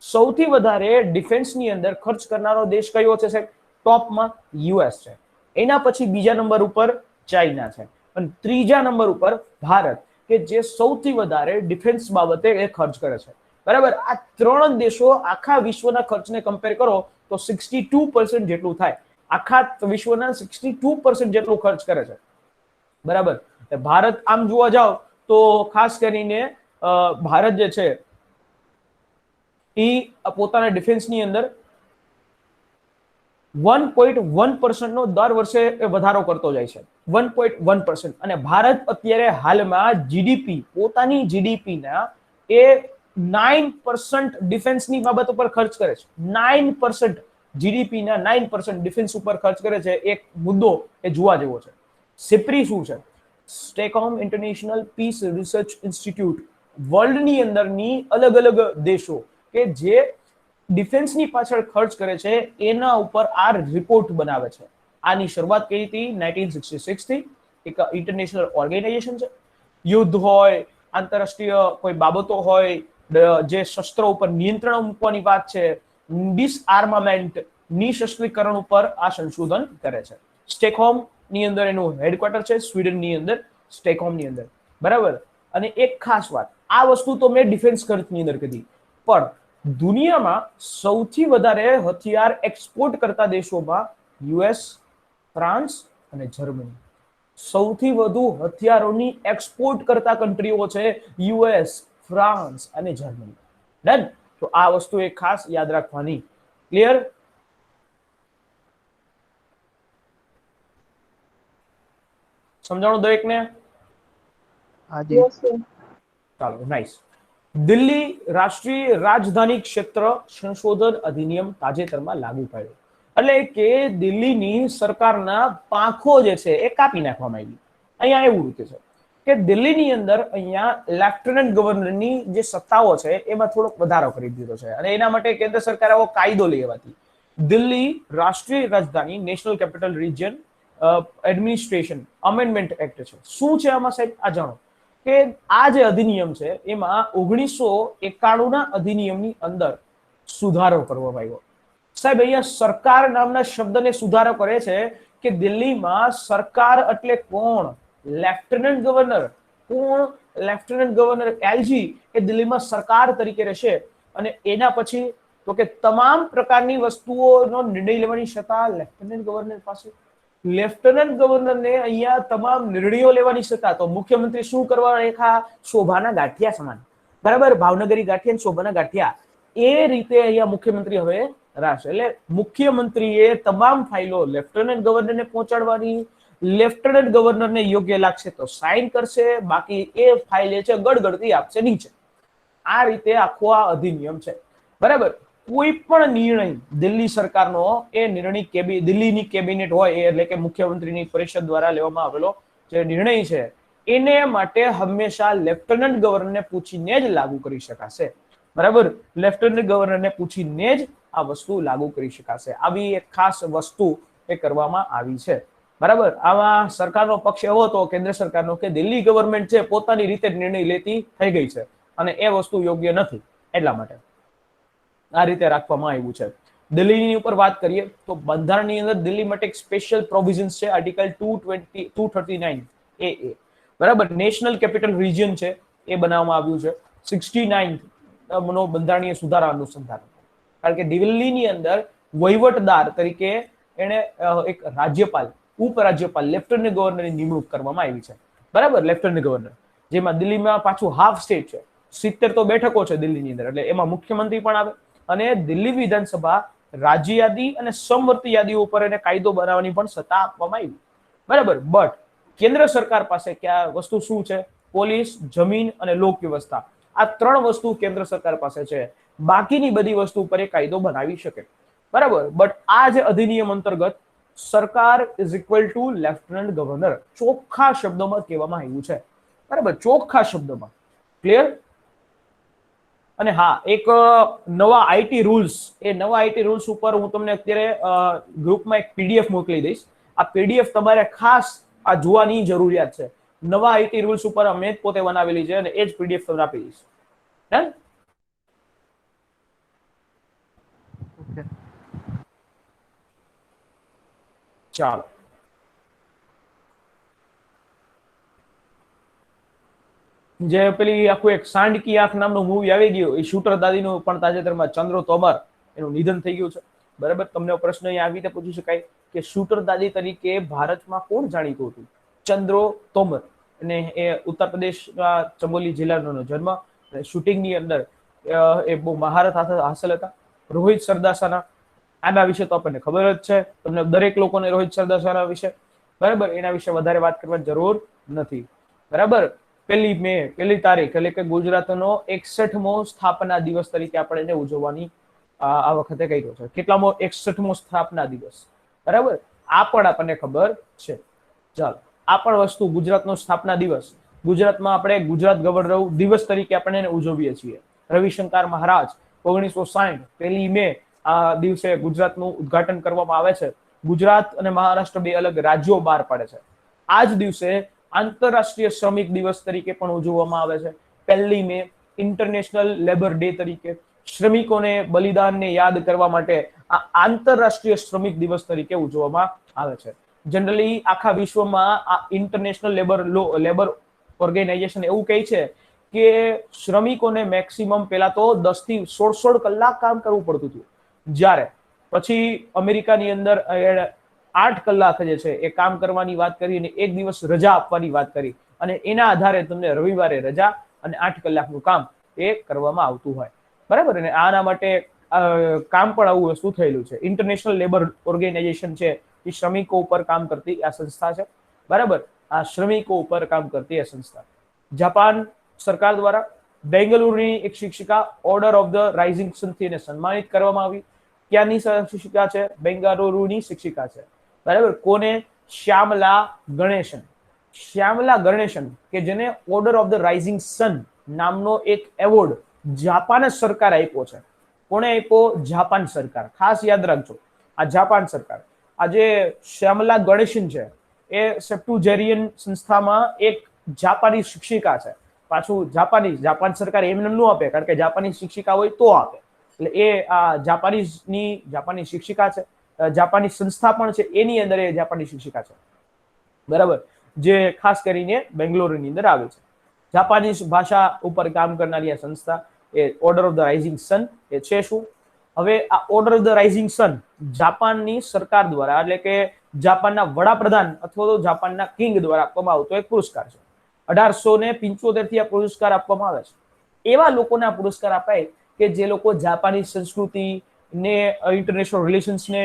સૌથી વધારે ડિફેન્સની અંદર ખર્ચ કરનારો દેશ કયો છે સાહેબ? ટોપમાં યુએસ છે. એના પછી બીજા નંબર ઉપર ચાઇના છે અને ત્રીજા નંબર ઉપર ભારત, કે જે સૌથી વધારે ડિફેન્સ બાબતે એ ખર્ચ કરે છે. બરાબર. આ ત્રણ દેશો આખા વિશ્વના ખર્ચને કમ્પેર કરો તો 62% જેટલું થાય. આખા વિશ્વના 62% જેટલું ખર્ચ કરે છે. બરાબર. ભારત આમ જોવા જાવ તો ખાસ કરીને ભારત જે છે એ પોતાના ડિફેન્સની અંદર 1.1% નો દર વર્ષે વધારો કરતો જાય છે. 1.1%. અને ભારત અત્યારે હાલમાં જીડીપી, પોતાની જીડીપી ના એ 9% ડિફેન્સની બાબત ઉપર ખર્ચ કરે છે. 9% જીડીપી ના 9% ડિફેન્સ ઉપર ખર્ચ કરે છે. એક મુદ્દો એ જોવા જેવો છે. સિપ્રી શું છે? Stockholm international piece research institute વર્લ્ડની અંદરની અલગ અલગ દેશો કે જે ડિફેન્સની પાછળ ખર્ચ કરે છે એના ઉપર આ રિપોર્ટ બનાવે છે. આની શરૂઆત કરી હતી 1966 થી. એક ઇન્ટરનેશનલ ઓર્ગેનાઇઝેશન છે. યુદ્ધ હોય, આંતરરાષ્ટ્રીય કોઈ બાબતો હોય, જે શસ્ત્રો ઉપર નિયંત્રણ મૂકવાની વાત છે, ડિસઆર્મામેન્ટ, નિશસ્ત્રીકરણ ઉપર આ સંશોધન કરે છે. સ્ટોકહોમ ની અંદર એનું હેડક્વાર્ટર છે, સ્વીડનની અંદર સ્ટોકહોમ ની અંદર. બરાબર. અને એક ખાસ વાત, આ વસ્તુ તો મેં ડિફેન્સ ખર્ચની અંદર કીધી, પણ દુનિયામાં સૌથી વધારે હથિયાર એક્સપોર્ટ કરતા દેશોમાં યુએસ, ફ્રાન્સ અને જર્મની. સૌથી વધુ હથિયારોની એક્સપોર્ટ કરતા કન્ટ્રીઓ છે યુએસ, ફ્રાન્સ અને જર્મની. ડન. તો આ વસ્તુ એક ખાસ યાદ રાખવાની. ક્લિયર? સમજાણું દરેકને? હાજી. ચાલો, નાઇસ. દિલ્હી રાષ્ટ્રીય રાજધાની ક્ષેત્ર સંશોધન અધિનિયમ તાજેતરમાં લાગુ પાડ્યો. એટલે કે દિલ્હીની સરકારના પાંખો જે છે એ કાપી નાખવામાં આવી. અહીંયા એવું રીતે છે કે દિલ્હીની અંદર અહીંયા લેફ્ટનન્ટ ગવર્નરની જે સત્તાઓ છે એમાં થોડોક વધારો કરી દીધો છે અને એના માટે કેન્દ્ર સરકાર આવો કાયદો લેવાથી દિલ્હી રાષ્ટ્રીય રાજધાની national capital region administration amendment act છે. શું છે આમાં સાહેબ? આ જાણો કે આ જે અધિનિયમ છે એમાં 1991 ના અધિનિયમની અંદર સુધારો કરવામાં આવ્યો. સાહેબ અહીંયા સરકાર નામના શબ્દને સુધારો કરે છે કે દિલ્હીમાં સરકાર એટલે કોણ? Lieutenant governor. કોણ? લેફ્ટનન્ટ ગવર્નર એલજી એ દિલ્હીમાં સરકાર તરીકે રહેશે અને એના પછી તો કે તમામ પ્રકારની વસ્તુઓનો નિર્ણય લેવાની સત્તા લેફ્ટનન્ટ ગવર્નર પાસે. લેફ્ટનન્ટ ગવર્નરને અહીંયા તમામ નિર્ણયો લેવાની સત્તા. તો મુખ્યમંત્રી શું કરવા રેખા? શોભાના ગાંઠિયા સમાન. બરાબર. ભાવનગરી ગાંઠિયા, શોભાના ગાંઠિયા. એ રીતે અહીંયા મુખ્યમંત્રી હવે રાખશે. એટલે મુખ્યમંત્રીએ તમામ ફાઇલો લેફ્ટનન્ટ ગવર્નરને પહોંચાડવાની, લેફ્ટનન્ટ ગવર્નરને યોગ્ય લાગશે તો સાઇન કરશે, બાકી એ ફાઇલ છે ગડગડતી આપશે નીચે. આ રીતે આખો આ અધિનિયમ છે. બરાબર. કોઈ પણ નિર્ણય દિલ્હી સરકારનો એ નિર્ણય દિલ્હીની કેબિનેટ હોય એટલે કે મુખ્યમંત્રીની પરિષદ દ્વારા લેવામાં આવેલો જે નિર્ણય છે એને માટે હંમેશા લેફ્ટનન્ટ ગવર્નરને પૂછીને જ લાગુ કરી શકાશે. બરાબર. લેફ્ટનન્ટ ગવર્નરને પૂછીને જ આ વસ્તુ લાગુ કરી શકાશે. આવી એક ખાસ વસ્તુ એ કરવામાં આવી છે. બરાબર. આમાં સરકારનો પક્ષ એવો હતો કેન્દ્ર સરકારનો કે દિલ્હી ગવર્મેન્ટ છે પોતાની રીતે નિર્ણય લેતી થઈ ગઈ છે અને એ વસ્તુ યોગ્ય નથી, એટલા માટે આ રીતે રાખવામાં આવ્યું છે. દિલ્હીની ઉપર વાત કરીએ તો બંધારણની અંદર દિલ્હી માટે એક સ્પેશિયલ પ્રોવિઝન્સ છે, આર્ટિકલ 239 એ. બરાબર. નેશનલ કેપિટલ રિજિયન છે એ બનાવવામાં આવ્યું છે 69 નો બંધારણીય સુધારા અનુસંધાન. કારણ કે દિલ્હીની અંદર વહીવટદાર તરીકે એને એક રાજ્યપાલ, ઉપરાજ્યપાલ, લેફ્ટનન્ટ ગવર્નરની નિમણૂક કરવામાં આવી છે. બરાબર. લેફ્ટનન્ટ ગવર્નર, જેમાં દિલ્હીમાં પાછું હાફ સ્ટેટ છે, 70 તો બેઠકો છે દિલ્હીની અંદર, એટલે એમાં મુખ્યમંત્રી પણ આવે અને દિલ્હી વિધાનસભા રાજ્ય યાદી અને સમવર્તી યાદીઓ ઉપર એને કાયદો બનાવવાની પણ સત્તા આપવામાં આવી. બરાબર. બટ કેન્દ્ર સરકાર પાસે ક્યાં વસ્તુ શું છે? પોલીસ, જમીન અને લોક વ્યવસ્થા. આ 3 વસ્તુ કેન્દ્ર સરકાર પાસે છે. બાકીની બધી વસ્તુ પર એ કાયદો બનાવી શકે. બરાબર. બટ આ જે અધિનિયમ અંતર્ગત સરકાર is equal to lieutenant governor ચોખ્ખા શબ્દોમાં કહેવામાં આવ્યું છે. બરાબર. ચોખ્ખા શબ્દોમાં. ક્લિયર? અને હા, એક નવા આઈટી રૂલ્સ, એ નવા આઈટી રૂલ્સ ઉપર હું તમને અત્યારે ગ્રુપમાં એક પીડીએફ મોકલી દઈશ. આ પીડીએફ તમારે ખાસ આ જોવાની જરૂરિયાત છે. નવા આઈટી રૂલ્સ ઉપર અમે જ પોતે બનાવેલી છે અને એ જ પીડીએફ તમને આપી દઈશ. ઓકે. ચાલો. જે પેલી આખું એક સાંડકી આંખ નામનું મૂવી આવી ગયું, એ શૂટર દાદીનું પણ તાજેતરમાં ચંદ્રો તોમર એનું નિધન થઈ ગયું છે. બરાબર. તમને પ્રશ્ન અહીંયા આવી રીતે પૂછી શકાય કે શૂટર દાદી તરીકે ભારતમાં કોણ જાણીતું હતું? ચંદ્રો તોમર. અને એ ઉત્તર પ્રદેશના ચમોલી જિલ્લાનો જન્મ, શૂટિંગની અંદર એ બહુ મહારત હાંસલ હતા. રોહિત સરદાસાના, આના વિશે તો આપણને ખબર જ છે, તમને દરેક લોકોને રોહિત સરદાસાના વિશે. બરાબર. એના વિશે વધારે વાત કરવાની જરૂર નથી. બરાબર. 1 મે, 1 તારીખ એટલે કે ગુજરાતનો 61મો સ્થાપના દિવસ તરીકે આપણે એને ઉજવવાની આ વખતે કહ્યું છે. કેટલામો? 61મો સ્થાપના દિવસ. બરાબર. આ પણ આપણને ખબર છે. ચાલો, આ પણ વસ્તુ ગુજરાતનો સ્થાપના દિવસ, ગુજરાતમાં આપણે ગુજરાત ગૌરવ દિવસ તરીકે આપણે એને ઉજવીએ છીએ. રવિશંકર મહારાજ 1960 1 મે આ દિવસે ગુજરાતનું ઉદ્ઘાટન કરવામાં આવે છે. ગુજરાત અને મહારાષ્ટ્ર 2 અલગ રાજ્યો બહાર પાડે છે. આ જ દિવસે આંતરરાષ્ટ્રીય શ્રમિક દિવસ તરીકે પણ ઉજવવામાં આવે છે. 1 મે ઇન્ટરનેશનલ લેબર ડે તરીકે શ્રમિકોને બલિદાનને યાદ કરવા માટે આ આંતરરાષ્ટ્રીય શ્રમિક દિવસ તરીકે ઉજવવામાં આવે છે. જનરલી આખા વિશ્વમાં આ ઇન્ટરનેશનલ લેબર ઓર્ગેનાઇઝેશન એવું કહે છે કે શ્રમિકોને મેક્સિમમ પહેલા તો 10 થી 16 કલાક કામ કરવું પડતું હતું, જ્યારે પછી અમેરિકાની અંદર 8 કલાક જે છે એ કામ કરવાની વાત કરી અને 1 દિવસ રજા આપવાની વાત કરી અને એના આધારે તમને રવિવારે રજા અને 8 કલાકનું કામ એ કરવામાં આવતું હોય. બરાબર. અને આના માટે કામ પણ આવું વસ્તુ થયેલું છે. ઇન્ટરનેશનલ લેબર ઓર્ગેનાઇઝેશન છે એ શ્રમિકો ઉપર કામ કરતી આ સંસ્થા છે. બરાબર. આ શ્રમિકો ઉપર કામ કરતી આ સંસ્થા. જાપાન સરકાર દ્વારા બેંગલુરુની એક શિક્ષિકા ઓર્ડર ઓફ ધ રાઇઝિંગ સનથી એને સન્માનિત કરવામાં આવી. ક્યાંની શિક્ષિકા છે? બેંગાલુરુની શિક્ષિકા છે. બરાબર. કોને? શ્યામલા ગણેશન. શ્યામલા ગણેશન કે જેને ઓર્ડર ઓફ ધ રાઇઝિંગ સન નામનો એક એવોર્ડ જાપાન સરકાર આપ્યો છે. કોને આપ્યો? જાપાન સરકાર. ખાસ યાદ રાખજો, આ જાપાન સરકાર. આ જે શ્યામલા ગણેશન છે એ સેપ્ટુજેરિયન સંસ્થામાં એક જાપાની શિક્ષિકા છે. પાછું જાપાન સરકાર એમને ન આપે, કારણ કે જાપાની શિક્ષિકા હોય તો આપે. એટલે એ આ જાપાની શિક્ષિકા છે. જાપાની સંસ્થા પણ છે, એની અંદર એ જાપાની શિક્ષિકા છે. બરાબર. જે ખાસ કરીને બેંગ્લોરની અંદર આવે છે. જાપાનીઝ ભાષા ઉપર કામ કરનારી આ સંસ્થા એ ઓર્ડર ઓફ ધ રાઇઝિંગ સન એ છે. શું? હવે આ ઓર્ડર ઓફ ધ રાઇઝિંગ સન જાપાનની સરકાર દ્વારા એટલે કે જાપાનના વડાપ્રધાન અથવા તો જાપાનના કિંગ દ્વારા આપવામાં આવતો એક પુરસ્કાર છે. 1875 થી આ પુરસ્કાર આપવામાં આવે છે. એવા લોકોને આ પુરસ્કાર અપાય કે જે લોકો જાપાની સંસ્કૃતિ, ને ઇન્ટરનેશનલ રિલેશન્સ ને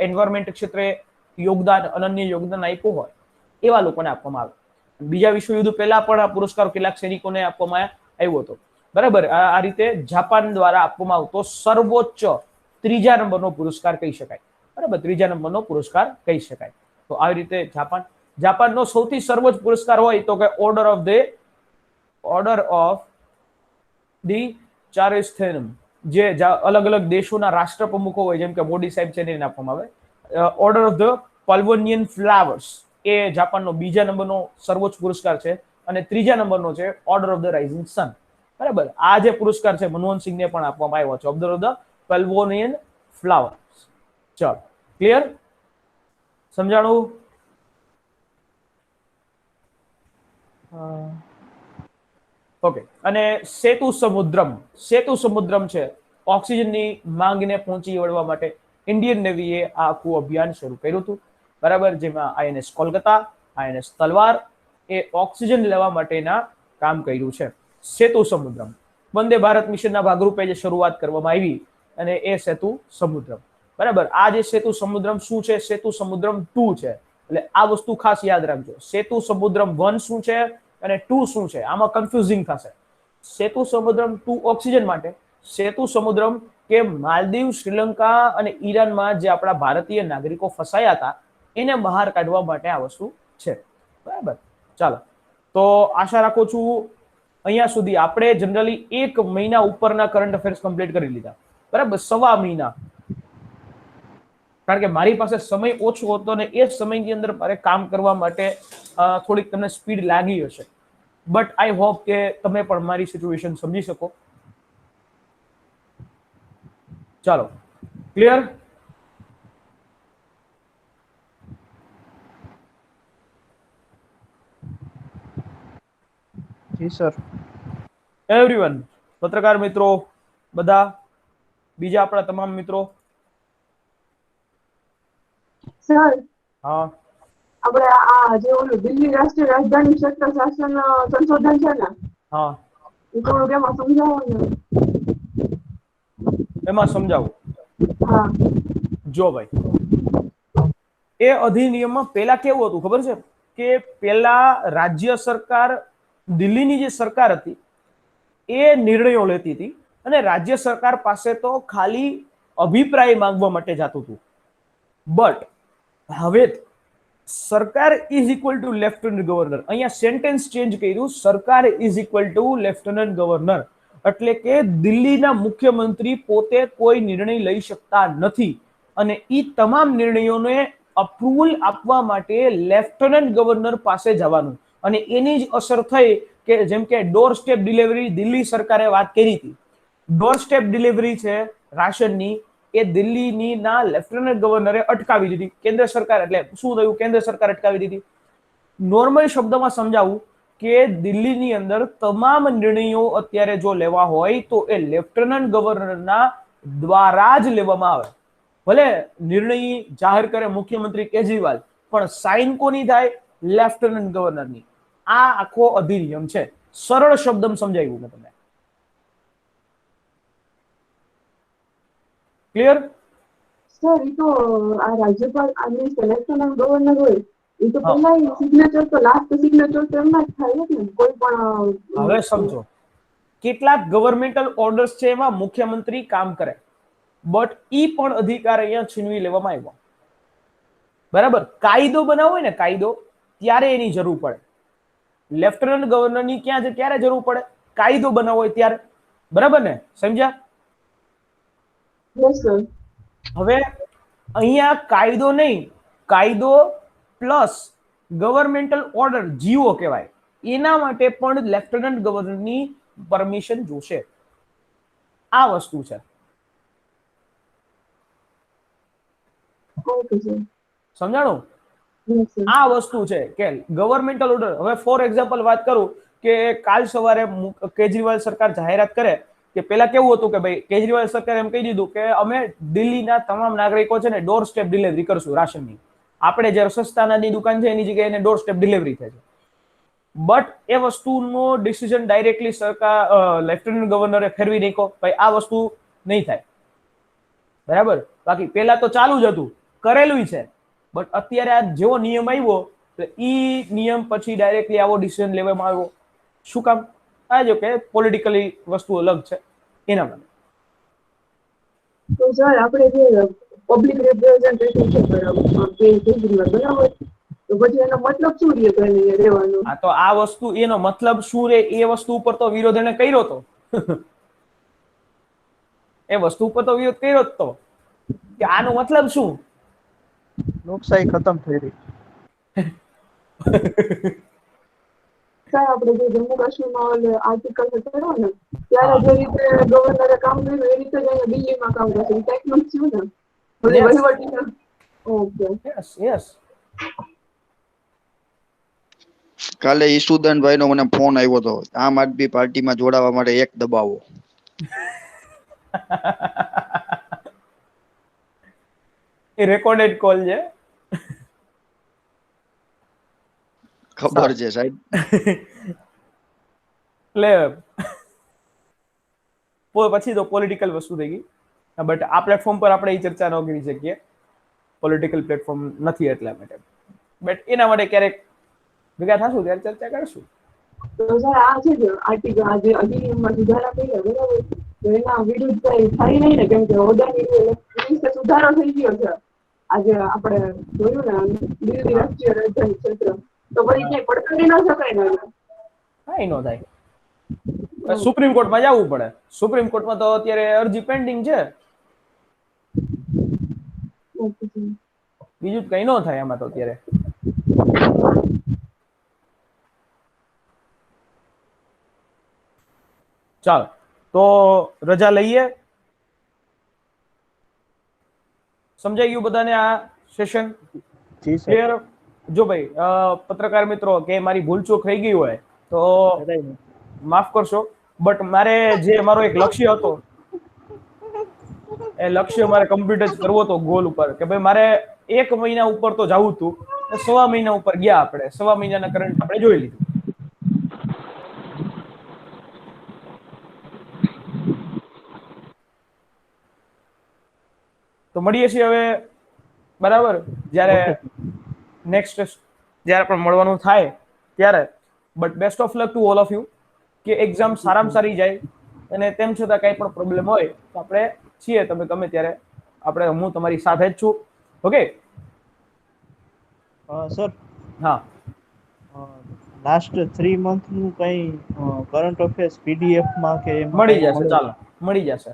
એન્વાયરમેન્ટ ક્ષેત્રે યોગદાન અનન્ય યોગદાન આપ્યું હોય એવા લોકોને આપવામાં આવે. બીજા વિશ્વયુદ્ધ પહેલા પણ આ પુરસ્કાર કેટલાક સૈનિકોને આપવામાં આવ્યો હતો. બરાબર. આ રીતે જાપાન દ્વારા આપવામાં આવતો સર્વોચ્ચ 3જા નંબરનો પુરસ્કાર કહી શકાય. બરાબર, 3જા નંબરનો પુરસ્કાર કહી શકાય. તો આવી રીતે જાપાનનો સૌથી સર્વોચ્ચ પુરસ્કાર હોય તો કે ઓર્ડર ઓફ ધી ચારિસ્થેનમ, જે અલગ અલગ દેશોના રાષ્ટ્રપ્રમુખો હોય જેમ કે મોદી સાહેબ છે એને આપવામાં આવે. ઓર્ડર ઓફ ધ પલ્વોનિયન ફ્લાવર્સ એ જાપાનનો 2જા નંબરનો સર્વોચ્ચ પુરસ્કાર છે અને 3જા નંબરનો છે ઓર્ડર ઓફ ધ રાઇઝિંગ સન. બરાબર. આ જે પુરસ્કાર છે મનમોહન સિંહને પણ આપવામાં આવ્યો છે, ઓર્ડર ઓફ ધ પલ્વોનિયન ફ્લાવર્સ. ચાલો, ક્લિયર? સમજાણું? ઓકે. અને સેતુ સમુદ્રમ છે ઓક્સિજનની માંગને પહોંચી વળવા માટે ઇન્ડિયન નેવીએ આ આખું અભિયાન શરૂ કર્યું હતું. બરાબર, જેમાં આઈએનએસ કોલકાતા, આઈએનએસ તલવાર એ ઓક્સિજન લેવા માટેના કામ કર્યું છે. સેતુ સમુદ્રમ વંદે ભારત મિશનના ભાગરૂપે જે શરૂઆત કરવામાં આવી અને એ સેતુ સમુદ્રમ. બરાબર. આ જે સેતુ સમુદ્રમ શું છે? સેતુ સમુદ્રમ 2 છે. એટલે આ વસ્તુ ખાસ યાદ રાખજો. સેતુ સમુદ્રમ 1 શું છે અને 2 શું છે, આમાં કન્ફ્યુઝિંગ થશે. સેતુ સમુદ્રમ 2 ઓક્સિજન માટે, સેતુ સમુદ્રમ કે માલદીવ, શ્રીલંકા અને ઈરાનમાં જે આપણા ભારતીય નાગરિકો ફસાયા હતા એને બહાર કાઢવા માટે આ વસ્તુ છે. બરાબર. ચાલો, તો આશા રાખું છું અહીંયા સુધી આપણે જનરલી 1 મહિના ઉપરના કરંટ અફેર્સ કમ્પ્લીટ કરી લીધા. બરાબર, 1.5 મહિના, કારણ કે મારી પાસે સમય ઓછો હતો ને એ સમયની અંદર મારે કામ કરવા માટે થોડીક તમને સ્પીડ લાગી હશે. બટ આઈ હોપ કે તમે પણ મારી સિચ્યુએશન સમજી શકો. ચાલો, ક્લિયર? જી સર. એવરીવન, પત્રકાર મિત્રો બધા, બીજા આપણા તમામ મિત્રો. સર, હા, આપણે આ જે ઓલું દિલ્હી રાષ્ટ્રીય રાજધાની ક્ષેત્ર શાસન સંશોધન છે ને, હા, એ થોડુંક એમાં સમજાવો ને. એમાં સમજાવું. હા. જો ભાઈ, એ અધિનિયમમાં પેલા કેવું હતું ખબર છે કે પેલા રાજ્ય સરકાર, દિલ્હીની જે સરકાર હતી એ નિર્ણયો લેતી હતી અને રાજ્ય સરકાર પાસે તો ખાલી અભિપ્રાય માંગવા માટે જતું હતું. બટ હવે સરકાર is equal to lieutenant governor. અહીંયા સેન્ટેન્સ ચેન્જ કર્યું, સરકાર is equal to lieutenant governor. એટલે કે દિલ્હીના મુખ્યમંત્રી પોતે કોઈ નિર્ણય લઈ શકતા નથી અને એ તમામ નિર્ણયોને અપ્રુવલ આપવા માટે લેફ્ટનન્ટ ગવર્નર પાસે જવાનું. અને એની જ અસર થઈ કે જેમ કે ડોર સ્ટેપ ડિલિવરી દિલ્હી સરકારે વાત કરી હતી. ડોર સ્ટેપ ડિલિવરી છે રાશનની, એ દિલ્હીની ના લેફ્ટનન્ટ ગવર્નરે અટકાવી દીધી. કેન્દ્ર સરકાર, એટલે શું થયું, કેન્દ્ર સરકાર અટકાવી દીધી. નોર્મલ શબ્દમાં સમજાવું કે દિલ્હીની અંદર તમામ નિર્ણયો અત્યારે જો લેવા હોય તો એ લેફ્ટનન્ટ ગવર્નરના દ્વારા જ લેવામાં આવે. ભલે નિર્ણય જાહેર કરે મુખ્યમંત્રી કેજરીવાલ, પણ સાઇન કોની થાય? લેફ્ટનન્ટ ગવર્નરની. આ આખો અધિનિયમ છે. સરળ શબ્દમાં સમજાવ્યું મેં તમને. ક્લિયર? સર, એ તો આ રાજ્યપાલ અને લેફ્ટનન્ટ ગવર્નર હોય એ તો પેલા સિગ્નેચર તો લાસ્ટ સિગ્નેચર તો એમના જ થાય ને કોઈ પણ. હવે સમજો, કેટલાક ગવર્મેન્ટલ ઓર્ડર્સ છે એમાં મુખ્યમંત્રી કામ કરે, બટ ઈ પણ અધિકાર અહીંયા છીનવી લેવામાં આવ્યો. બરાબર. કાયદો બનાવવો હોય ને, કાયદો, ત્યારે એની જરૂર પડે. લેફ્ટનન્ટ ગવર્નરની ક્યારે જરૂર પડે? કાયદો બનાવવો હોય ત્યારે. બરાબર ને? સમજ્યા? Yes sir. હવે અહીંયા કાયદો નહીં, કાયદો પ્લસ ગવર્મેન્ટલ ઓર્ડર, જીઓ કહેવાય, એના માટે પણ લેફ્ટનન્ટ ગવર્નરની પરમિશન જોશે. આ વસ્તુ છે. Okay sir. સમજાણું? Yes sir. આ વસ્તુ છે કે ગવર્મેન્ટલ ઓર્ડર. હવે ફોર એક્ઝામ્પલ વાત કરું કે કાલ સવારે કેજરીવાલ સરકાર જાહેરાત કરે કે પેલા કેવું હતું કે ભાઈ કેજરીવાલ સરકારે એમ કહી દીધું કે અમે દિલ્હીના તમામ નાગરિકો છે ને ડોર સ્ટેપ ડિલિવરી કરશું રાશનની. આપણે જે સસ્તા અનાજની દુકાન છે એની જગ્યાએ એને ડોર સ્ટેપ ડિલિવરી થાય છે. બટ એ વસ્તુનો ડિસિઝન ડાયરેક્ટલી સરકાર લેફ્ટનન્ટ ગવર્નરે ફેરવી નાખ્યો, ભાઈ આ વસ્તુ નહીં થાય. બરાબર. બાકી પેલા તો ચાલુ જ હતું, કરેલું છે, બટ અત્યારે આ જેવો નિયમ આવ્યો તો ઈ નિયમ પછી ડાયરેક્ટલી આવો ડિસિઝન લેવામાં આવ્યો. શું કામ? આ જો કે પોલિટિકલી વસ્તુ અલગ છે એના માટે. તો સર આપણે જે પબ્લિક રિપ્રેઝેન્ટેટિવ છે બરાબર કેજરીવાલ બરાબર, તો પછી એનો મતલબ શું રહે કરીને રહેવાનો? આ તો આ વસ્તુ એનો મતલબ શું રે એ વસ્તુ ઉપર તો વિરોધ એને કર્યો હતો. એ વસ્તુ ઉપર તો વિરોધ કર્યો જ તો કે આનો મતલબ શું. લોકશાહી ખતમ થઈ રહી. સર આપણે જે જમ્મુ કાશ્મીરમાં આર્ટિકલ હતો ને ત્યારે જે રીતે ગવર્નરે કામ કર્યું એ રીતે જ અહીંયા દિલ્હીમાં કામ કરશે એ ટાઈપનું જ થયું ને બધી Yes. વહીવટી. ઓકે. Yes yes. કાલે ઈસુદાનભાઈ નો મને ફોન આવ્યો હતો, આમ આદમી પાર્ટીમાં જોડાવા માટે એક દબાવો. એ રેકોર્ડેડ કોલ છે. ખબર છે સાહેબ. એટલે પછી તો પોલિટિકલ વસ્તુ થઈ ગઈ, બટ આ પ્લેટફોર્મ પર આપણે એ ચર્ચા ન કરી શકીએ, પોલિટિકલ પ્લેટફોર્મ નથી એટલા માટે. બટ એના માટે ક્યારેક ભેગા થશું ત્યારે ચર્ચા કરશું. તો સર આ છે ને આર્ટિકલ આજે અધિનિયમમાં સુધારા કર્યા બરાબર, તો એના વિરુદ્ધ કઈ થાય નહીં ને? કેમ કે હોદ્દાની સુધારો થઈ ગયો છે આજે આપણે જોયું ને દિલ્હી રાષ્ટ્રીય રાજધાની ક્ષેત્ર, તો પછી ક્યાંય પડકારી ન શકાય ને? કાંઈ ન થાય. સુપ્રીમ કોર્ટમાં જવું પડે. સુપ્રીમ કોર્ટમાં તો અત્યારે અરજી પેન્ડિંગ છે. બીજું કઈ ન થાય આમાં તો અત્યારે. ચાલો તો રજા લઈએ. સમજાઈ ગયું બધાને આ સેશન? જી સર. ક્લિયર? જો ભાઈ પત્રકાર મિત્રો કે મારી ભૂલચૂક થઈ ગઈ હોય તો માફ કરશો, બટ મારે જે મારો એક લક્ષ્ય હતો એ લક્ષ્ય મારે કમ્પ્લીટ જ કરવો હતો ગોલ ઉપર, કે ભાઈ મારે 1 મહિના ઉપર તો જવું હતું, 1.25 મહિના ઉપર ગયા આપણે. 1.25 મહિનાના કરંટ આપણે જોઈ લીધું. તો મળીએ છીએ હવે બરાબર જ્યારે નેક્સ્ટ જ્યારે પણ મળવાનું થાય ત્યારે. But best of luck to all of you, કે એક્ઝામ સારામાં સારી જાય, અને તેમ છતાં કંઈ પણ પ્રોબ્લેમ હોય તો આપણે છીએ, તમે ગમે ત્યારે હું તમારી સાથે જ છું. ઓકે સર, હા. લાસ્ટ 3 મંથનું કઈ કરંટ અફેર્સ પીડીએફ માં કે એમાં મળી કંઈ જશે, ચાલો મળી જશે.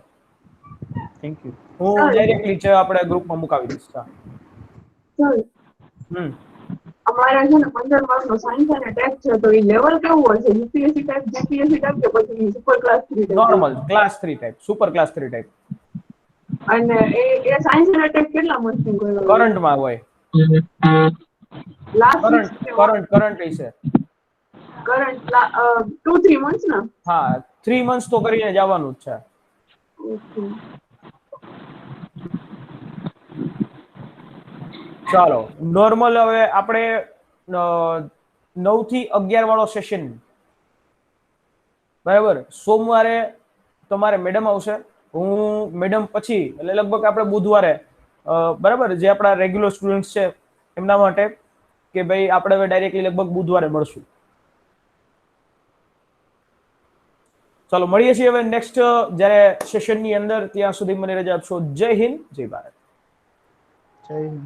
Thank you. હું ડાયરેક્ટલી છે આપણે ગ્રુપમાં મુકાવી દઈશ. સર હમ અમારા છે ને 15 માર્કનો સાયન્સ અને ટેક્સ છે, તો એ લેવલ કેવું હશે? યુપીએસસી ટાઈપ, જીપીએસસી ટાઈપ કે પછી super class 3 type? Normal class 3 type, super class 3 type. અને એ સાયન્સ અને ટેક્સ કેટલા મંથનું કહેવાય? કરંટમાં હોય. લાસ્ટ કરંટ છે. કરંટ 2-3 મંથ્સ ના? હા, 3 મંથ્સ તો કરીને જવાનું જ છે. ઓકે. ચાલો નોર્મલ હવે આપણે 9 થી 11 વાળો સેશન બરાબર. સોમવારે તમારે મેડમ આવશે, હું મેડમ પછી એટલે લગભગ આપણે બુધવારે બરાબર જે આપણા રેગ્યુલર સ્ટુડન્ટ છે એમના માટે કે ભાઈ આપણે હવે ડાયરેક્ટલી લગભગ બુધવારે મળશું. ચાલો મળીએ છીએ હવે નેક્સ્ટ જ્યારે સેશનની અંદર. ત્યાં સુધી મને રજા આપશો. જય હિન્દ, જય ભારત. જય હિન્દ.